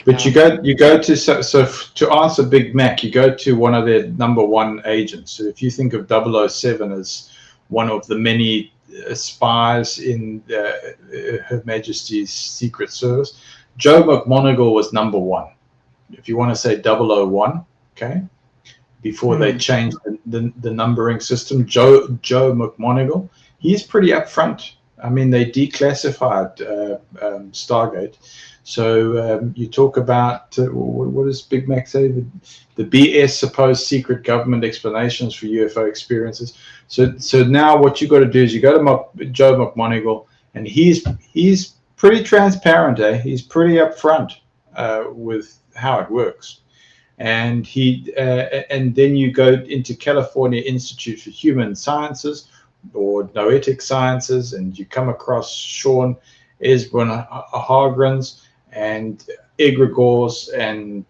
But you go to so to answer Big Mac, you go to one of their number one agents. So if you think of 007 as one of the many spies in Her Majesty's Secret Service, Joe McMonigal was number one. If you want to say 001, okay, before they changed the numbering system, Joe McMonigal, he's pretty upfront. I mean, they declassified Stargate. So you talk about what does Big Mac say? The BS supposed secret government explanations for UFO experiences. So now what you got to do is you go to Joe McMonigal, and he's pretty transparent. He's pretty upfront with how it works. And and then you go into California Institute for Human Sciences or Noetic Sciences, and you come across Sean Esbon Hargrens and egregores and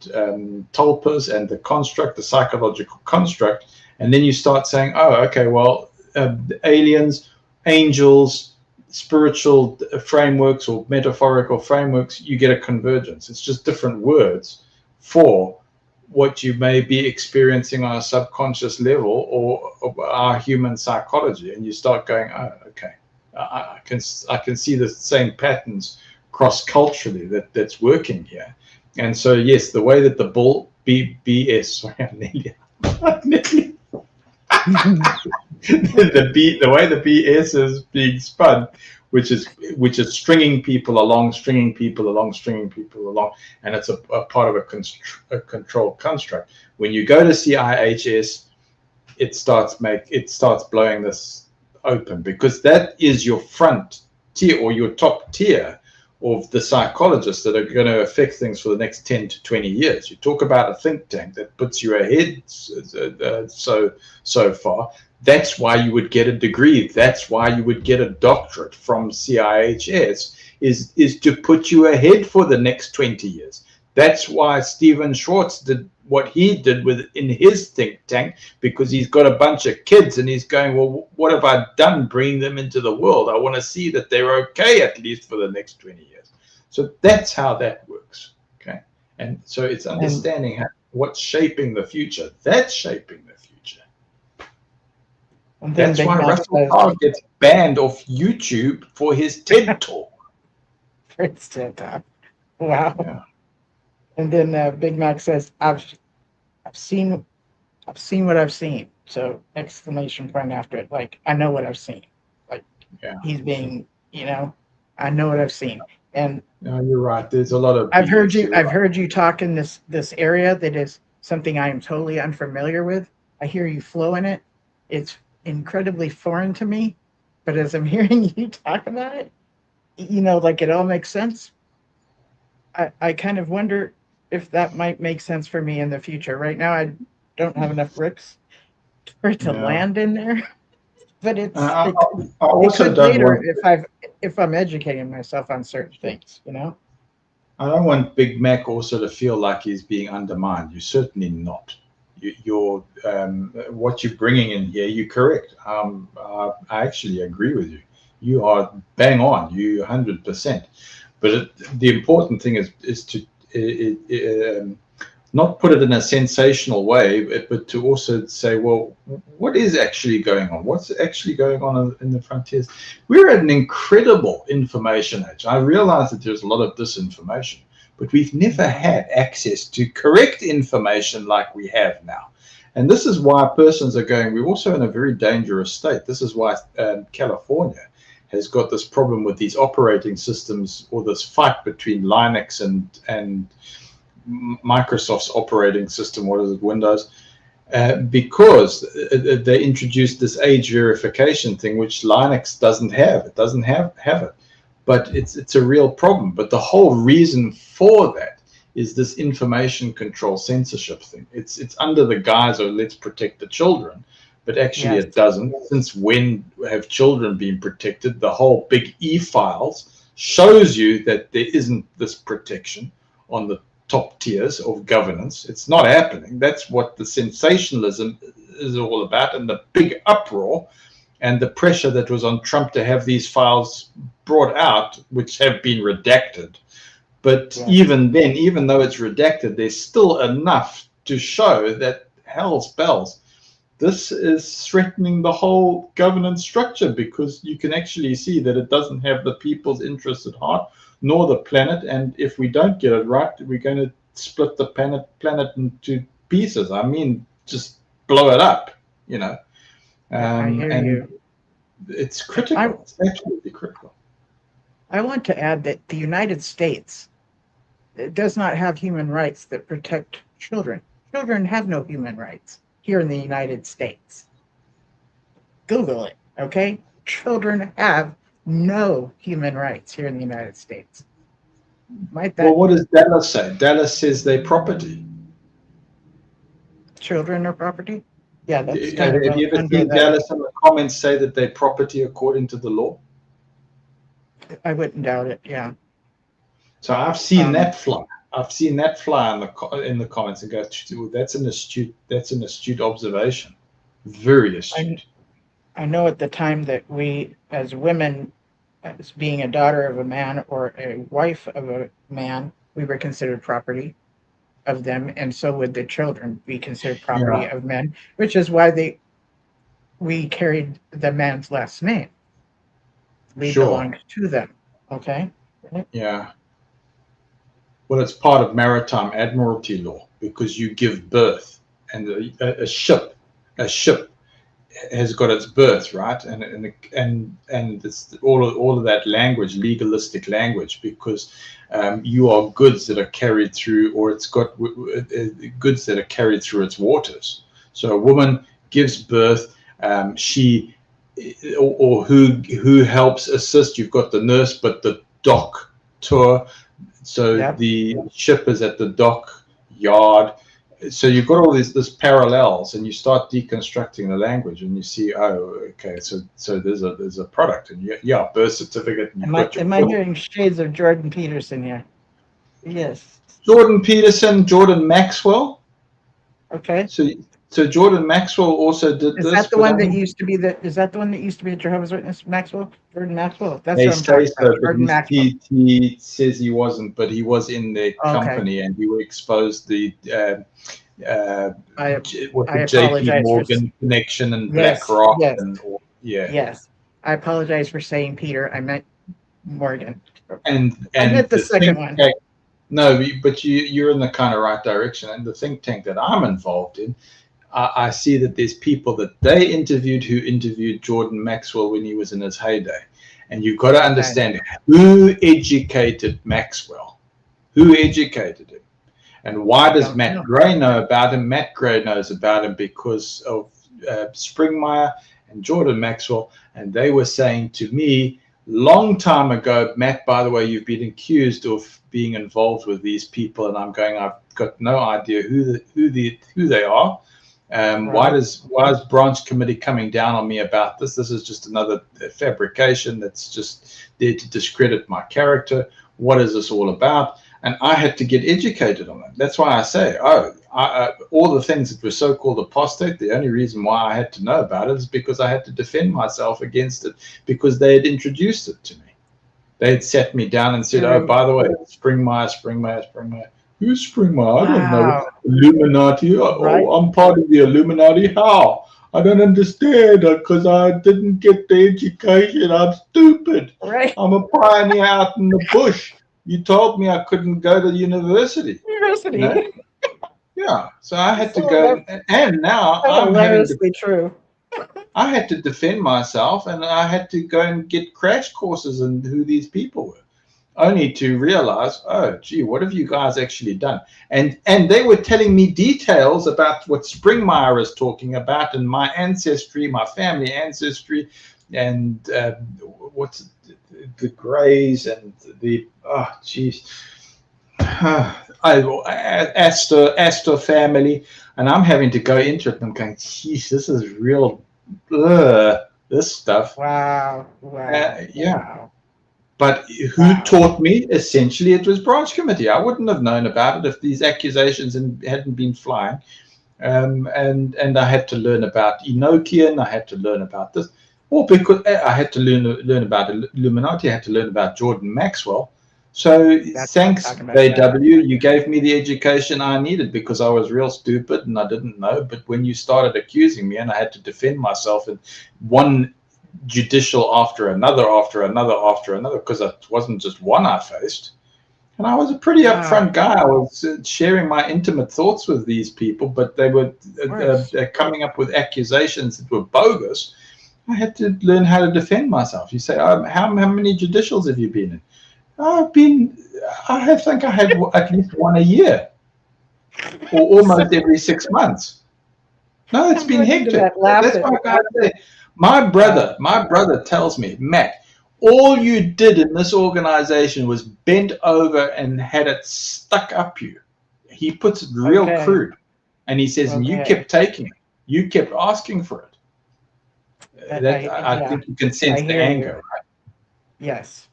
tulpas and the construct, the psychological construct, and then you start saying, oh, okay, well, aliens, angels, spiritual frameworks or metaphorical frameworks, you get a convergence. It's just different words for what you may be experiencing on a subconscious level or our human psychology, and you start going, oh, okay, I can see the same patterns cross-culturally that's working here. And so yes, the way that the BS, sorry, the way the BS is being spun, which is stringing people along, and it's a part of a control construct. When you go to CIHS, it starts blowing this open, because that is your front tier or your top tier of the psychologists that are going to affect things for the next 10 to 20 years. You talk about a think tank that puts you ahead so far. That's why you would get a degree. That's why you would get a doctorate from CIHS, is to put you ahead for the next 20 years. That's why Stephen Schwartz did what he did in his think tank, because he's got a bunch of kids and he's going, well, what have I done bringing them into the world? I want to see that they're okay at least for the next 20 years. So that's how that works. Okay. And so it's understanding what's shaping the future. That's shaping the future. That's why Russell Tarr gets banned off YouTube for his TED talk. For his TED talk. Wow. Yeah. And then Big Mac says, I've seen what I've seen. So exclamation point after it. Like, I know what I've seen. Like, he's being, I know what I've seen. And no, you're right. There's a lot of. I've heard you talk in this area that is something I am totally unfamiliar with. I hear you flow in it. It's incredibly foreign to me, but as I'm hearing you talk about it, like it all makes sense. I kind of wonder if that might make sense for me in the future. Right now, I don't have enough bricks for it to land in there, but it could later if I'm educating myself on certain things, I don't want Big Mac also to feel like he's being undermined. You're certainly not. You're what you're bringing in here, you're correct. I actually agree with you. You are bang on. You 100%. But the important thing is to not put it in a sensational way, but to also say, well, what is actually going on? What's actually going on in the frontiers? We're at an incredible information age. I realize that there's a lot of disinformation, but we've never had access to correct information like we have now. And this is why persons are going, we're also in a very dangerous state. This is why California has got this problem with these operating systems, or this fight between Linux and Microsoft's operating system, what is it, Windows, because they introduced this age verification thing, which Linux doesn't have. It doesn't have it, but it's a real problem. But the whole reason for that is this information control censorship thing. It's under the guise of let's protect the children. But actually it doesn't. Since when have children been protected? The whole big e-files shows you that there isn't this protection on the top tiers of governance. It's not happening. That's what the sensationalism is all about, and the big uproar and the pressure that was on Trump to have these files brought out, which have been redacted. But even then, even though it's redacted, there's still enough to show that, hell's bells, this is threatening the whole governance structure, because you can actually see that it doesn't have the people's interests at heart, nor the planet. And if we don't get it right, we're going to split the planet into pieces. I mean, just blow it up, you know. I hear and you. It's critical. It's absolutely critical. I want to add that the United States does not have human rights that protect children. Children have no human rights here in the United States. Google it, okay? Children have no human rights here in the United States. Well, what does Dallas say? Dallas says they're property. Children are property? Yeah, that's Have you ever seen Dallas in the comments say that they're property according to the law? I wouldn't doubt it, yeah. So I've seen that fly. I've seen that fly in the comments and go, that's an astute observation. Very astute. I know at the time that we, as women, as being a daughter of a man or a wife of a man, we were considered property of them, and so would the children be considered property of men, which is why we carried the man's last name. We belonged to them. Okay. Yeah. Well, it's part of maritime admiralty law, because you give birth, and a ship has got its birth, right? And it's all of that language, legalistic language, because you are goods that are carried through, or it's got goods that are carried through its waters. So a woman gives birth, or who helps assist. You've got the nurse, but the doctor. So the ship is at the dock yard. So you've got all this parallels, and you start deconstructing the language, and you see, oh, okay, so there's a product, and birth certificate. And am I hearing shades of Jordan Peterson here? Yes. Jordan Peterson, Jordan Maxwell. Okay. So Jordan Maxwell also did this. Is that the one that used to be a Jehovah's Witness? Maxwell? Jordan Maxwell? That's what I'm talking about. Jordan Maxwell. He says he wasn't, but he was in their company, and he exposed the JP Morgan connection and BlackRock. Yes. I apologize for saying Peter. I meant Morgan. And I meant the second one. No, but you're in the kind of right direction. And the think tank that I'm involved in, I see that there's people that they interviewed who interviewed Jordan Maxwell when he was in his heyday. And you've got to understand who educated Maxwell, who educated him. And why does Matt Gray know about him? Matt Gray knows about him because of Springmeier and Jordan Maxwell. And they were saying to me, long time ago, Matt, by the way, you've been accused of being involved with these people. And I'm going, I've got no idea who they are. Why is branch committee coming down on me about this? This is just another fabrication that's just there to discredit my character. What is this all about? And I had to get educated on it. That's why I say, all the things that were so-called apostate, the only reason why I had to know about it is because I had to defend myself against it, because they had introduced it to me. They had sat me down and said, oh, by the way, Springmeier. Who's Springmeier? I don't know. Illuminati. I'm part of the Illuminati. How? I don't understand, because I didn't get the education. I'm stupid. Right. I'm a pioneer out in the bush. You told me I couldn't go to university. University. You know? Yeah. So I had to go, and now I'm hilariously true. I had to defend myself, and I had to go and get crash courses on who these people were, only to realize, oh, gee, what have you guys actually done? And they were telling me details about what Springmeier is talking about, and my ancestry, my family ancestry, and what's the Greys and the Astor family, and I'm having to go into it, and I'm going, geez, this is real, this stuff. Wow. Yeah. Wow. But who taught me? Essentially, it was branch committee. I wouldn't have known about it if these accusations hadn't been flying. And I had to learn about Enochian. I had to learn about this, or because I had to learn about Illuminati. I had to learn about Jordan Maxwell. So thanks, JW, you gave me the education I needed because I was real stupid and I didn't know. But when you started accusing me and I had to defend myself in one judicial after another, because it wasn't just one I faced. And I was a pretty upfront guy. I was sharing my intimate thoughts with these people, but they were coming up with accusations that were bogus. I had to learn how to defend myself. You say, how many judicials have you been in? I think I had at least one a year, or almost every 6 months. No, it's been hectic. That's why I say, my brother tells me, Matt, all you did in this organization was bent over and had it stuck up you. He puts it real crude, and he says, and you kept taking it. You kept asking for it. I think you can sense the anger. Right? Yes.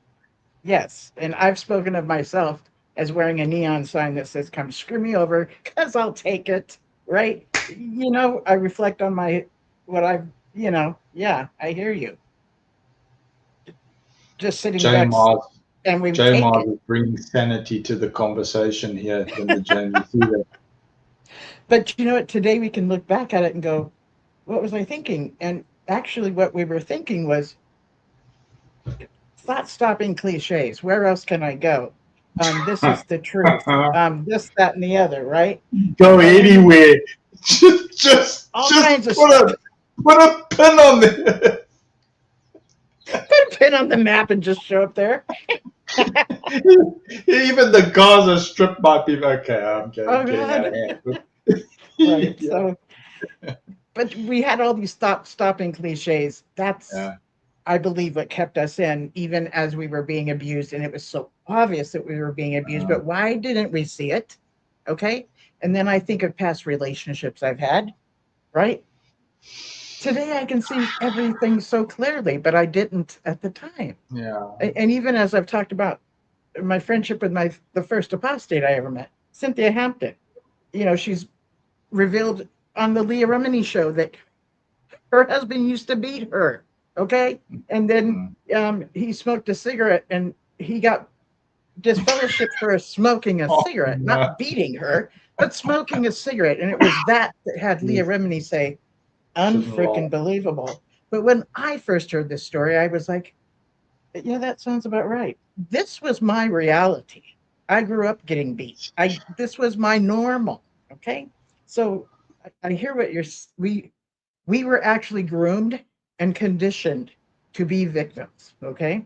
Yes, and I've spoken of myself as wearing a neon sign that says, come screw me over, because I'll take it, right? I reflect on I hear you. Just sitting back. And we J Mars is bringing sanity to the conversation here in the journey. But you know what, today we can look back at it and go, what was I thinking? And actually what we were thinking was, thought-stopping cliches. Where else can I go? This is the truth. This, that, and the other, right? Go anywhere. Just kinds of stuff. Put a pin on there. Put a pin on the map and just show up there. Even the Gaza Strip might be okay. I'm getting out of hand. Right. Yeah. So, but we had all these stopping cliches. That's. Yeah. I believe what kept us in, even as we were being abused, and it was so obvious that we were being abused, but why didn't we see it? Okay. And then I think of past relationships I've had, right? Today I can see everything so clearly, but I didn't at the time. Yeah. And even as I've talked about my friendship with the first apostate I ever met, Cynthia Hampton, she's revealed on the Leah Remini show that her husband used to beat her. Okay. And then he smoked a cigarette and he got disfellowship for smoking a cigarette, not beating her, but smoking a cigarette. And it was that had Leah Remini say, unfreaking believable. But when I first heard this story, I was like, yeah, that sounds about right. This was my reality. I grew up getting beat. This was my normal. Okay. So I hear what we were actually groomed and conditioned to be victims, okay?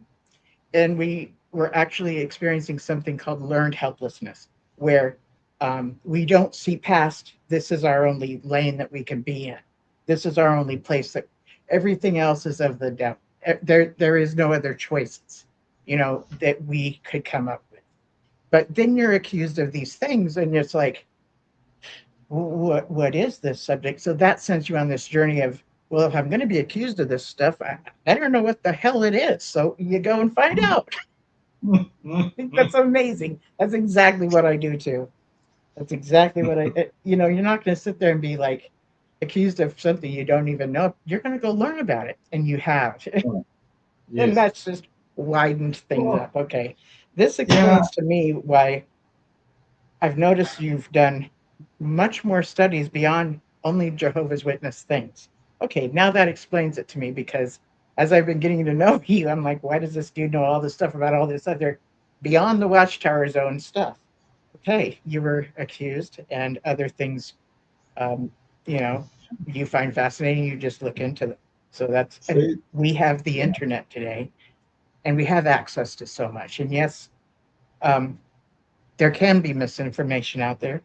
And we were actually experiencing something called learned helplessness, where we don't see past, this is our only lane that we can be in. This is our only place, that everything else is of the devil. There is no other choices, that we could come up with. But then you're accused of these things, and it's like, what is this subject? So that sends you on this journey of, well, if I'm going to be accused of this stuff, I don't know what the hell it is. So you go and find out. I think that's amazing. That's exactly what I do too. That's exactly what you're not going to sit there and be like accused of something you don't even know. You're going to go learn about it. And you have. Yes. And that's just widened things up. Okay. This explains to me why I've noticed you've done much more studies beyond only Jehovah's Witness things. Okay, now that explains it to me, because as I've been getting to know you, I'm like, why does this dude know all this stuff about all this other beyond the Watchtower Zone stuff? Okay, you were accused and other things, you find fascinating, you just look into them. So we have the internet today, and we have access to so much. And yes, there can be misinformation out there.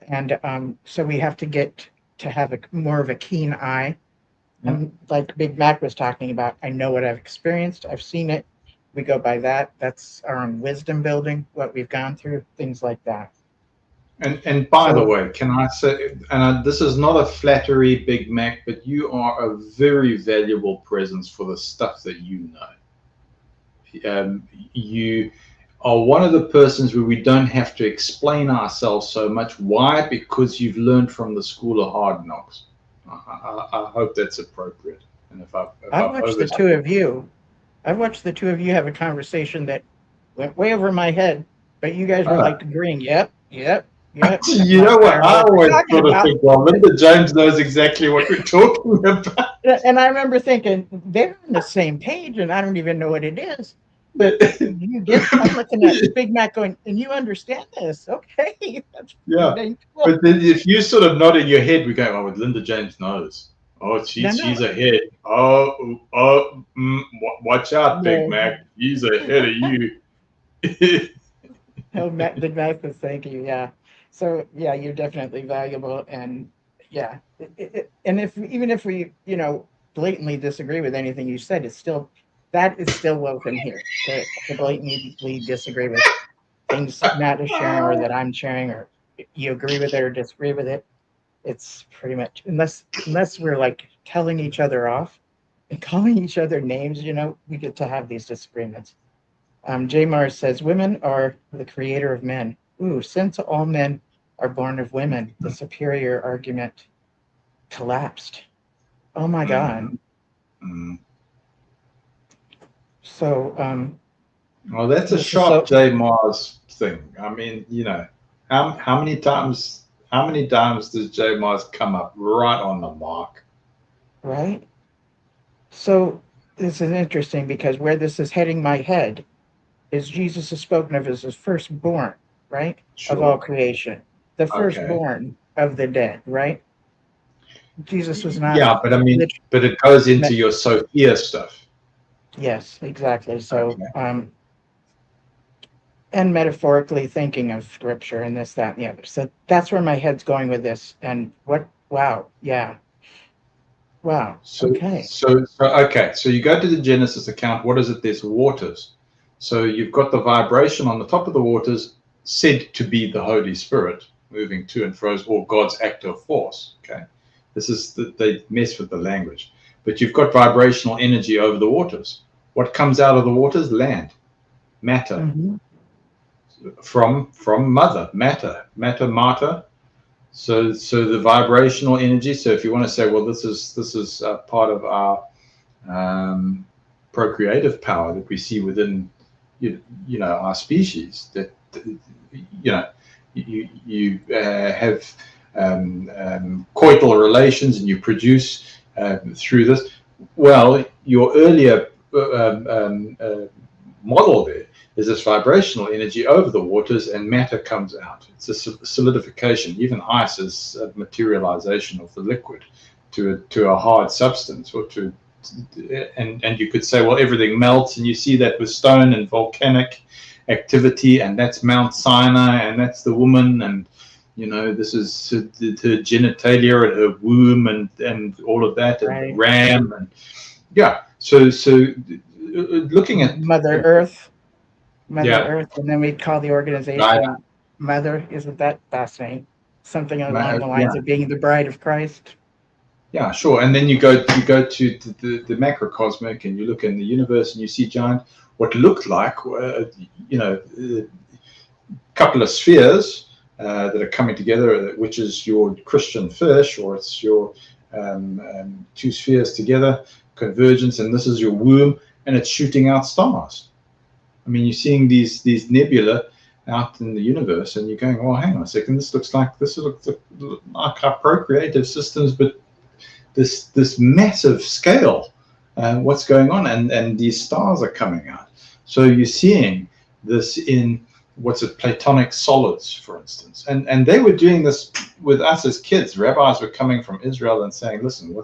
And so we have to get to have more of a keen eye. And like Big Mac was talking about, I know what I've experienced. I've seen it. We go by that. That's our own wisdom building, what we've gone through, things like that. And by the way, can I say, this is not a flattery, Big Mac, but you are a very valuable presence for the stuff that you know. you are one of the persons where we don't have to explain ourselves so much. Why? Because you've learned from the school of hard knocks. I hope that's appropriate. And if I've watched the two of you. I've watched the two of you have a conversation that went way over my head, but you guys were like agreeing. Yep. You know what? I always sort of think, well, Linda James knows exactly what we're talking about. And I remember thinking, they're on the same page, and I don't even know what it is. But I'm looking at Big Mac going, and you understand this. Okay. Yeah. But then if you sort of nod in your head, we go, oh, Linda James knows. Oh, she's ahead. Watch out, Big Mac. He's ahead of you. Oh, Big Mac says thank you. Yeah. So yeah, you're definitely valuable, and yeah, and even if we, blatantly disagree with anything you said, that is still welcome here to blatantly disagree with things Matt is sharing or that I'm sharing, or you agree with it or disagree with it. It's pretty much, unless we're like telling each other off and calling each other names, we get to have these disagreements. J. Mars says, women are the creator of men. Ooh, since all men are born of women, the superior argument collapsed. Oh my God. Mm. So, well, that's a sharp J. Mars thing. I mean, how many times does J. Mars come up right on the mark? Right. So this is interesting because where this is heading my head is Jesus is spoken of as his firstborn, right? Sure. Of all creation. The firstborn of the dead, right? Jesus was not. Yeah, but I mean, but it goes into your Sophia stuff. Yes, exactly. So, and metaphorically thinking of scripture and this, that, and the other. So that's where my head's going with this. And wow. Yeah. Wow. So you go to the Genesis account. What is it? There's waters. So you've got the vibration on the top of the waters said to be the Holy Spirit moving to and fro, or God's active force. Okay. They mess with the language. But you've got vibrational energy over the waters. What comes out of the waters? Land, matter. Mm-hmm. From mother, matter. So the vibrational energy. So if you want to say, well, this is part of our procreative power that we see within our species. That you have coital relations and you produce through this. Well, your earlier model there is this vibrational energy over the waters and matter comes out. It's a solidification. Even ice is a materialization of the liquid to a hard substance, or and you could say, well, everything melts, and you see that with stone and volcanic activity, and that's Mount Sinai, and that's the woman, and this is her genitalia and her womb and all of that, and right. Ram, and so looking at Mother Earth, and then we'd call the organization Mother. Isn't that fascinating? Something along the lines of being the bride of Christ. Yeah, sure. And then you go to the macrocosmic, and you look in the universe, and you see what looked like a couple of spheres that are coming together, which is your Christian fish, or it's your two spheres together, convergence, and this is your womb, and it's shooting out stars. I mean, you're seeing these nebula out in the universe, and you're going, well, hang on a second, this looks like our procreative systems, but this massive scale, what's going on, and these stars are coming out. So you're seeing this in Platonic solids, for instance, and they were doing this with us as kids. Rabbis were coming from Israel and saying, listen,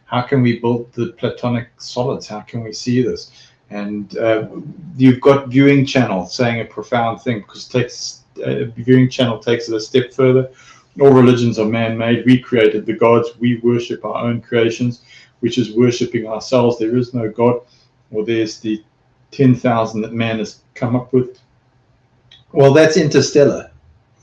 how can we build the Platonic solids? How can we see this? And you've got Viewing Channel saying a profound thing, because Viewing Channel takes it a step further. All religions are man-made. We created the gods. We worship our own creations, which is worshipping ourselves. There is no God. Well, there's the 10,000 that man has come up with. Well, that's interstellar.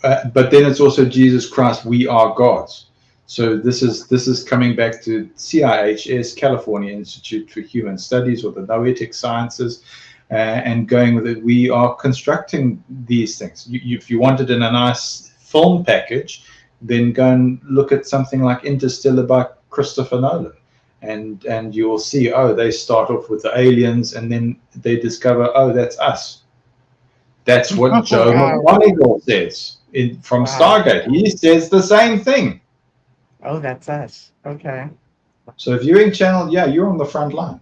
But then it's also Jesus Christ. We are gods. So this is coming back to CIHS, California Institute for Human Studies, or the Noetic Sciences. and going with it. We are constructing these things. If you want it in a nice film package, then go and look at something like Interstellar by Christopher Nolan. And you will see, oh, they start off with the aliens, and then they discover, oh, that's us. That's what Joe McGonigal says from Stargate. He says the same thing. Oh, that's us. Okay. So viewing channel, yeah, you're on the front line.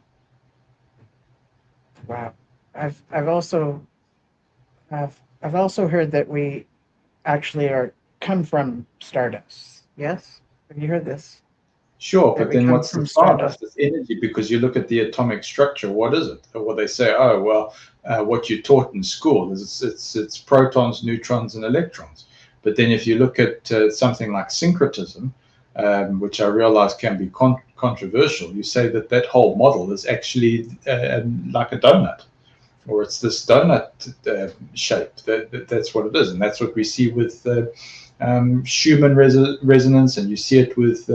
Wow. I've also heard that we actually come from Stardust. Yes? Have you heard this? Sure, but then what's the Stardust? It's energy, because you look at the atomic structure. What is it? Well, they say, oh, well, what you taught in school is it's protons, neutrons, and electrons. But then if you look at something like syncretism, which I realize can be controversial, you say that whole model is actually like a donut, or it's this donut shape. That's what it is, and that's what we see with Schumann resonance, and you see it with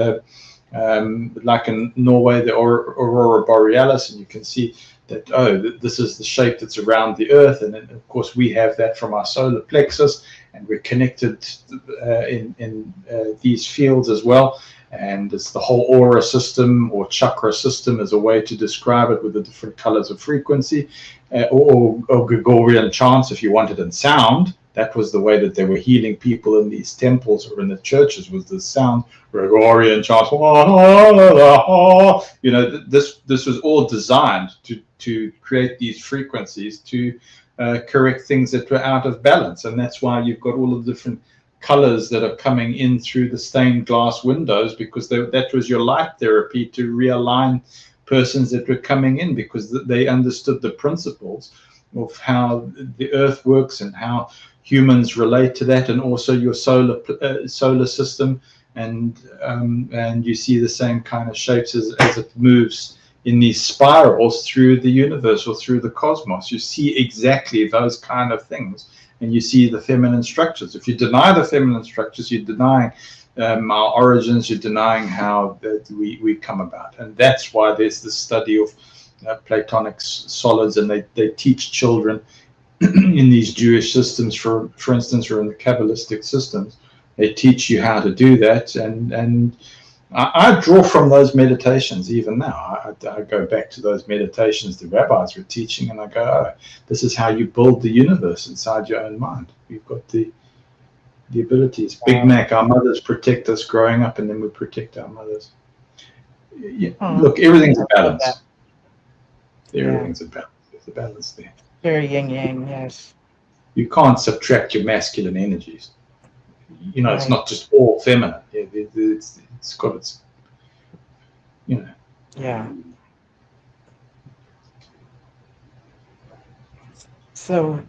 like in Norway, the Aurora Borealis, and you can see that, oh, this is the shape that's around the Earth, and then, of course, we have that from our solar plexus, and we're connected in these fields as well. And it's the whole aura system, or chakra system, as a way to describe it, with the different colors of frequency, or Gregorian chants, if you want it in sound. That was the way that they were healing people in these temples or in the churches, was the sound, Gregorian chants. You know, this was all designed to create these frequencies to correct things that were out of balance. And that's why you've got all of the different colors that are coming in through the stained glass windows, because that was your light therapy to realign persons that were coming in, because they understood the principles of how the Earth works and how humans relate to that, and also your solar system, and you see the same kind of shapes as it moves in these spirals through the universe or through the cosmos. You see exactly those kind of things, and you see the feminine structures. If you deny the feminine structures, you're denying our origins, you're denying how we come about. And that's why there's this study of Platonic solids, and they teach children in these Jewish systems, for instance, or in the Kabbalistic systems, they teach you how to do that. And I draw from those meditations even now. I go back to those meditations the rabbis were teaching, and I go, oh, this is how you build the universe inside your own mind. You've got the abilities. Big Mac, our mothers protect us growing up, and then we protect our mothers. Yeah, look, everything's a balance. Everything's a balance. There's a balance there. Very yin-yang, yes. You can't subtract your masculine energies. You know, right. It's not just all feminine. Yeah, it's got its, you know. Yeah. So,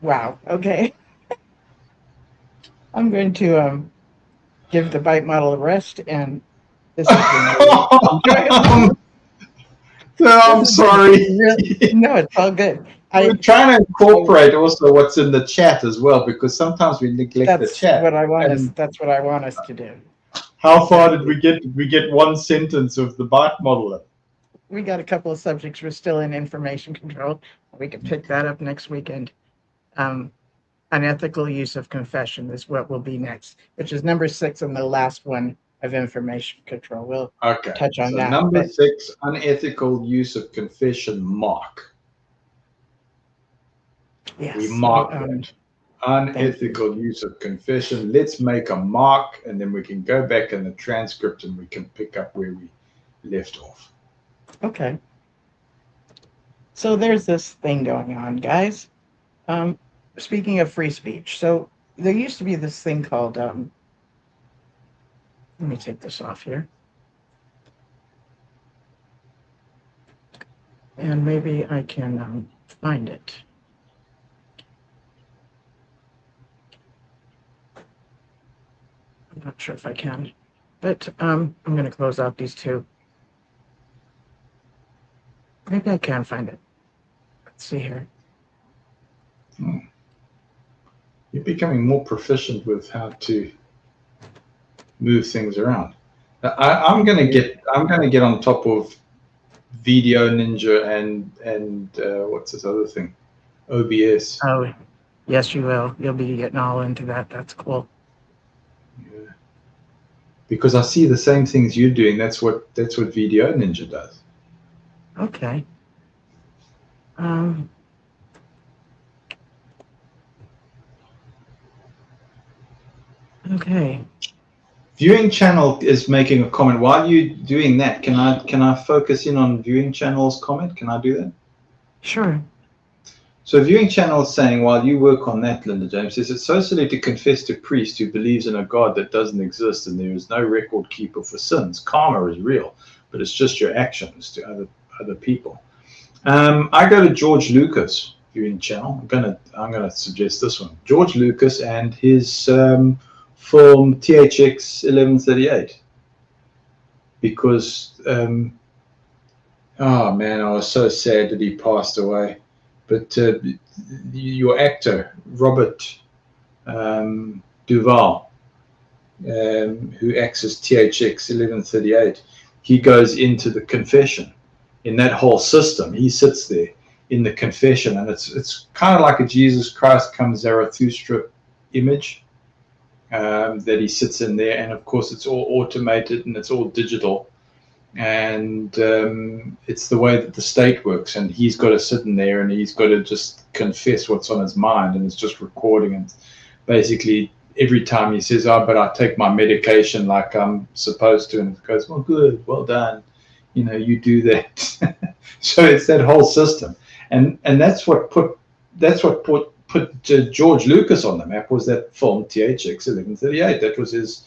wow. Okay. I'm going to give the bite model a rest, and this is I'm sorry. No, it's all good. We're trying to incorporate also what's in the chat as well, because sometimes we neglect the chat. That's what I want us to do. How far did we get? Did we get one sentence of the bite model? We got a couple of subjects. We're still in information control. We can pick that up next weekend. Unethical use of confession is what will be next, which is number 6 and the last one of information control. We'll touch on that. Number 6, unethical use of confession, mark. Yes. We mark it. Unethical use of confession. Let's make a mark, and then we can go back in the transcript and we can pick up where we left off. Okay. So there's this thing going on, guys. Speaking of free speech, so there used to be this thing called, let me take this off here. And maybe I can find it. I'm not sure if I can, but I'm going to close out these two. Maybe I can find it. Let's see here. You're becoming more proficient with how to move things around. I'm going to get on top of Video Ninja and what's this other thing? OBS. Oh, yes, you will. You'll be getting all into that. That's cool. Yeah. Because I see the same things you're doing. That's what Video Ninja does. Okay. Okay. Viewing channel is making a comment. While you're doing that, can I focus in on viewing channel's comment? Can I do that? Sure. So viewing channel is saying, while you work on that, Linda James says, it's so silly to confess to a priest who believes in a God that doesn't exist and there is no record keeper for sins. Karma is real, but it's just your actions to other people. I go to George Lucas viewing channel. I'm gonna suggest this one. George Lucas and his film THX 1138, because oh man, I was so sad that he passed away. But your actor Robert Duvall, who acts as THX 1138, he goes into the confession. In that whole system, he sits there in the confession, and it's kind of like a Jesus Christ come Zarathustra image that he sits in there, and of course it's all automated and it's all digital, and it's the way that the state works, and he's got to sit in there and he's got to just confess what's on his mind, and it's just recording, and basically every time he says, oh, but I take my medication like I'm supposed to, and it goes, well, good, well done, you know, you do that. So it's that whole system, and that's what put George Lucas on the map, was that film THX 1138. That was his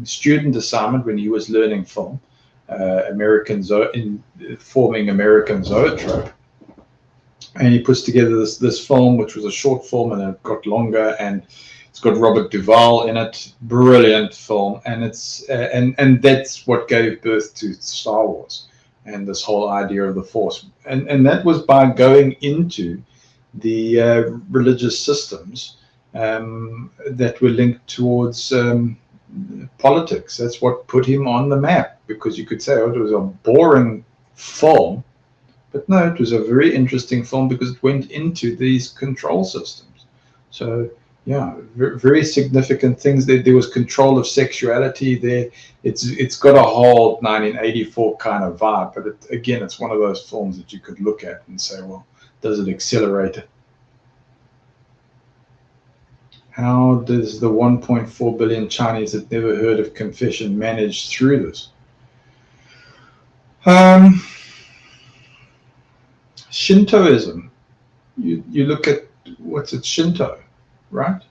student assignment when he was learning film, forming American Zoetrope, and he puts together this film, which was a short film, and it got longer, and it's got Robert Duvall in it. Brilliant film, and it's and that's what gave birth to Star Wars and this whole idea of the Force, and that was by going into the religious systems that were linked towards politics. That's what put him on the map, because you could say, oh, it was a boring film, but no, it was a very interesting film because it went into these control systems. So yeah, very significant things. There was control of sexuality there. It's got a whole 1984 kind of vibe, but again, it's one of those films that you could look at and say, well, does it accelerate it? How does the 1.4 billion Chinese that never heard of confession manage through this? Shintoism. You look at what's it, Shinto, right?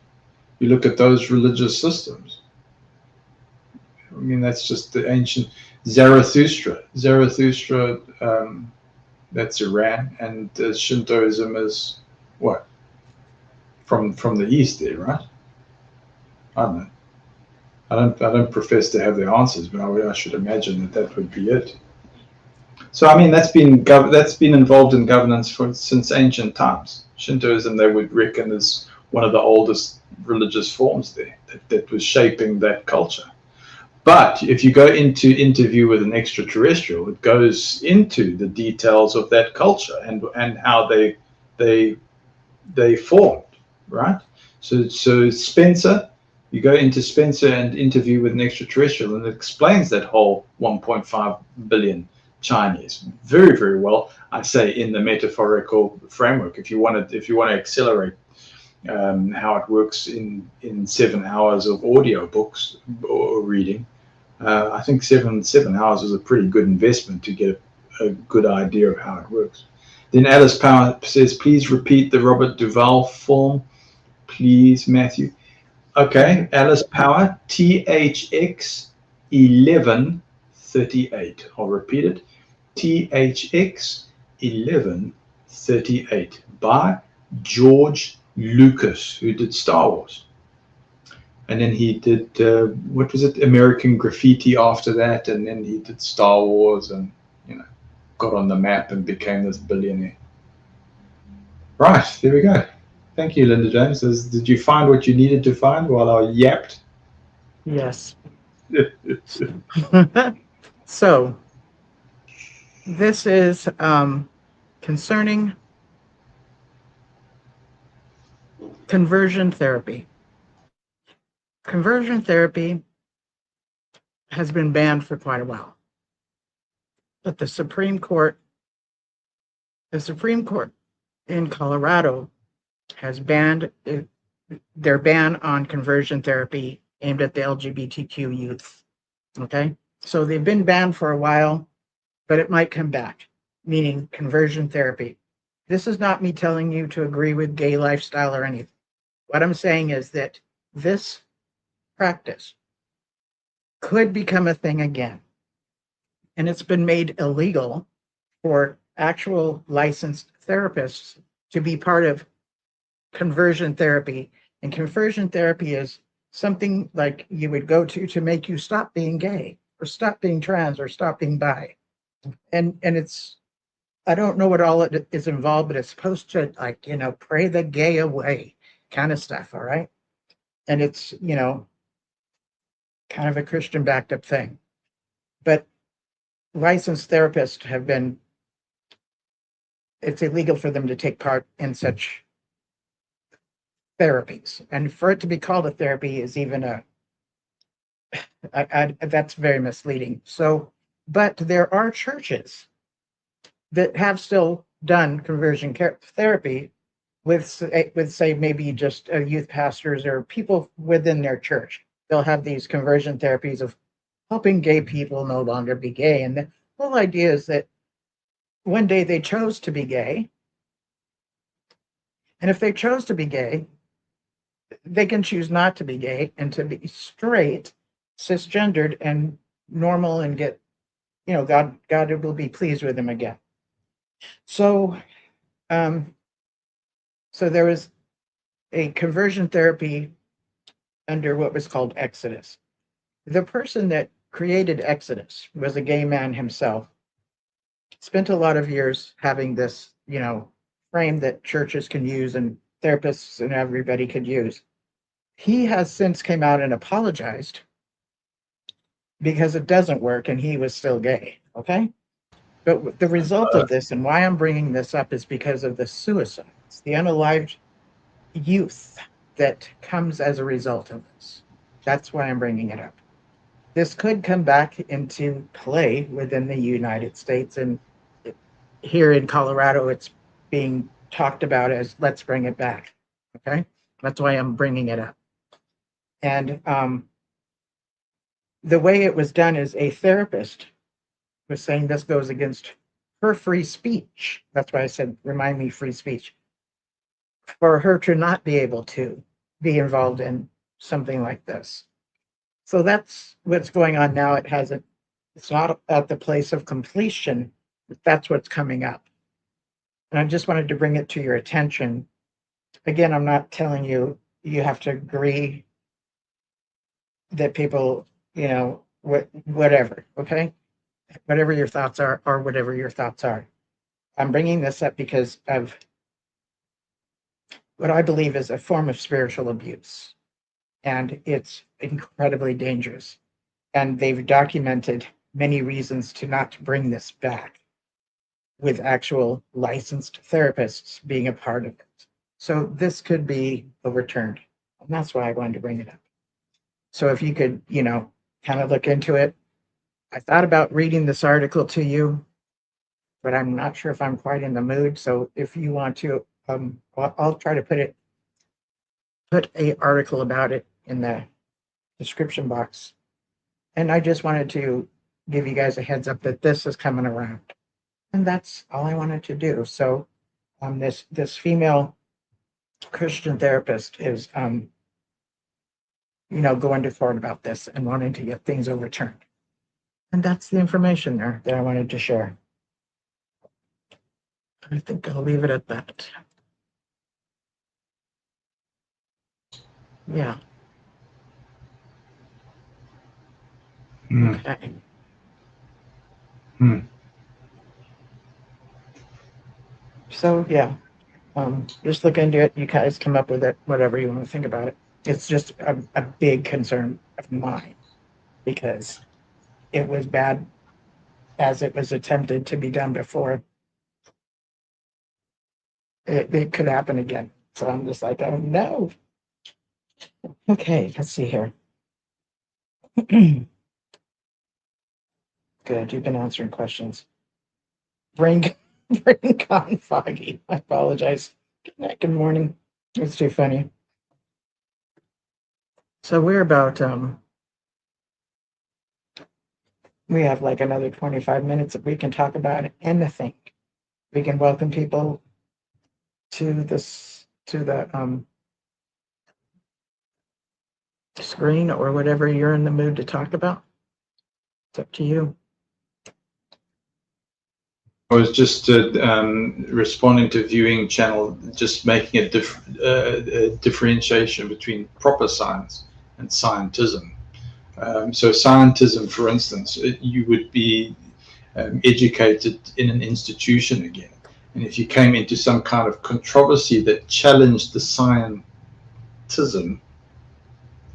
You look at those religious systems. I mean, that's just the ancient Zarathustra. Zarathustra, that's Iran, and Shintoism is what? From the east there, right? I don't know. I don't profess to have the answers, but I should imagine that would be it. So I mean, that's been involved in governance since ancient times. Shintoism, they would reckon, is one of the oldest religious forms there that was shaping that culture. But if you go into interview with an extraterrestrial, it goes into the details of that culture and how they formed, right? So Spencer, you go into Spencer and interview with an extraterrestrial, and it explains that whole 1.5 billion Chinese very, very well. I say in the metaphorical framework. If you want to accelerate how it works in 7 hours of audio books or reading, I think 7 hours is a pretty good investment to get a good idea of how it works. Then Alice Power says, please repeat the Robert Duvall film, please, Matthew. Okay, Alice Power, THX 1138. I'll repeat it. THX 1138 by George Lucas, who did Star Wars. And then he did, what was it, American Graffiti after that, and then he did Star Wars and, you know, got on the map and became this billionaire. Right, there we go. Thank you, Linda James. Did you find what you needed to find while I yapped? Yes. So, This is concerning conversion therapy. Conversion therapy has been banned for quite a while. But the Supreme Court in Colorado has banned their ban on conversion therapy aimed at the LGBTQ youth. Okay? So they've been banned for a while, but it might come back, meaning conversion therapy. This is not me telling you to agree with gay lifestyle or anything. What I'm saying is that this practice could become a thing again. And it's been made illegal for actual licensed therapists to be part of conversion therapy. And conversion therapy is something like you would go to make you stop being gay or stop being trans or stop being bi. And it's, I don't know what all it is involved, but it's supposed to, like, you know, pray the gay away kind of stuff. All right. And it's, you know, kind of a Christian backed up thing. But licensed therapists have been, it's illegal for them to take part in such therapies. And for it to be called a therapy is even that's very misleading. So, but there are churches that have still done conversion therapy with say maybe just youth pastors or people within their church. They'll have these conversion therapies of helping gay people no longer be gay. And the whole idea is that one day they chose to be gay. And if they chose to be gay, they can choose not to be gay and to be straight, cisgendered, and normal, and get, you know, God will be pleased with them again. So, so there was a conversion therapy under what was called Exodus. The person that created Exodus was a gay man himself. Spent a lot of years having this, you know, frame that churches can use and therapists and everybody could use. He has since came out and apologized because it doesn't work and he was still gay. Okay. But the result of this, and why I'm bringing this up, is because of the suicides, the unalived youth that comes as a result of this. That's why I'm bringing it up. This could come back into play within the United States, and here in Colorado, it's being talked about as let's bring it back. Okay, that's why I'm bringing it up. And the way it was done is a therapist was saying this goes against her free speech. That's why I said, remind me, free speech. For her to not be able to be involved in something like this. So that's what's going on now. It's not at the place of completion, but that's what's coming up. And I just wanted to bring it to your attention. Again, I'm not telling you you have to agree that people, you know, whatever, okay? Whatever your thoughts are, or whatever your thoughts are. I'm bringing this up because of what I believe is a form of spiritual abuse. And it's incredibly dangerous. And they've documented many reasons to not bring this back, with actual licensed therapists being a part of it. So this could be overturned. And that's why I wanted to bring it up. So if you could, you know, kind of look into it. I thought about reading this article to you, but I'm not sure if I'm quite in the mood. So if you want to, I'll try to put a article about it in the description box. And I just wanted to give you guys a heads up that this is coming around. And that's all I wanted to do. So this female Christian therapist is you know, going to court about this and wanting to get things overturned. And that's the information there that I wanted to share. I think I'll leave it at that. Yeah. Okay. So yeah, just look into it. You guys come up with it, whatever you want to think about it. It's just a big concern of mine because it was bad as it was attempted to be done before. It could happen again. So I'm just like, oh no. Okay, let's see here. Good, you've been answering questions. Brain gone foggy. I apologize. Good night, good morning. It's too funny. So we're about we have like another 25 minutes that we can talk about anything. We can welcome people to the screen or whatever you're in the mood to talk about. It's up to you. I was just responding to viewing channel, just making a differentiation between proper science and scientism. So scientism, for instance, you would be educated in an institution again. And if you came into some kind of controversy that challenged the scientism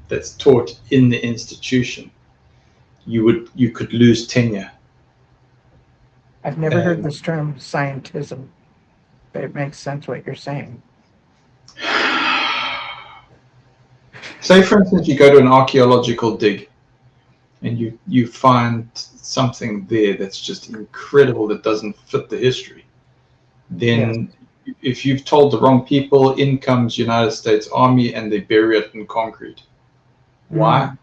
that's taught in the institution, you could lose tenure. I've never heard this term scientism, but it makes sense what you're saying. Say, for instance, you go to an archaeological dig and you find something there that's just incredible that doesn't fit the history. Then if you've told the wrong people, in comes United States Army and they bury it in concrete. Why?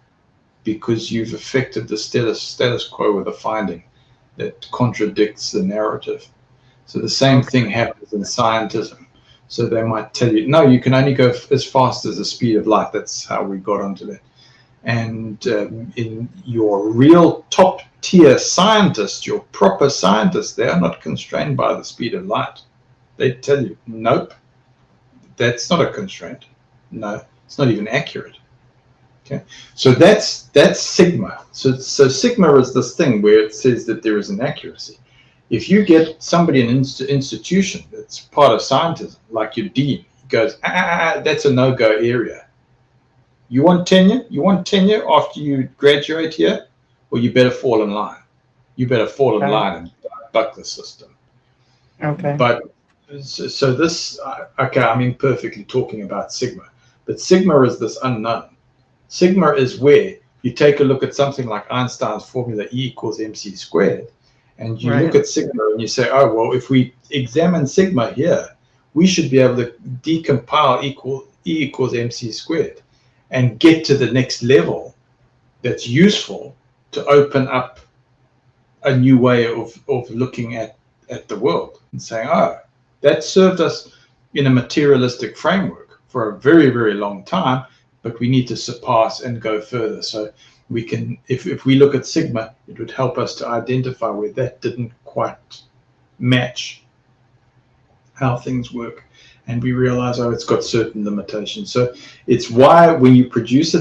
Because you've affected the status quo with a finding that contradicts the narrative. So the same thing happens in scientism. So they might tell you, no, you can only go as fast as the speed of light. That's how we got onto that. And in your real top tier scientists, your proper scientists, they are not constrained by the speed of light. They tell you, nope, that's not a constraint. No, it's not even accurate. Okay, so that's sigma. So sigma is this thing where it says that there is an accuracy. If you get somebody in an institution that's part of scientism, like your dean, he goes, that's a no-go area. You want tenure? You want tenure after you graduate here? Well, you better fall in line. You better fall in line and buck the system. Okay. But so this, okay, I'm imperfectly talking about sigma, but sigma is this unknown. Sigma is where you take a look at something like Einstein's formula E equals mc squared, and you look at sigma and you say, oh, well, if we examine sigma here, we should be able to decompile E equals mc squared and get to the next level that's useful to open up a new way of looking at the world and saying, oh, that served us in a materialistic framework for a very, very long time, but we need to surpass and go further. So we can, if we look at sigma, it would help us to identify where that didn't quite match how things work. And we realize, oh, it's got certain limitations. So it's why when you produce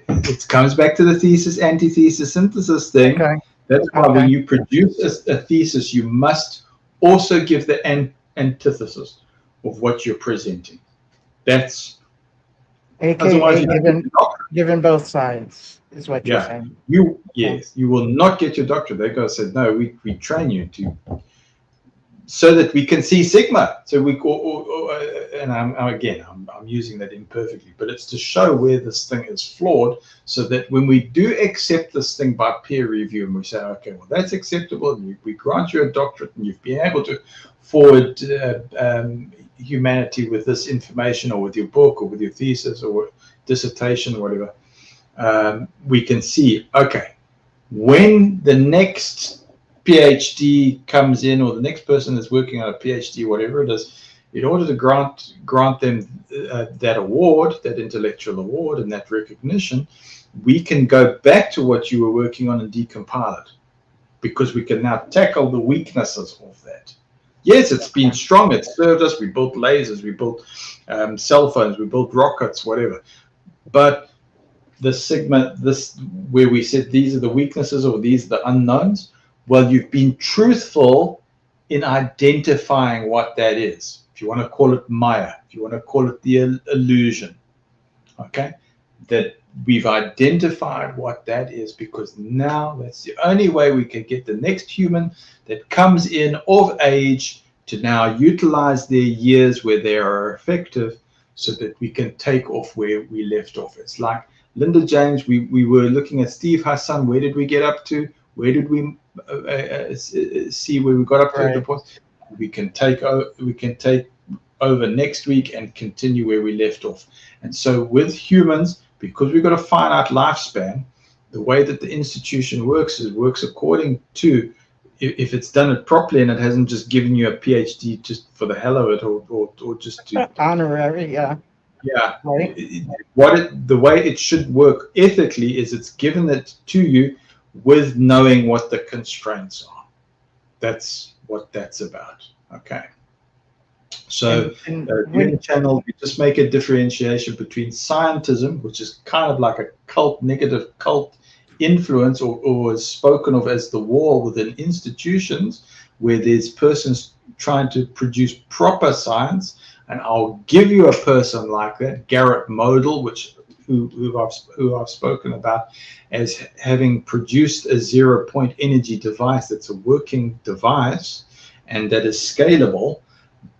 it comes back to the thesis, antithesis, synthesis thing. Okay. That's why when you produce a thesis, you must also give the antithesis of what you're presenting. That's AKA given both sides is what you're saying. Yes, you will not get your doctorate. They're going to say, no, we train you to, so that we can see sigma. So we, and I'm using that imperfectly, but it's to show where this thing is flawed, so that when we do accept this thing by peer review and we say, okay, well, that's acceptable, and we grant you a doctorate, and you've been able to forward humanity with this information, or with your book, or with your thesis, or dissertation, or whatever, we can see, okay, when the next PhD comes in, or the next person is working on a PhD, whatever it is, in order to grant them that award, that intellectual award, and that recognition, we can go back to what you were working on and decompile it, because we can now tackle the weaknesses of that. Yes, it's been strong. It served us. We built lasers. We built cell phones. We built rockets, whatever. But the sigma, this where we said these are the weaknesses, or these are the unknowns. Well, you've been truthful in identifying what that is. If you want to call it Maya, if you want to call it the illusion, okay, that we've identified what that is, because now that's the only way we can get the next human that comes in of age to now utilize their years where they are effective, so that we can take off where we left off. It's like Linda James, we were looking at Steve Hassan. Where did we get up to? Where did we see where we got up to at the point? We can take over next week and continue where we left off. And so with humans, because we've got a finite lifespan, the way that the institution works is works according to, if it's done it properly and it hasn't just given you a PhD just for the hell of it, or just to honorary, yeah. Right. The way it should work ethically is it's given it to you with knowing what the constraints are. That's what that's about. Okay. So in channel, we just make a differentiation between scientism, which is kind of like a cult, negative cult influence, or is spoken of as the wall within institutions, where there's persons trying to produce proper science. And I'll give you a person like that, Garrett Model, who I've spoken about as having produced a 0-point energy device that's a working device and that is scalable.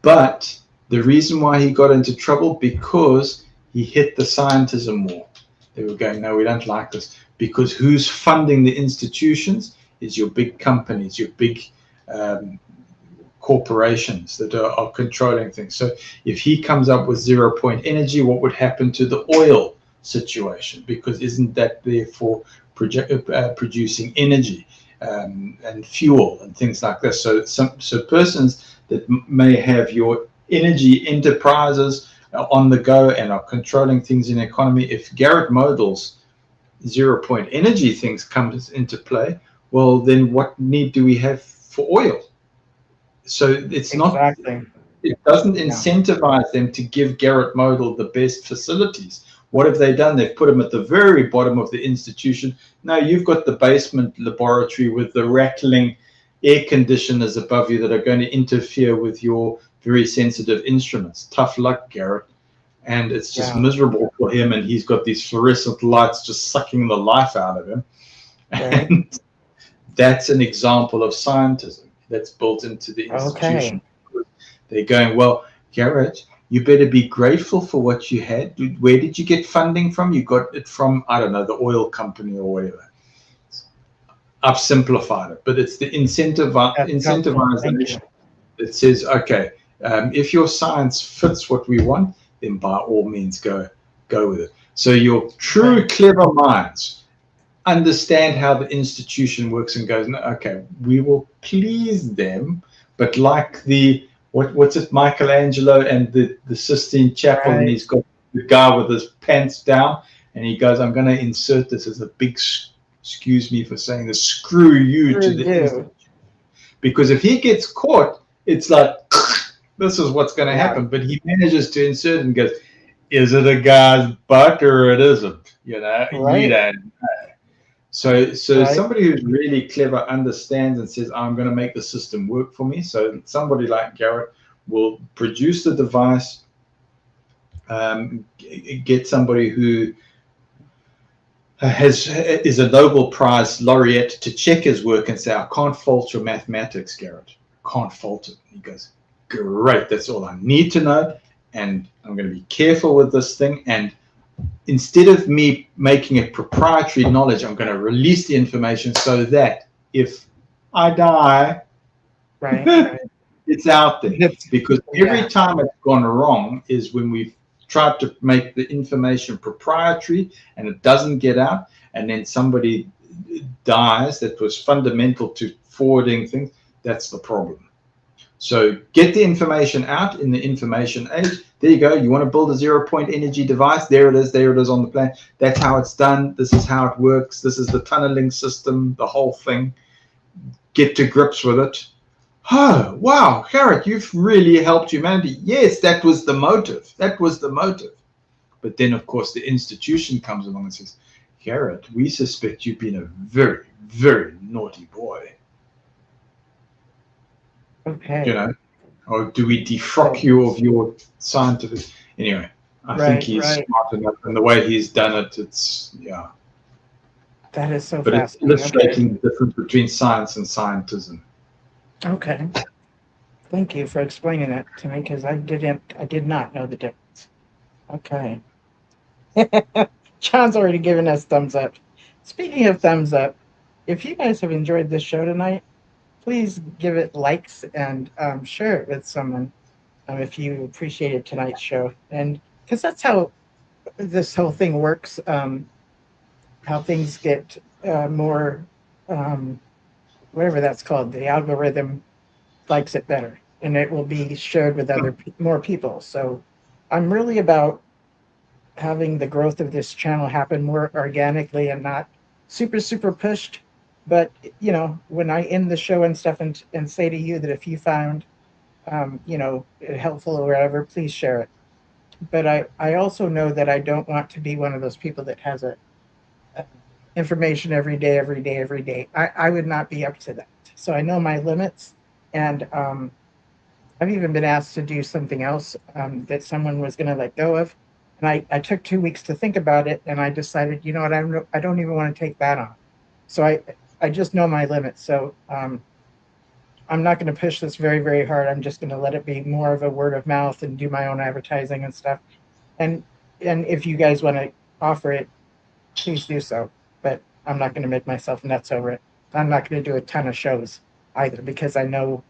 But the reason why he got into trouble, because he hit the scientism wall. They were going, no, we don't like this. Because who's funding the institutions is your big companies, your big corporations that are controlling things. So if he comes up with 0-point energy, what would happen to the oil situation? Because isn't that therefore producing energy and fuel and things like this? So persons that may have your energy enterprises on the go and are controlling things in the economy, if Garrett Model's 0-point energy things comes into play, well, then what need do we have for oil? So it's exactly. Not, it doesn't incentivize them to give Garrett Model the best facilities. What have they done? They've put him at the very bottom of the institution. Now you've got the basement laboratory with the rattling air conditioners above you that are going to interfere with your very sensitive instruments. Tough luck, Garrett. And it's just miserable for him. And he's got these fluorescent lights just sucking the life out of him. Right. And that's an example of scientism that's built into the institution. Okay. They're going, well, Garrett, you better be grateful for what you had. Where did you get funding from? You got it from, I don't know, the oil company or whatever. I've simplified it, but it's the incentivization that says, okay, if your science fits what we want, then by all means go with it. So your true clever minds understand how the institution works and goes, no, okay, we will please them, but like the what's it, Michelangelo and the Sistine Chapel, and he's got the guy with his pants down, and he goes, I'm going to insert this as a big, excuse me for saying this, screw you to the institution. Because if he gets caught, it's like, this is what's going to happen. But he manages to insert and goes, is it a guy's butt or it isn't? You know, you don't know. So somebody who's really clever understands and says, I'm going to make the system work for me. So somebody like Garrett will produce the device, get somebody who is a Nobel Prize laureate to check his work and say, I can't fault your mathematics, Garrett. Can't fault it. He goes, great, that's all I need to know. And I'm going to be careful with this thing. And instead of me making it proprietary knowledge, I'm going to release the information so that if I die, it's out there. Because every time it's gone wrong is when we've tried to make the information proprietary and it doesn't get out, and then somebody dies that was fundamental to forwarding things. That's the problem. So get the information out in the information age. There you go. You want to build a 0-point energy device? There it is. There it is on the plan. That's how it's done. This is how it works. This is the tunneling system, the whole thing. Get to grips with it. Oh, wow, Garrett, you've really helped humanity. Yes, that was the motive. That was the motive. But then, of course, the institution comes along and says, Garrett, we suspect you've been a very, very naughty boy. Okay. You know, or do we defrock you of your scientific? Anyway, I think Right, he's right. smart enough, and the way he's done it, it's yeah. That is so But it's fascinating. Okay. illustrating the difference between science and scientism. Okay. Thank you for explaining that to me because I did not know the difference. Okay. John's already given us thumbs up. Speaking of thumbs up, if you guys have enjoyed this show tonight, please give it likes and share it with someone if you appreciated tonight's show. And because that's how this whole thing works, how things get more, um, whatever that's called, the algorithm likes it better and it will be shared with more people. So I'm really about having the growth of this channel happen more organically and not super pushed. But when I end the show and stuff and say to you that if you found it helpful or whatever, please share it. But I also know that I don't want to be one of those people that has a information every day. I would not be up to that. So I know my limits, and I've even been asked to do something else that someone was going to let go of. And I took 2 weeks to think about it, and I decided, you know what, I don't even want to take that on. So I just know my limits. So I'm not going to push this very hard. I'm just going to let it be more of a word of mouth and do my own advertising and stuff. And if you guys want to offer it, please do so. But I'm not going to make myself nuts over it. I'm not going to do a ton of shows either because I know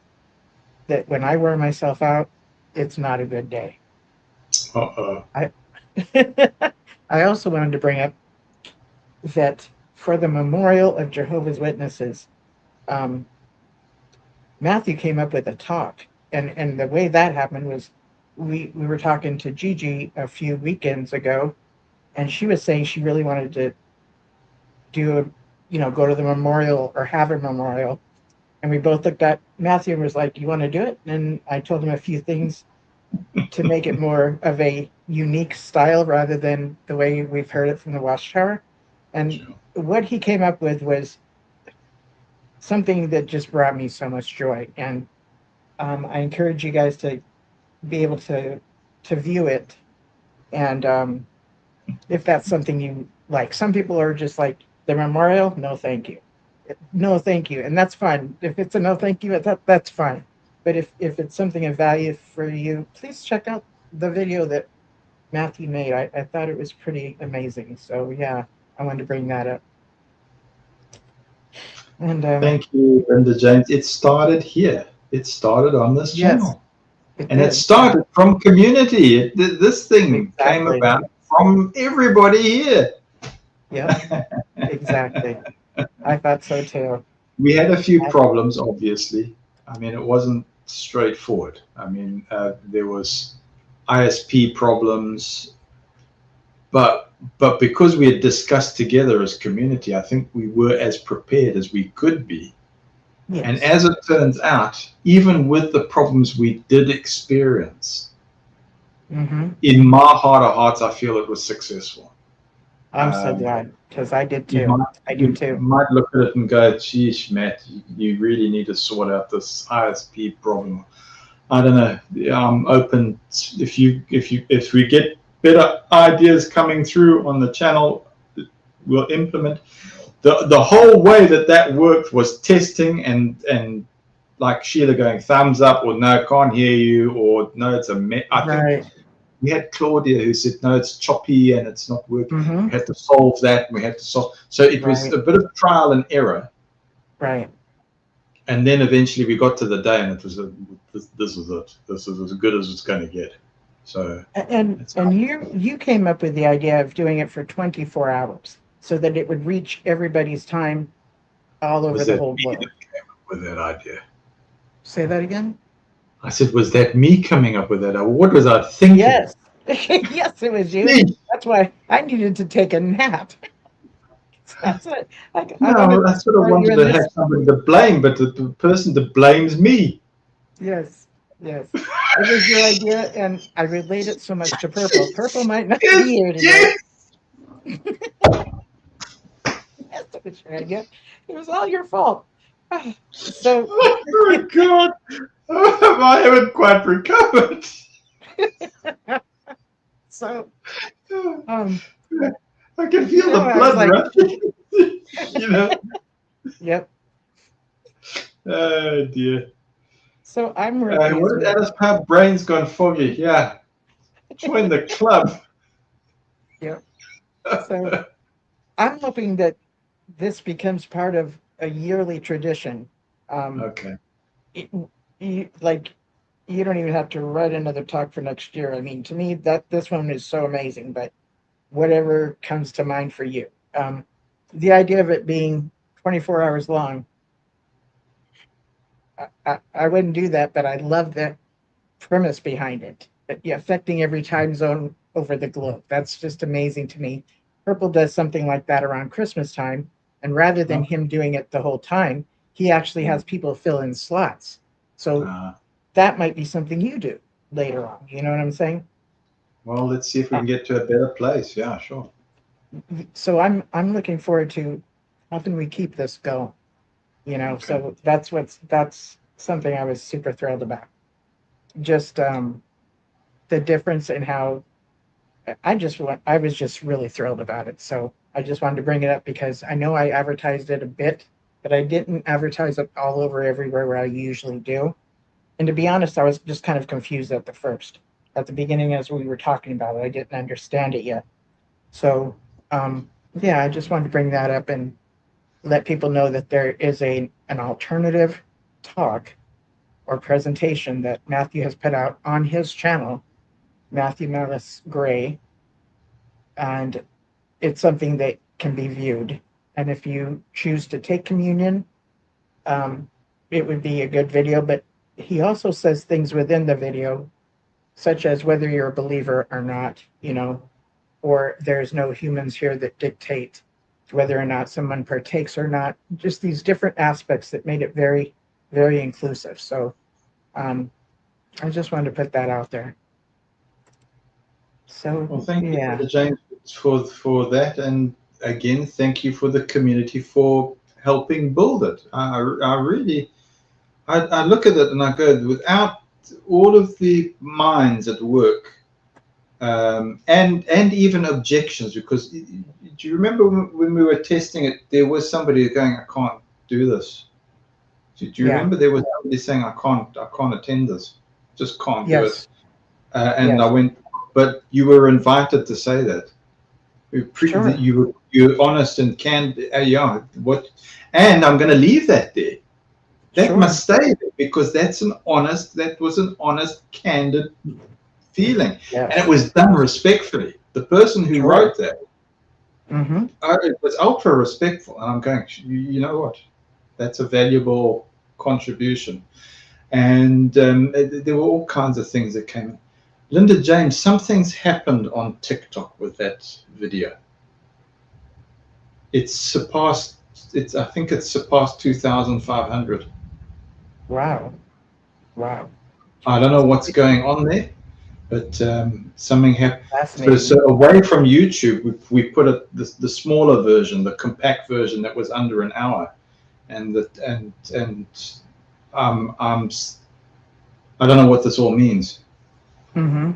that when I wear myself out, it's not a good day. Uh-oh. I also wanted to bring up that for the Memorial of Jehovah's Witnesses, Matthew came up with a talk, and the way that happened was we were talking to Gigi a few weekends ago, and she was saying she really wanted to go to the memorial or have a memorial. And we both looked at Matthew and was like, "You want to do it?" And I told him a few things to make it more of a unique style rather than the way we've heard it from the Watchtower. And what he came up with was something that just brought me so much joy. And I encourage you guys to be able to view it. And if that's something you like, some people are just like, the memorial, no, thank you. No, thank you. And that's fine. If it's a no, thank you, that's fine. But if it's something of value for you, please check out the video that Matthew made. I thought it was pretty amazing. So yeah, I wanted to bring that up. And Thank you, Linda James. It started here. It started on this channel. It started from community. This thing came about from everybody here. Yeah, exactly. I thought so too. We had a few problems, obviously. I mean, it wasn't straightforward. I mean, there was ISP problems, but because we had discussed together as community, I think we were as prepared as we could be. Yes. And as it turns out, even with the problems we did experience, in my heart of hearts, I feel it was successful. I'm so glad, because I did too. I do too. You might look at it and go, geez, Matt, you really need to sort out this ISP problem. I don't know. I'm open. If we get better ideas coming through on the channel, we'll implement. The whole way that worked was testing and like Sheila going thumbs up or no, can't hear you, or no, it's a mess. I think we had Claudia who said, no, it's choppy and it's not working. We had to solve that. We had to solve. So it was a bit of trial and error. Right. And then eventually we got to the day and it was, this is it. This is as good as it's going to get. So. And you came up with the idea of doing it for 24 hours so that it would reach everybody's time all over the whole world. Came up with that idea. Say that again? I said, was that me coming up with that? What was I thinking? Yes. Yes, it was you. That's why I needed to take a nap. That's it. I sort of wanted to have somebody to blame, but the person to blame is me. Yes. Yes. It was your idea, and I relate it so much to Purple. Purple might not be here today. Yes, it was your idea. It was all your fault. So. Oh my God. I haven't quite recovered. So, I can feel the I was blood like, rushing. You know. yep. Oh dear. So I'm real pleased What did with, Alice Power Brain's gone for you? Yeah. Join the club. yep. So I'm hoping that this becomes part of a yearly tradition. Um, Okay. it, like you don't even have to write another talk for next year. I mean, to me, that this one is so amazing. But whatever comes to mind for you, the idea of it being 24 hours long, I wouldn't do that. But I love the premise behind it. Yeah, affecting every time zone over the globe. That's just amazing to me. Purple does something like that around Christmas time, and rather than Oh, him doing it the whole time, he actually has people fill in slots. So uh, that might be something you do later on. You know what I'm saying? well, let's see if we Uh, can get to a better place. Yeah, sure. so I'm looking forward to how can we keep this going. Okay. So that's something I was super thrilled about. Just the difference in how I was just really thrilled about it. So I just wanted to bring it up because I know I advertised it a bit, but I didn't advertise it all over everywhere where I usually do. And to be honest, I was just kind of confused at the first. At the beginning, as we were talking about it, I didn't understand it yet. So yeah, I just wanted to bring that up and let people know that there is an alternative talk or presentation that Matthew has put out on his channel, Matthew Mellis Gray, and it's something that can be viewed. And if you choose to take communion, um, it would be a good video. But he also says things within the video, such as whether you're a believer or not, or there's no humans here that dictate whether or not someone partakes or not. Just these different aspects that made it very, very inclusive. So um, I just wanted to put that out there. Well, So thank you, yeah, Brother James, for that, and again, thank you for the community for helping build it. I really, I look at it and I go, without all of the minds at work, and even objections, because do you remember when we were testing it, there was somebody going, I can't do this. Do you yeah, remember there was somebody saying, I can't attend this, just can't do it. yes, And I yes, went, but you were invited to say that. sure, You're honest and candid. Yeah, what? And I'm going to leave that there. That sure, must stay there because that was an honest, candid feeling, and it yes, was done respectfully. The person who sure. wrote that, Mm-hmm. it was ultra respectful, and I'm going, you know what? That's a valuable contribution. And there were all kinds of things that came in. Linda James, something's happened on TikTok with that video. It's surpassed. I think it's surpassed 2,500. Wow. Wow. I don't know what's going on there, but something happened. So Fascinating. away from YouTube, we put the smaller version, the compact version that was under an hour, and um, I'm I don't know what this all means. Mm-hmm.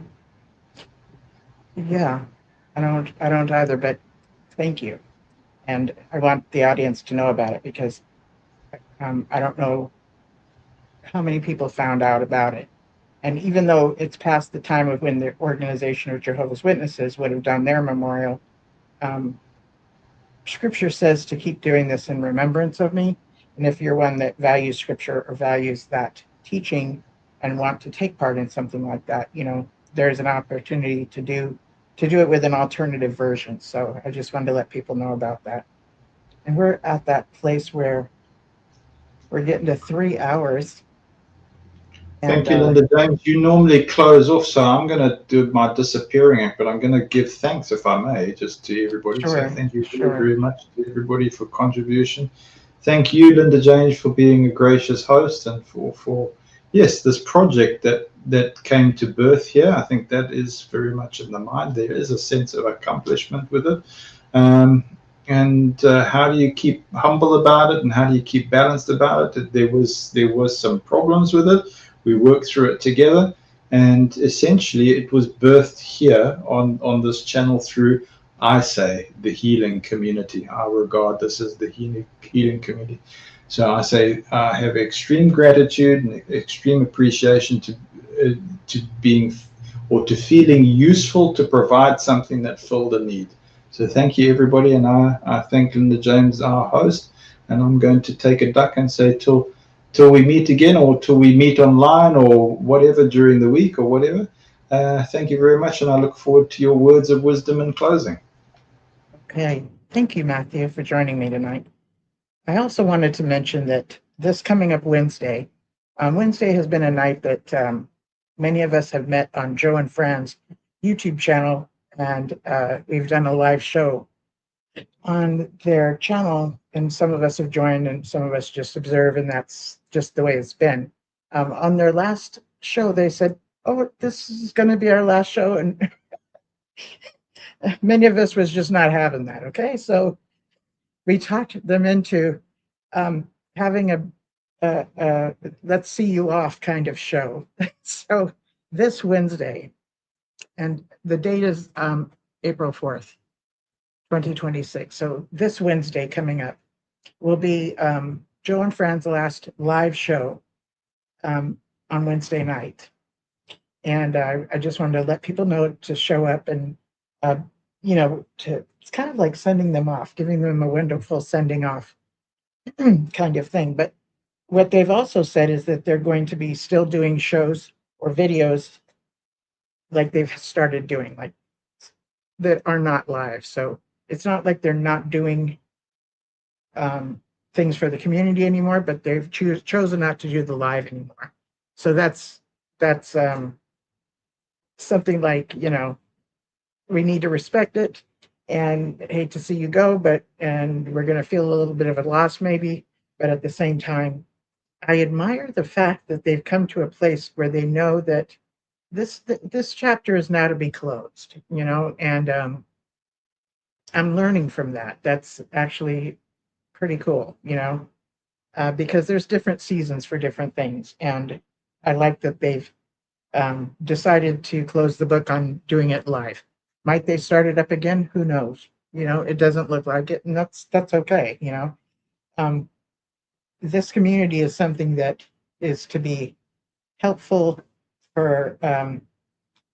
Yeah. I don't either, but thank you. And I want the audience to know about it because I don't know how many people found out about it. And even though it's past the time of when the Organization of Jehovah's Witnesses would have done their memorial, um, Scripture says to keep doing this in remembrance of me. And if you're one that values Scripture or values that teaching and want to take part in something like that, there's an opportunity to do it with an alternative version. So I just wanted to let people know about that. And we're at that place where we're getting to 3 hours. And Thank you, Linda James. You normally close off, so I'm going to do my disappearing act, but I'm going to give thanks, if I may, just to everybody. So sure, thank you very, sure. very much to everybody for contribution. Thank you, Linda James, for being a gracious host and for yes, this project that came to birth here. I think that is very much in the mind. There is a sense of accomplishment with it. And how do you keep humble about it, and how do you keep balanced about it? There was some problems with it. We worked through it together, And essentially, it was birthed here on this channel through, I say, the healing community. I regard this as the healing community. So I say I have extreme gratitude and extreme appreciation to being or to feeling useful to provide something that filled a need. So thank you, everybody, and I thank Linda James, our host, and I'm going to take a duck and say till we meet again, or till we meet online, or whatever during the week, or whatever. Thank you very much, and I look forward to your words of wisdom in closing. Okay. Thank you, Matthew, for joining me tonight. I also wanted to mention that this coming up Wednesday, Wednesday has been a night that many of us have met on Joe and Fran's YouTube channel, and we've done a live show on their channel, and some of us have joined and some of us just observe, and that's just the way it's been. On their last show, they said, "Oh, this is going to be our last show," and many of us was just not having that. Okay, so we talked them into having a let's see you off kind of show. So this Wednesday, and the date is April 4th, 2026. So this Wednesday coming up will be Joe and Fran's last live show on Wednesday night. And I just wanted to let people know to show up and, it's kind of like sending them off, giving them a wonderful sending off kind of thing. But what they've also said is that they're going to be still doing shows or videos like they've started doing, like that are not live. So it's not like they're not doing things for the community anymore, but they've chosen not to do the live anymore. So that's something like, we need to respect it, and hate to see you go, and we're going to feel a little bit of a loss maybe, but at the same time, I admire the fact that they've come to a place where they know that this chapter is now to be closed, and I'm learning from that. That's actually pretty cool, because there's different seasons for different things, and I like that they've decided to close the book on doing it live. Might they start it up again? Who knows? It doesn't look like it, and that's okay. This community is something that is to be helpful for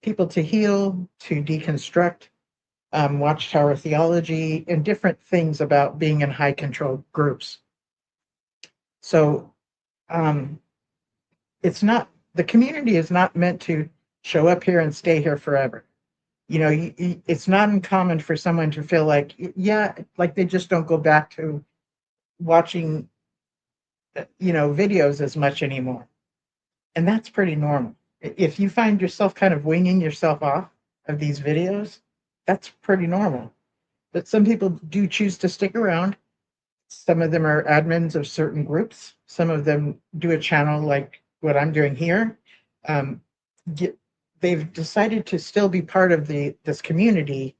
people to heal, to deconstruct watchtower theology, and different things about being in high control groups. So it's not, the community is not meant to show up here and stay here forever. It's not uncommon for someone to feel like, like they just don't go back to watching, videos as much anymore. And that's pretty normal. If you find yourself kind of winging yourself off of these videos, that's pretty normal. But some people do choose to stick around. Some of them are admins of certain groups. Some of them do a channel like what I'm doing here. They've decided to still be part of this community,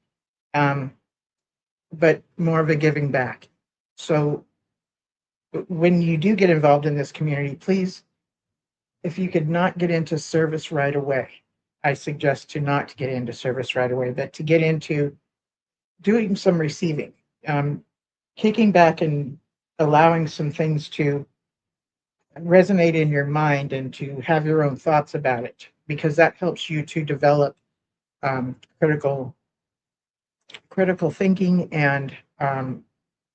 but more of a giving back. So when you do get involved in this community, please, if you could not get into service right away, I suggest to not get into service right away, but to get into doing some receiving, kicking back and allowing some things to resonate in your mind and to have your own thoughts about it, because that helps you to develop critical thinking and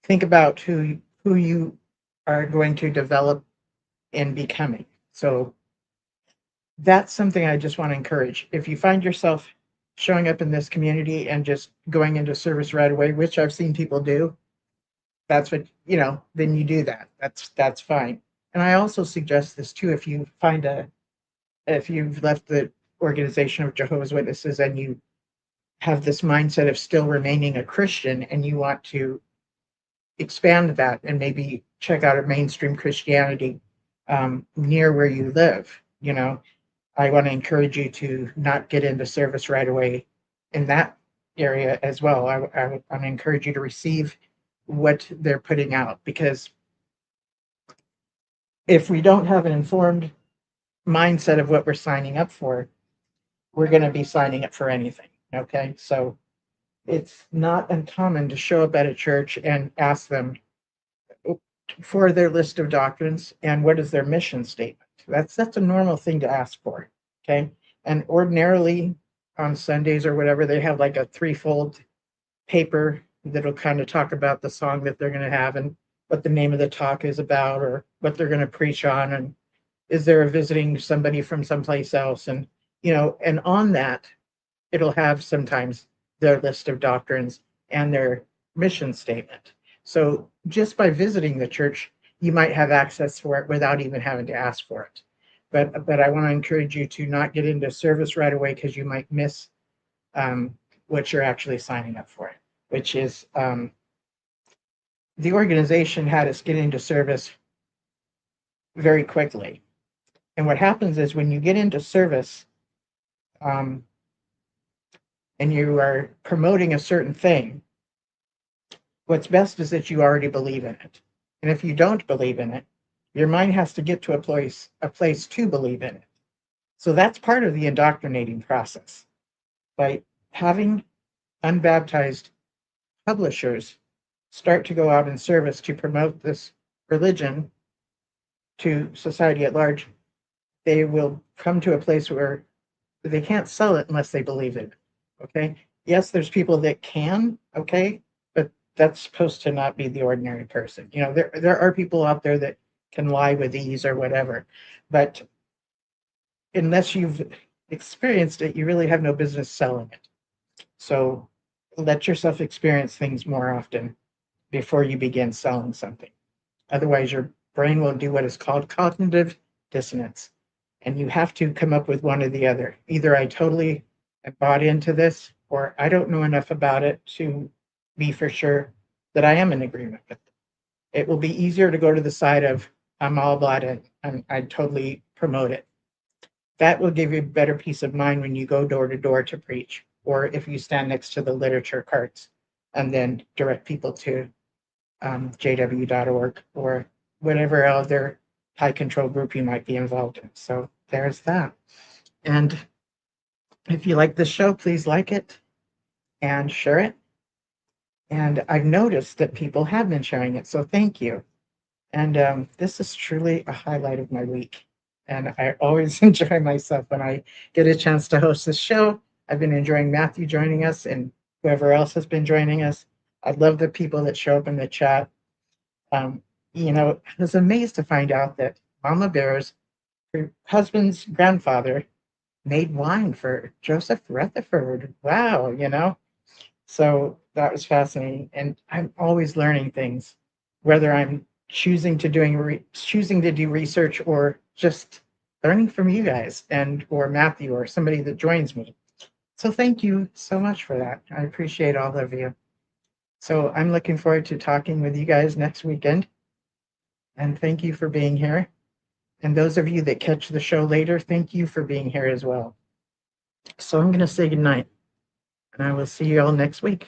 think about who you are going to develop in becoming. So that's something I just want to encourage. If you find yourself showing up in this community and just going into service right away, which I've seen people do, that's what, then you do that. That's fine. And I also suggest this too, if you've left the organization of Jehovah's Witnesses and you have this mindset of still remaining a Christian and you want to expand that and maybe check out a mainstream Christianity near where you live, I want to encourage you to not get into service right away in that area as well. I want to encourage you to receive what they're putting out, because if we don't have an informed mindset of what we're signing up for, we're going to be signing up for anything. Okay. So it's not uncommon to show up at a church and ask them for their list of doctrines and what is their mission statement. That's a normal thing to ask for. Okay. And ordinarily on Sundays or whatever, they have like a threefold paper that'll kind of talk about the song that they're going to have and what the name of the talk is about or what they're going to preach on, and is there visiting somebody from someplace else, and and on that it'll have sometimes their list of doctrines and their mission statement. So just by visiting the church, you might have access for it without even having to ask for it. But I want to encourage you to not get into service right away, because you might miss what you're actually signing up for, which is the organization had us get into service very quickly. And what happens is when you get into service and you are promoting a certain thing, what's best is that you already believe in it. And if you don't believe in it, your mind has to get to a place to believe in it. So that's part of the indoctrinating process. By having unbaptized publishers start to go out in service to promote this religion to society at large, they will come to a place where they can't sell it unless they believe in it. Okay. Yes, there's people that can, okay, but that's supposed to not be the ordinary person. There are people out there that can lie with ease or whatever, but unless you've experienced it, you really have no business selling it. So let yourself experience things more often before you begin selling something. Otherwise, your brain will do what is called cognitive dissonance. And you have to come up with one or the other. Either I totally bought into this, or I don't know enough about it to be for sure that I am in agreement with it. It will be easier to go to the side of I'm all about it and I totally promote it. That will give you a better peace of mind when you go door to door to preach, or if you stand next to the literature carts and then direct people to jw.org or whatever other high control group you might be involved in. So there's that. And if you like this show, please like it and share it. And I've noticed that people have been sharing it, so thank you. And this is truly a highlight of my week. And I always enjoy myself when I get a chance to host this show. I've been enjoying Matthew joining us and whoever else has been joining us. I love the people that show up in the chat. I was amazed to find out that Mama Bear's, her husband's grandfather, made wine for Joseph Rutherford. Wow, So that was fascinating. And I'm always learning things, whether I'm choosing to do research or just learning from you guys or Matthew or somebody that joins me. So thank you so much for that. I appreciate all of you. So I'm looking forward to talking with you guys next weekend. And thank you for being here. And those of you that catch the show later, thank you for being here as well. So I'm going to say goodnight. And I will see you all next week.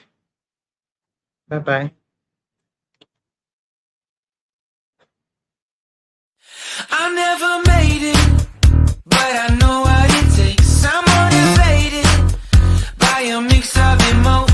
Bye-bye. I never made it, but I know what it takes. I'm motivated by a mix of emotions.